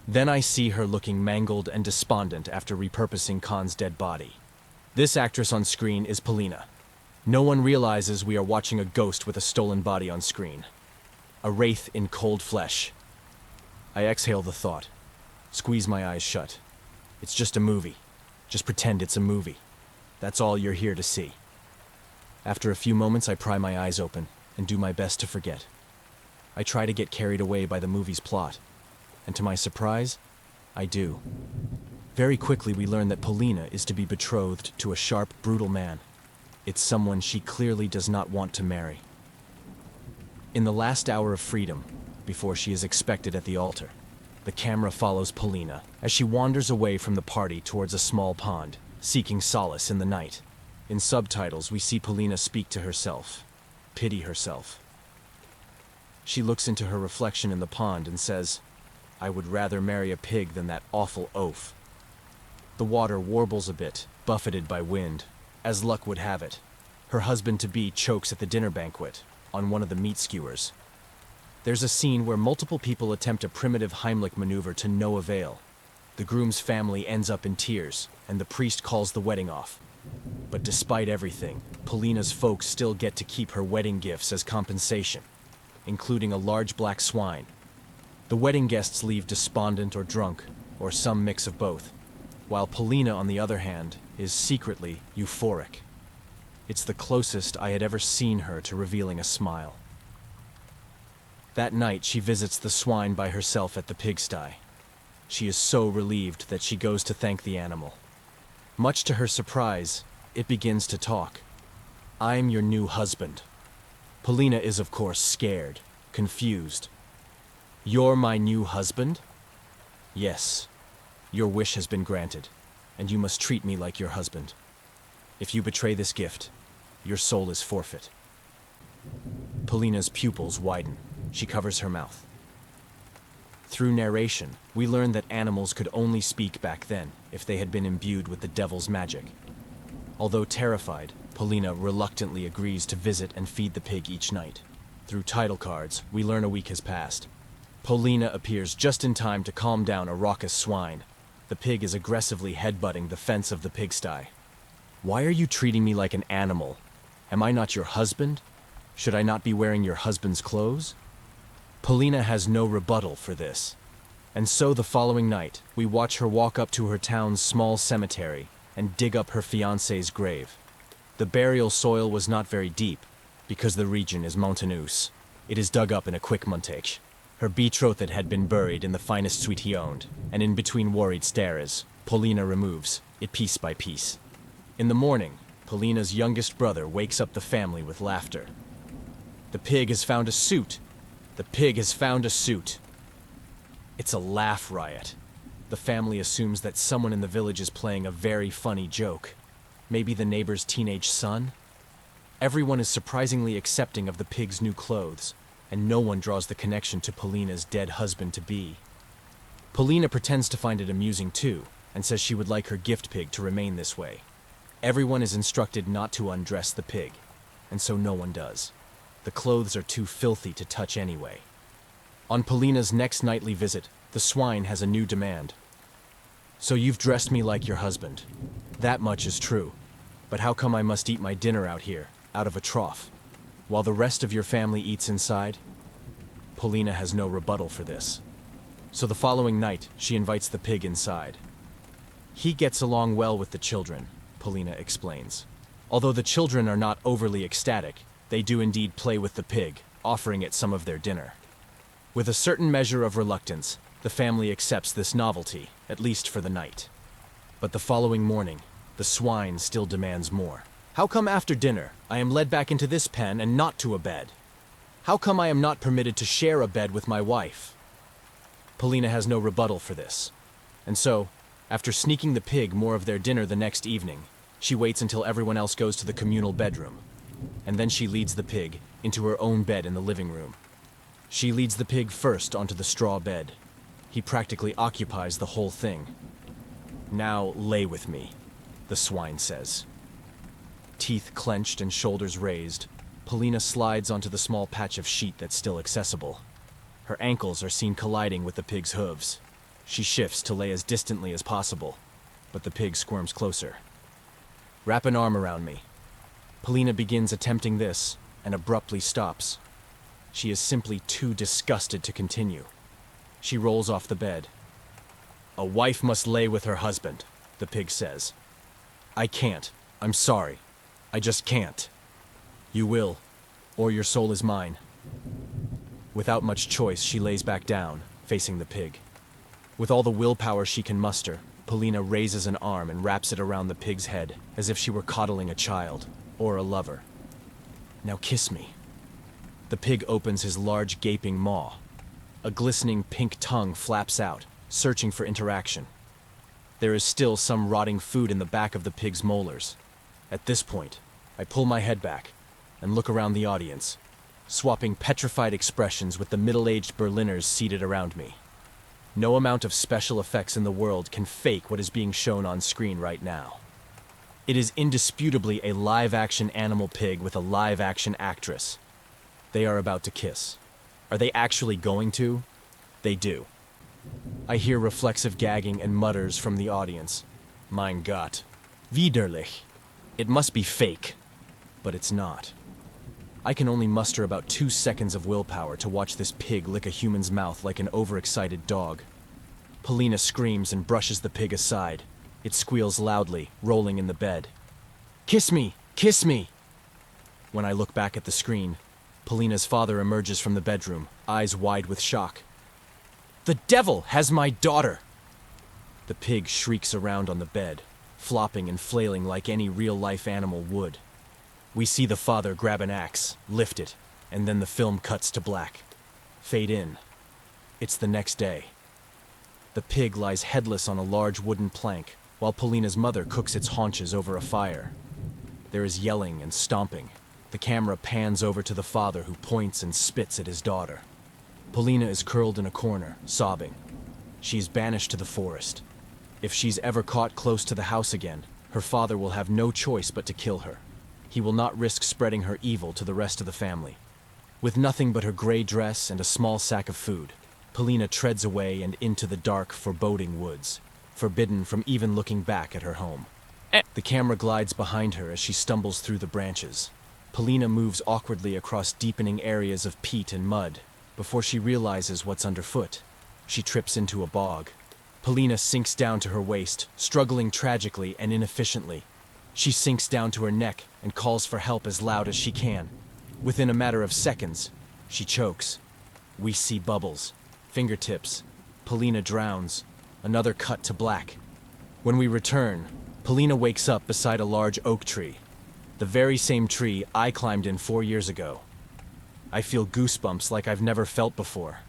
Then I see her looking mangled and despondent after repurposing Khan's dead body. This actress on screen is Polina. No one realizes we are watching a ghost with a stolen body on screen. A wraith in cold flesh. I exhale the thought. Squeeze my eyes shut. It's just a movie. Just pretend it's a movie. That's all you're here to see. After a few moments, I pry my eyes open and do my best to forget. I try to get carried away by the movie's plot, and to my surprise, I do. Very quickly, we learn that Polina is to be betrothed to a sharp, brutal man. It's someone she clearly does not want to marry. In the last hour of freedom, before she is expected at the altar, the camera follows Polina as she wanders away from the party towards a small pond, seeking solace in the night. In subtitles, we see Polina speak to herself, pity herself. She looks into her reflection in the pond and says, "I would rather marry a pig than that awful oaf." The water warbles a bit, buffeted by wind. As luck would have it, her husband-to-be chokes at the dinner banquet on one of the meat skewers. There's a scene where multiple people attempt a primitive Heimlich maneuver to no avail. The groom's family ends up in tears, and the priest calls the wedding off. But despite everything, Polina's folks still get to keep her wedding gifts as compensation, including a large black swine. The wedding guests leave despondent or drunk, or some mix of both, while Polina, on the other hand, is secretly euphoric. It's the closest I had ever seen her to revealing a smile. That night, she visits the swine by herself at the pigsty. She is so relieved that she goes to thank the animal. Much to her surprise, it begins to talk. "I'm your new husband." Polina is, of course, scared, confused. "You're my new husband?" "Yes. Your wish has been granted, and you must treat me like your husband. If you betray this gift, your soul is forfeit." Polina's pupils widen. She covers her mouth. Through narration, we learn that animals could only speak back then if they had been imbued with the devil's magic. Although terrified, Polina reluctantly agrees to visit and feed the pig each night. Through title cards, we learn a week has passed. Polina appears just in time to calm down a raucous swine. The pig is aggressively headbutting the fence of the pigsty. "Why are you treating me like an animal? Am I not your husband? Should I not be wearing your husband's clothes?" Polina has no rebuttal for this. And so the following night, we watch her walk up to her town's small cemetery and dig up her fiancé's grave. The burial soil was not very deep, because the region is mountainous. It is dug up in a quick montage. Her betrothed had been buried in the finest suite he owned, and in between worried stares, Polina removes it piece by piece. In the morning, Polina's youngest brother wakes up the family with laughter. "The pig has found a suit! The pig has found a suit!" It's a laugh riot. The family assumes that someone in the village is playing a very funny joke. Maybe the neighbor's teenage son? Everyone is surprisingly accepting of the pig's new clothes, and no one draws the connection to Polina's dead husband-to-be. Polina pretends to find it amusing too, and says she would like her gift pig to remain this way. Everyone is instructed not to undress the pig, and so no one does. The clothes are too filthy to touch anyway. On Polina's next nightly visit, the swine has a new demand. "So you've dressed me like your husband. That much is true. But how come I must eat my dinner out here, out of a trough, while the rest of your family eats inside?" Polina has no rebuttal for this. So the following night, she invites the pig inside. "He gets along well with the children," Polina explains. Although the children are not overly ecstatic, they do indeed play with the pig, offering it some of their dinner. With a certain measure of reluctance, the family accepts this novelty, at least for the night. But the following morning, the swine still demands more. How come after dinner, I am led back into this pen and not to a bed? How come I am not permitted to share a bed with my wife? Polina has no rebuttal for this. And so, after sneaking the pig more of their dinner the next evening, she waits until everyone else goes to the communal bedroom. And then she leads the pig into her own bed in the living room. She leads the pig first onto the straw bed. He practically occupies the whole thing. Now lay with me, the swine says. Teeth clenched and shoulders raised, Polina slides onto the small patch of sheet that's still accessible. Her ankles are seen colliding with the pig's hooves. She shifts to lay as distantly as possible, but the pig squirms closer. Wrap an arm around me. Polina begins attempting this and abruptly stops. She is simply too disgusted to continue. She rolls off the bed. A wife must lay with her husband, the pig says. I can't. I'm sorry. I just can't. You will, or your soul is mine. Without much choice, she lays back down, facing the pig. With all the willpower she can muster, Polina raises an arm and wraps it around the pig's head, as if she were coddling a child, or a lover. Now kiss me. The pig opens his large gaping maw. A glistening pink tongue flaps out, searching for interaction. There is still some rotting food in the back of the pig's molars. At this point, I pull my head back and look around the audience, swapping petrified expressions with the middle-aged Berliners seated around me. No amount of special effects in the world can fake what is being shown on screen right now. It is indisputably a live-action animal pig with a live-action actress. They are about to kiss. Are they actually going to? They do. I hear reflexive gagging and mutters from the audience. Mein Gott. Widerlich. It must be fake. But it's not. I can only muster about 2 seconds of willpower to watch this pig lick a human's mouth like an overexcited dog. Polina screams and brushes the pig aside. It squeals loudly, rolling in the bed. Kiss me! Kiss me! When I look back at the screen, Polina's father emerges from the bedroom, eyes wide with shock. The devil has my daughter! The pig shrieks around on the bed, flopping and flailing like any real-life animal would. We see the father grab an axe, lift it, and then the film cuts to black. Fade in. It's the next day. The pig lies headless on a large wooden plank, while Polina's mother cooks its haunches over a fire. There is yelling and stomping. The camera pans over to the father who points and spits at his daughter. Polina is curled in a corner, sobbing. She is banished to the forest. If she's ever caught close to the house again, her father will have no choice but to kill her. He will not risk spreading her evil to the rest of the family. With nothing but her gray dress and a small sack of food, Polina treads away and into the dark, foreboding woods, forbidden from even looking back at her home. The camera glides behind her as she stumbles through the branches. Polina moves awkwardly across deepening areas of peat and mud. Before she realizes what's underfoot, she trips into a bog. Polina sinks down to her waist, struggling tragically and inefficiently. She sinks down to her neck and calls for help as loud as she can. Within a matter of seconds, she chokes. We see bubbles, fingertips. Polina drowns. Another cut to black. When we return, Polina wakes up beside a large oak tree. The very same tree I climbed in 4 years ago. I feel goosebumps like I've never felt before.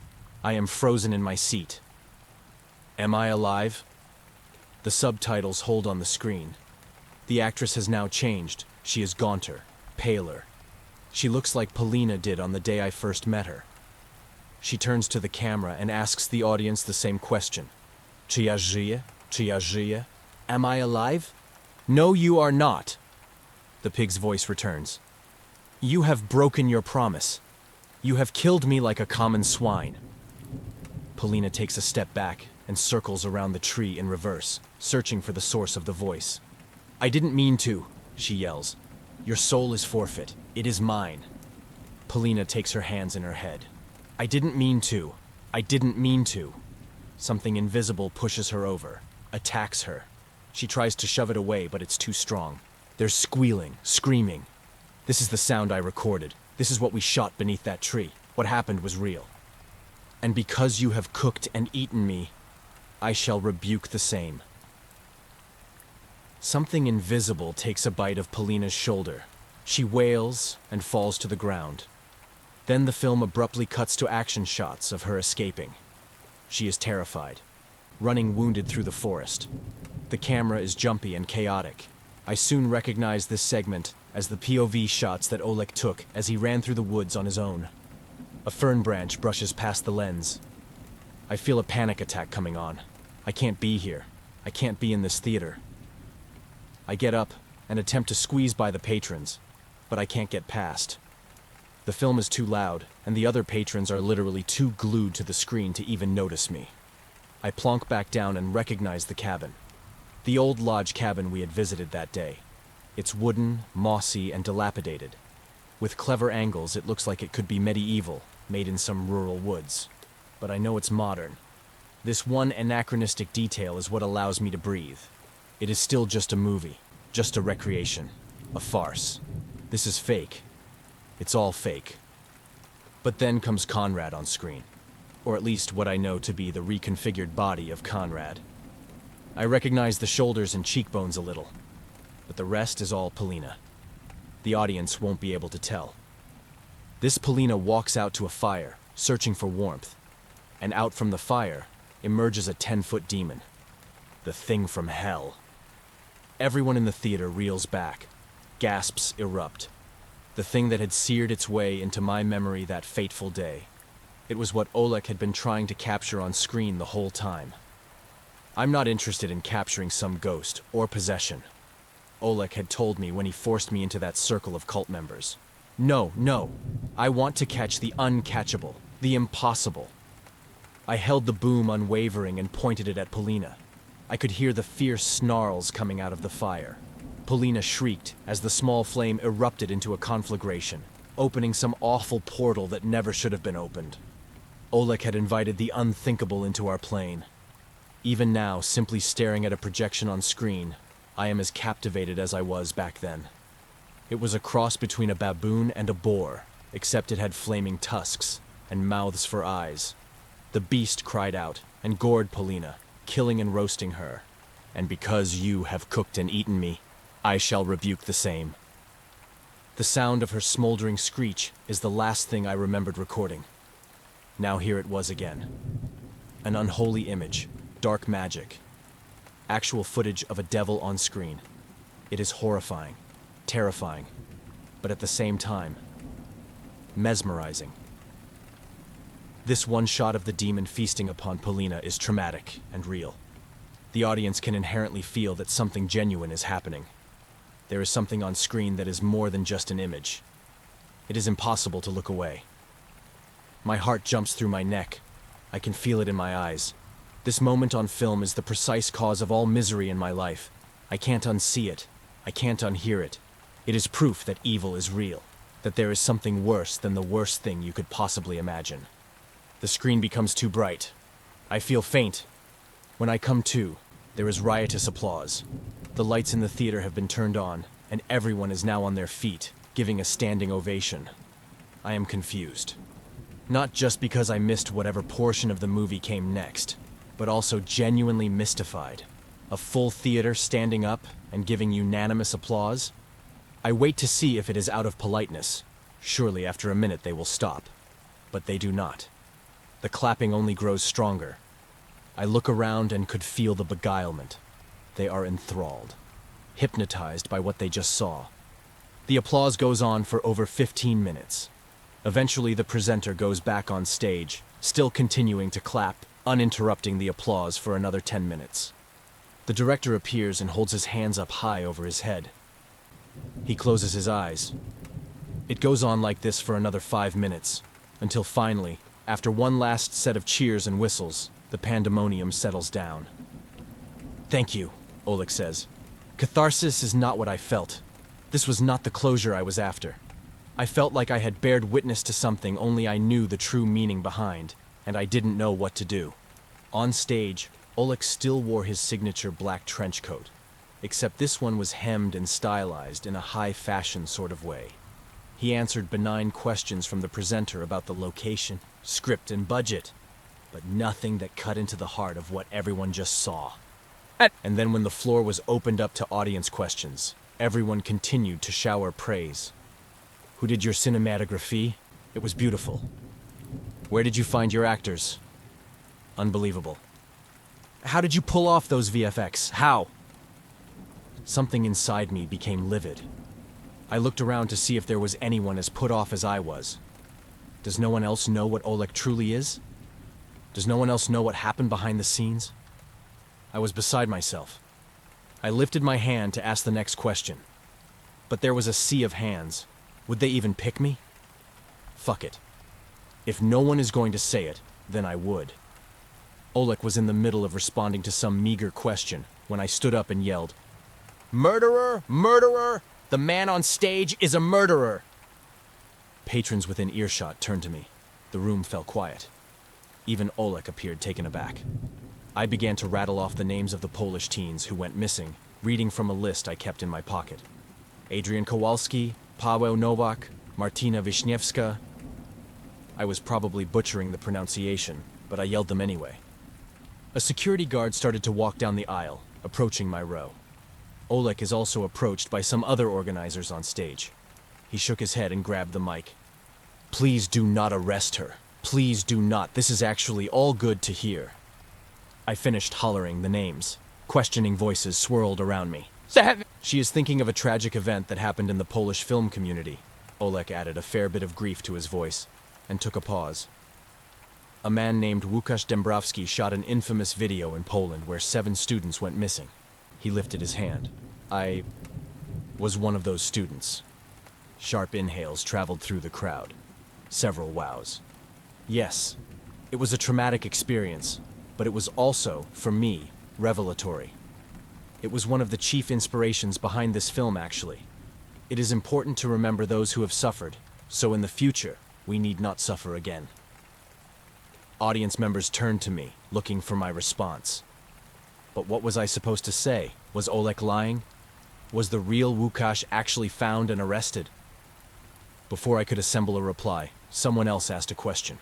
I am frozen in my seat. Am I alive? The subtitles hold on the screen. The actress has now changed. She is gaunter, paler. She looks like Polina did on the day I first met her. She turns to the camera and asks the audience the same question. Czy ja żyję? Czy ja żyję? Am I alive? No, you are not. The pig's voice returns. You have broken your promise. You have killed me like a common swine. Polina takes a step back and circles around the tree in reverse, searching for the source of the voice. I didn't mean to, she yells. Your soul is forfeit. It is mine. Polina takes her hands in her head. I didn't mean to. I didn't mean to. Something invisible pushes her over, attacks her. She tries to shove it away, but it's too strong. They're squealing, screaming. This is the sound I recorded. This is what we shot beneath that tree. What happened was real. And because you have cooked and eaten me, I shall rebuke the same. Something invisible takes a bite of Polina's shoulder. She wails and falls to the ground. Then the film abruptly cuts to action shots of her escaping. She is terrified, running wounded through the forest. The camera is jumpy and chaotic. I soon recognize this segment as the POV shots that Oleg took as he ran through the woods on his own. A fern branch brushes past the lens. I feel a panic attack coming on. I can't be here. I can't be in this theater. I get up and attempt to squeeze by the patrons, but I can't get past. The film is too loud, and the other patrons are literally too glued to the screen to even notice me. I plonk back down and recognize the cabin. The old lodge cabin we had visited that day. It's wooden, mossy, and dilapidated. With clever angles, it looks like it could be medieval, made in some rural woods. But I know it's modern. This one anachronistic detail is what allows me to breathe. It is still just a movie, just a recreation, a farce. This is fake. It's all fake. But then comes Conrad on screen, or at least what I know to be the reconfigured body of Conrad. I recognize the shoulders and cheekbones a little, but the rest is all Polina. The audience won't be able to tell. This Polina walks out to a fire, searching for warmth, and out from the fire emerges a 10-foot demon. The thing from hell. Everyone in the theater reels back. Gasps erupt. The thing that had seared its way into my memory that fateful day. It was what Oleg had been trying to capture on screen the whole time. I'm not interested in capturing some ghost or possession. Oleg had told me when he forced me into that circle of cult members. No. I want to catch the uncatchable, the impossible. I held the boom unwavering and pointed it at Polina. I could hear the fierce snarls coming out of the fire. Polina shrieked as the small flame erupted into a conflagration, opening some awful portal that never should have been opened. Oleg had invited the unthinkable into our plane. Even now, simply staring at a projection on screen, I am as captivated as I was back then. It was a cross between a baboon and a boar, except it had flaming tusks and mouths for eyes. The beast cried out and gored Polina, killing and roasting her. And because you have cooked and eaten me, I shall rebuke the same. The sound of her smoldering screech is the last thing I remembered recording. Now here it was again. An unholy image, dark magic. Actual footage of a devil on screen. It is horrifying, terrifying, but at the same time, mesmerizing. This one shot of the demon feasting upon Polina is traumatic and real. The audience can inherently feel that something genuine is happening. There is something on screen that is more than just an image. It is impossible to look away. My heart jumps through my neck. I can feel it in my eyes. This moment on film is the precise cause of all misery in my life. I can't unsee it. I can't unhear it. It is proof that evil is real, that there is something worse than the worst thing you could possibly imagine. The screen becomes too bright. I feel faint. When I come to, there is riotous applause. The lights in the theater have been turned on, and everyone is now on their feet, giving a standing ovation. I am confused. Not just because I missed whatever portion of the movie came next, but also genuinely mystified. A full theater standing up and giving unanimous applause? I wait to see if it is out of politeness. Surely after a minute they will stop. But they do not. The clapping only grows stronger. I look around and could feel the beguilement. They are enthralled, hypnotized by what they just saw. The applause goes on for over 15 minutes. Eventually the presenter goes back on stage, still continuing to clap, uninterrupting the applause for another 10 minutes. The director appears and holds his hands up high over his head. He closes his eyes. It goes on like this for another 5 minutes, until finally, after one last set of cheers and whistles, the pandemonium settles down. Thank you, Oleg says. Catharsis is not what I felt. This was not the closure I was after. I felt like I had bared witness to something only I knew the true meaning behind, and I didn't know what to do. On stage, Oleg still wore his signature black trench coat. except this one was hemmed and stylized in a high-fashion sort of way. He answered benign questions from the presenter about the location, script, and budget, but nothing that cut into the heart of what everyone just saw. And then when the floor was opened up to audience questions, everyone continued to shower praise. Who did your cinematography? It was beautiful. Where did you find your actors? Unbelievable. How did you pull off those VFX? How? Something inside me became livid. I looked around to see if there was anyone as put off as I was. Does no one else know what Oleg truly is? Does no one else know what happened behind the scenes? I was beside myself. I lifted my hand to ask the next question. But there was a sea of hands. Would they even pick me? Fuck it. If no one is going to say it, then I would. Oleg was in the middle of responding to some meager question when I stood up and yelled, "Murderer! Murderer! The man on stage is a murderer!" Patrons within earshot turned to me. The room fell quiet. Even Oleg appeared taken aback. I began to rattle off the names of the Polish teens who went missing, reading from a list I kept in my pocket. Adrian Kowalski, Paweł Nowak, Martina Wiśniewska. I was probably butchering the pronunciation, but I yelled them anyway. A security guard started to walk down the aisle, approaching my row. Oleg is also approached by some other organizers on stage. He shook his head and grabbed the mic. "Please do not arrest her. Please do not. This is actually all good to hear." I finished hollering the names. Questioning voices swirled around me. "She is thinking of a tragic event that happened in the Polish film community." Oleg added a fair bit of grief to his voice, and took a pause. "A man named Łukasz Dębrowski shot an infamous video in Poland where 7 students went missing." He lifted his hand. "I was one of those students." Sharp inhales traveled through the crowd. Several wows. Yes, it was a traumatic experience, but it was also, for me, revelatory. It was one of the chief inspirations behind this film, actually. It is important to remember those who have suffered, so in the future, we need not suffer again. Audience members turned to me, looking for my response. But what was I supposed to say? Was Oleg lying? Was the real Łukasz actually found and arrested? Before I could assemble a reply, someone else asked a question,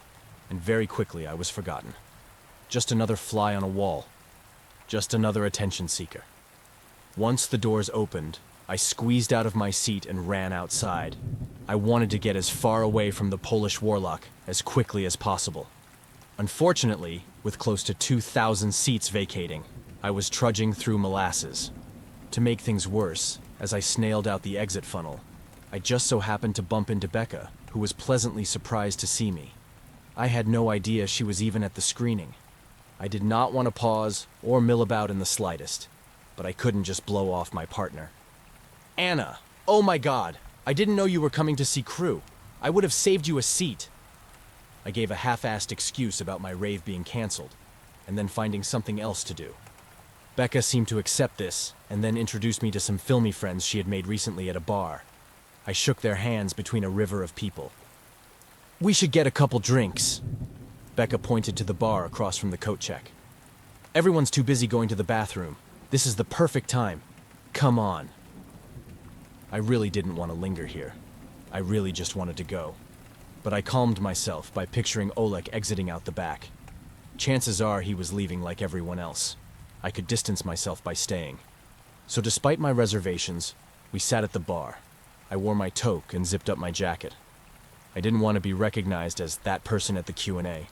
and very quickly I was forgotten. Just another fly on a wall. Just another attention seeker. Once the doors opened, I squeezed out of my seat and ran outside. I wanted to get as far away from the Polish warlock as quickly as possible. Unfortunately, with close to 2,000 seats vacating, I was trudging through molasses. To make things worse, as I snailed out the exit funnel, I just so happened to bump into Becca, who was pleasantly surprised to see me. I had no idea she was even at the screening. I did not want to pause or mill about in the slightest, but I couldn't just blow off my partner. "Anna, oh my God, I didn't know you were coming to see Crew. I would have saved you a seat." I gave a half-assed excuse about my rave being canceled, and then finding something else to do. Becca seemed to accept this, and then introduced me to some filmy friends she had made recently at a bar. I shook their hands between a river of people. "We should get a couple drinks." Becca pointed to the bar across from the coat check. "Everyone's too busy going to the bathroom. This is the perfect time. Come on." I really didn't want to linger here. I really just wanted to go. But I calmed myself by picturing Oleg exiting out the back. Chances are he was leaving like everyone else. I could distance myself by staying. So despite my reservations, we sat at the bar. I wore my toque and zipped up my jacket. I didn't want to be recognized as that person at the Q&A.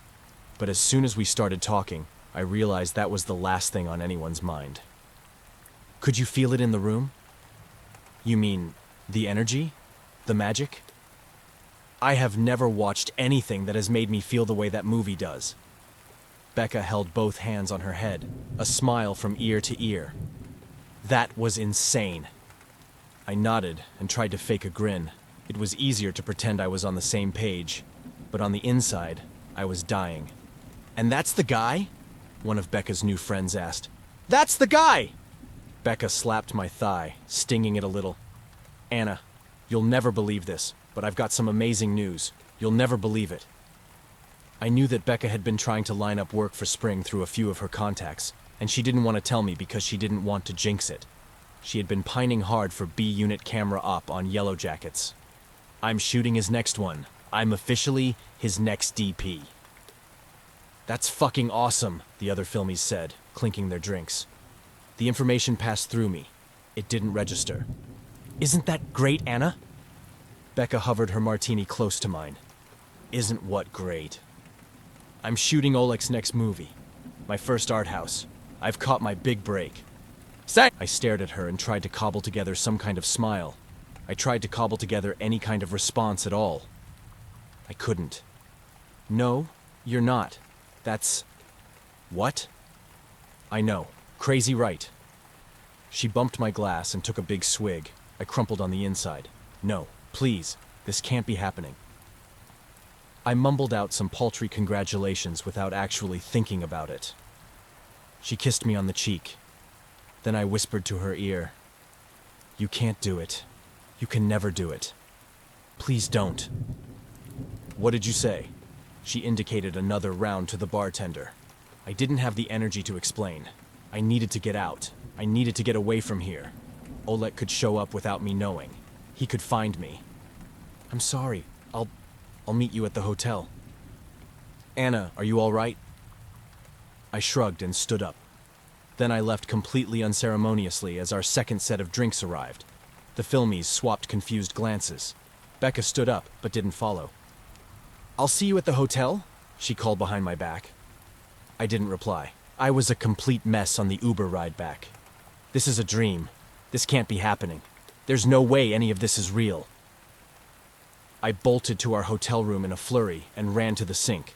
But as soon as we started talking, I realized that was the last thing on anyone's mind. "Could you feel it in the room?" "You mean, the energy? The magic?" "I have never watched anything that has made me feel the way that movie does." Becca held both hands on her head, a smile from ear to ear. "That was insane." I nodded and tried to fake a grin. It was easier to pretend I was on the same page, but on the inside, I was dying. "And that's the guy?" one of Becca's new friends asked. "That's the guy!" Becca slapped my thigh, stinging it a little. "Anna, you'll never believe this, but I've got some amazing news. You'll never believe it." I knew that Becca had been trying to line up work for spring through a few of her contacts, and she didn't want to tell me because she didn't want to jinx it. She had been pining hard for B-Unit camera op on Yellow Jackets. I'm shooting his next one. I'm officially his next DP. That's fucking awesome, the other filmies said, clinking their drinks. The information passed through me. It didn't register. Isn't that great, Anna? Becca hovered her martini close to mine. Isn't what great? I'm shooting Oleg's next movie. My first art house. I've caught my big break. I stared at her and tried to cobble together some kind of smile. I tried to cobble together any kind of response at all. I couldn't. No, you're not. That's... What? I know. Crazy right. She bumped my glass and took a big swig. I crumpled on the inside. No, please. This can't be happening. I mumbled out some paltry congratulations without actually thinking about it. She kissed me on the cheek. Then I whispered to her ear, "You can't do it. You can never do it. Please don't." What did you say? She indicated another round to the bartender. I didn't have the energy to explain. I needed to get out. I needed to get away from here. Oleg could show up without me knowing. He could find me. I'm sorry. I'll meet you at the hotel. Anna, are you all right? I shrugged and stood up. Then I left completely unceremoniously as our second set of drinks arrived. The filmies swapped confused glances. Becca stood up, but didn't follow. I'll see you at the hotel, she called behind my back. I didn't reply. I was a complete mess on the Uber ride back. This is a dream. This can't be happening. There's no way any of this is real. I bolted to our hotel room in a flurry and ran to the sink.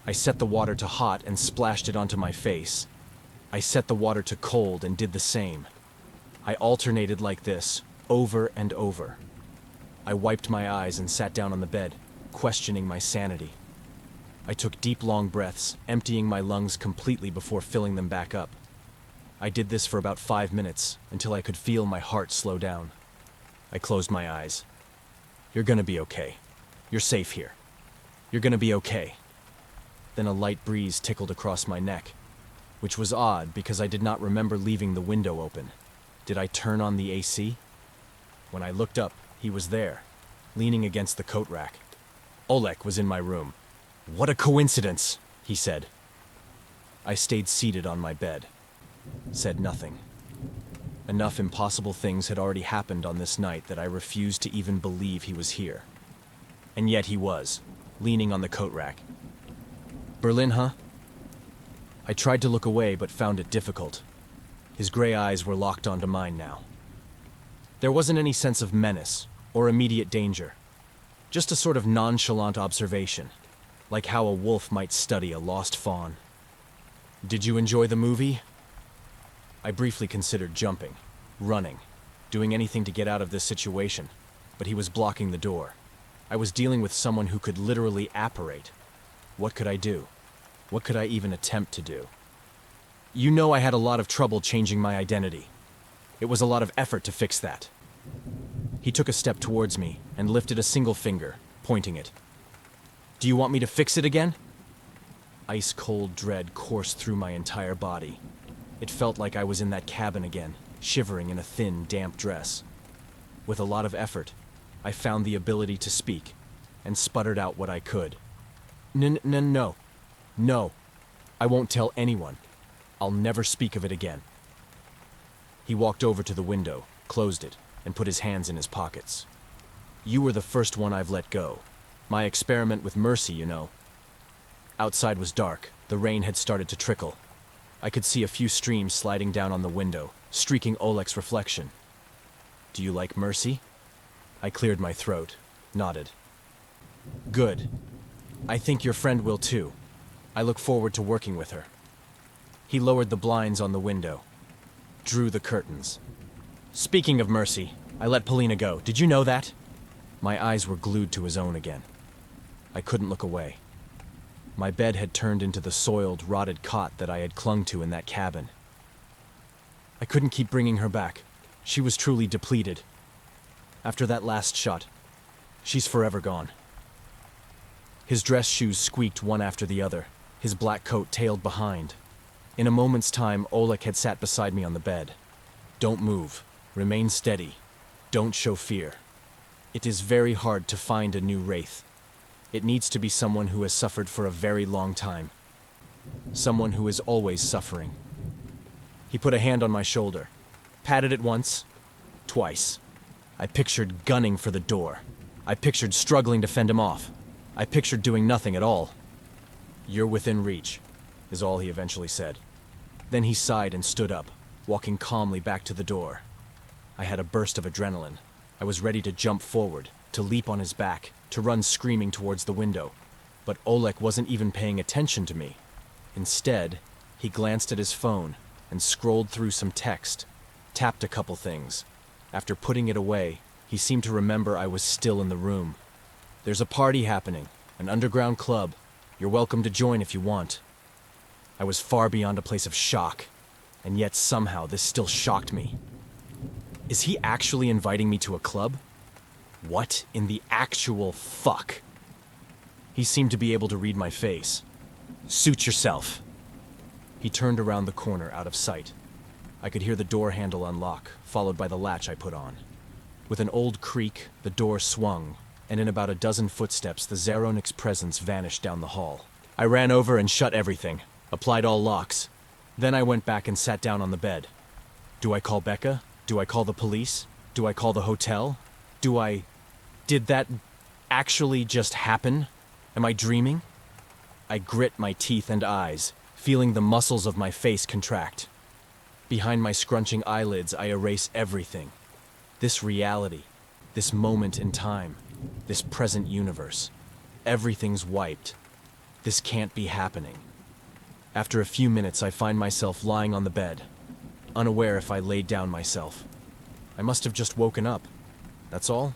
I set the water to hot and splashed it onto my face. I set the water to cold and did the same. I alternated like this, over and over. I wiped my eyes and sat down on the bed, questioning my sanity. I took deep, long breaths, emptying my lungs completely before filling them back up. I did this for about 5 minutes, until I could feel my heart slow down. I closed my eyes. You're gonna be okay. You're safe here. You're gonna be okay. Then a light breeze tickled across my neck, which was odd because I did not remember leaving the window open. Did I turn on the AC? When I looked up, he was there, leaning against the coat rack. Oleg was in my room. What a coincidence, he said. I stayed seated on my bed, said nothing. Enough impossible things had already happened on this night that I refused to even believe he was here. And yet he was, leaning on the coat rack. Berlin, huh? I tried to look away but found it difficult. His gray eyes were locked onto mine now. There wasn't any sense of menace or immediate danger, just a sort of nonchalant observation, like how a wolf might study a lost fawn. Did you enjoy the movie? I briefly considered jumping, running, doing anything to get out of this situation, but he was blocking the door. I was dealing with someone who could literally apparate. What could I do? What could I even attempt to do? You know I had a lot of trouble changing my identity. It was a lot of effort to fix that. He took a step towards me and lifted a single finger, pointing it. Do you want me to fix it again? Ice-cold dread coursed through my entire body. It felt like I was in that cabin again, shivering in a thin, damp dress. With a lot of effort, I found the ability to speak, and sputtered out what I could. No. No. I won't tell anyone. I'll never speak of it again. He walked over to the window, closed it, and put his hands in his pockets. You were the first one I've let go. My experiment with mercy, you know. Outside was dark. The rain had started to trickle. I could see a few streams sliding down on the window, streaking Oleg's reflection. Do you like mercy? I cleared my throat, nodded. Good. I think your friend will too. I look forward to working with her. He lowered the blinds on the window, drew the curtains. Speaking of mercy, I let Polina go. Did you know that? My eyes were glued to his own again. I couldn't look away. My bed had turned into the soiled, rotted cot that I had clung to in that cabin. I couldn't keep bringing her back. She was truly depleted. After that last shot, she's forever gone. His dress shoes squeaked one after the other. His black coat tailed behind. In a moment's time, Oleg had sat beside me on the bed. Don't move, Remain steady. Don't show fear. It is very hard to find a new wraith. It needs to be someone who has suffered for a very long time. Someone who is always suffering. He put a hand on my shoulder, patted it once, twice. I pictured gunning for the door. I pictured struggling to fend him off. I pictured doing nothing at all. "You're within reach," is all he eventually said. Then he sighed and stood up, walking calmly back to the door. I had a burst of adrenaline. I was ready to jump forward, to leap on his back, to run screaming towards the window. But Oleg wasn't even paying attention to me. Instead, he glanced at his phone and scrolled through some text, tapped a couple things. After putting it away, he seemed to remember I was still in the room. "There's a party happening, an underground club. You're welcome to join if you want." I was far beyond a place of shock, and yet somehow this still shocked me. Is he actually inviting me to a club? What in the actual fuck? He seemed to be able to read my face. "Suit yourself." He turned around the corner out of sight. I could hear the door handle unlock, followed by the latch I put on. With an old creak, the door swung, and in about a dozen footsteps, the Zaronix presence vanished down the hall. I ran over and shut everything, applied all locks. Then I went back and sat down on the bed. Do I call Becca? Do I call the police? Do I call the hotel? Did that actually just happen? Am I dreaming? I grit my teeth and eyes, feeling the muscles of my face contract. Behind my scrunching eyelids, I erase everything. This reality, this moment in time, this present universe. Everything's wiped. This can't be happening. After a few minutes, I find myself lying on the bed, unaware if I laid down myself. I must have just woken up. That's all.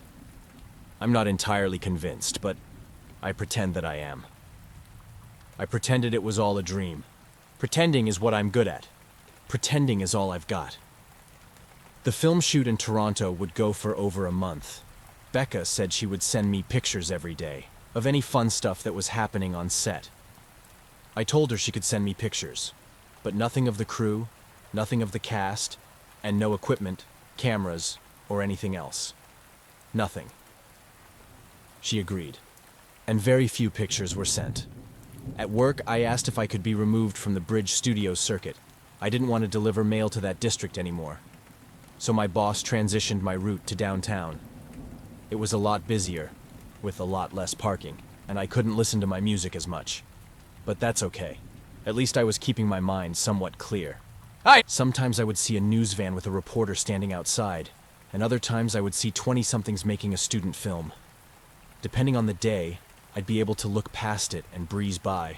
I'm not entirely convinced, but I pretend that I am. I pretended it was all a dream. Pretending is what I'm good at. Pretending is all I've got. The film shoot in Toronto would go for over a month. Becca said she would send me pictures every day of any fun stuff that was happening on set. I told her she could send me pictures, but nothing of the crew, nothing of the cast, and no equipment, cameras, or anything else. Nothing. She agreed, and very few pictures were sent. At work, I asked if I could be removed from the Bridge Studios circuit. I didn't want to deliver mail to that district anymore. So my boss transitioned my route to downtown. It was a lot busier, with a lot less parking, and I couldn't listen to my music as much. But that's okay. At least I was keeping my mind somewhat clear. Sometimes I would see a news van with a reporter standing outside, and other times I would see 20-somethings making a student film. Depending on the day, I'd be able to look past it and breeze by,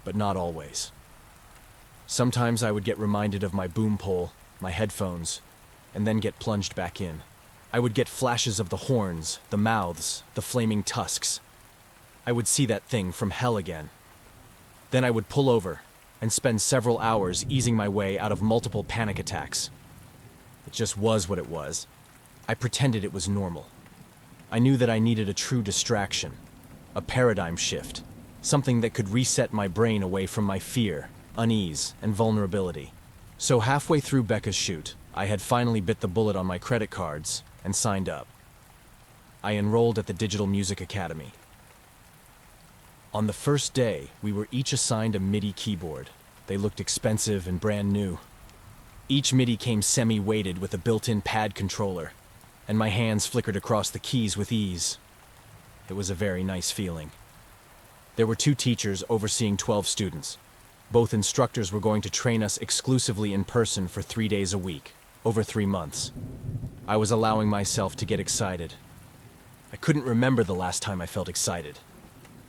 but not always. Sometimes I would get reminded of my boom pole, my headphones, and then get plunged back in. I would get flashes of the horns, the mouths, the flaming tusks. I would see that thing from hell again. Then I would pull over and spend several hours easing my way out of multiple panic attacks. It just was what it was. I pretended it was normal. I knew that I needed a true distraction, a paradigm shift, something that could reset my brain away from my fear, unease, and vulnerability. So halfway through Becca's shoot, I had finally bit the bullet on my credit cards and signed up. I enrolled at the Digital Music Academy. On the first day, we were each assigned a MIDI keyboard. They looked expensive and brand new. Each MIDI came semi-weighted with a built-in pad controller, and my hands flickered across the keys with ease. It was a very nice feeling. There were 2 teachers overseeing 12 students. Both instructors were going to train us exclusively in person for 3 days a week, over 3 months. I was allowing myself to get excited. I couldn't remember the last time I felt excited.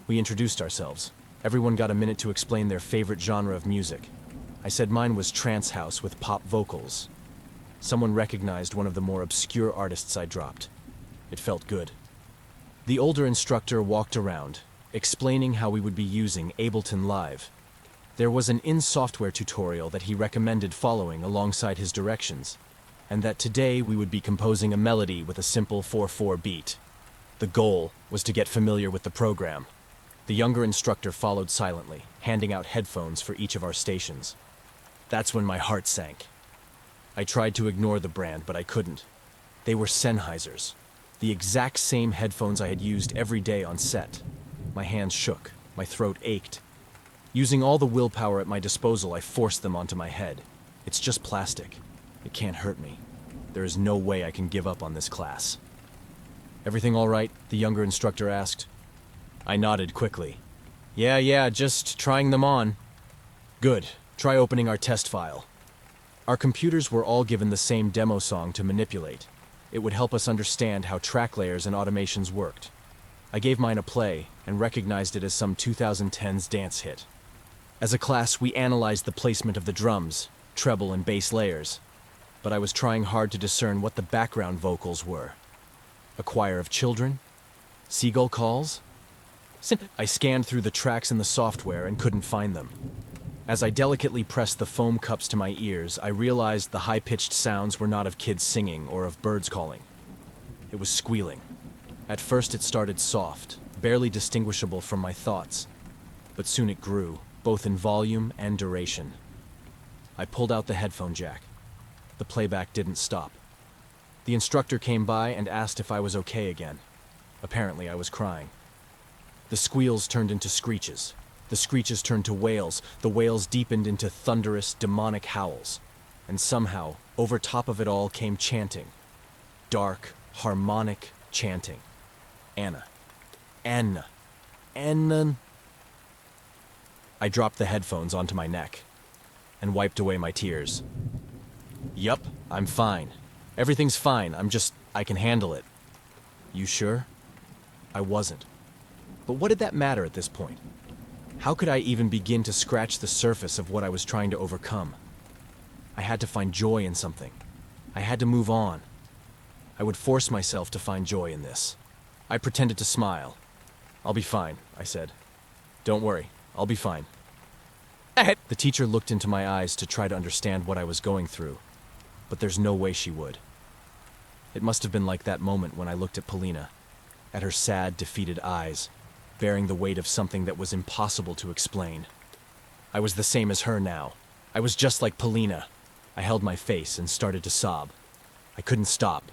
We introduced ourselves. Everyone got a minute to explain their favorite genre of music. I said mine was trance house with pop vocals. Someone recognized one of the more obscure artists I dropped. It felt good. The older instructor walked around, explaining how we would be using Ableton Live. There was an in-software tutorial that he recommended following alongside his directions, and that today we would be composing a melody with a simple 4/4 beat. The goal was to get familiar with the program. The younger instructor followed silently, handing out headphones for each of our stations. That's when my heart sank. I tried to ignore the brand, but I couldn't. They were Sennheisers, the exact same headphones I had used every day on set. My hands shook, my throat ached. Using all the willpower at my disposal, I forced them onto my head. It's just plastic. It can't hurt me. There is no way I can give up on this class. Everything all right? The younger instructor asked. I nodded quickly. Yeah, just trying them on. Good. Try opening our test file. Our computers were all given the same demo song to manipulate. It would help us understand how track layers and automations worked. I gave mine a play and recognized it as some 2010s dance hit. As a class, we analyzed the placement of the drums, treble and bass layers, but I was trying hard to discern what the background vocals were. A choir of children? Seagull calls? I scanned through the tracks in the software and couldn't find them. As I delicately pressed the foam cups to my ears, I realized the high-pitched sounds were not of kids singing or of birds calling. It was squealing. At first it started soft, barely distinguishable from my thoughts, but soon it grew, both in volume and duration. I pulled out the headphone jack. The playback didn't stop. The instructor came by and asked if I was okay again. Apparently I was crying. The squeals turned into screeches. The screeches turned to wails. The wails deepened into thunderous, demonic howls. And somehow, over top of it all came chanting. Dark, harmonic chanting. Anna. Anna. Anna. I dropped the headphones onto my neck and wiped away my tears. Yup, I'm fine. Everything's fine. I can handle it. You sure? I wasn't. But what did that matter at this point? How could I even begin to scratch the surface of what I was trying to overcome? I had to find joy in something. I had to move on. I would force myself to find joy in this. I pretended to smile. I'll be fine, I said. Don't worry, I'll be fine. The teacher looked into my eyes to try to understand what I was going through, but there's no way she would. It must have been like that moment when I looked at Polina, at her sad, defeated eyes, bearing the weight of something that was impossible to explain. I was the same as her now. I was just like Polina. I held my face and started to sob. I couldn't stop.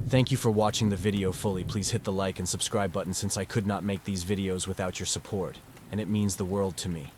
Thank you for watching the video fully. Please hit the like and subscribe button since I could not make these videos without your support, and it means the world to me.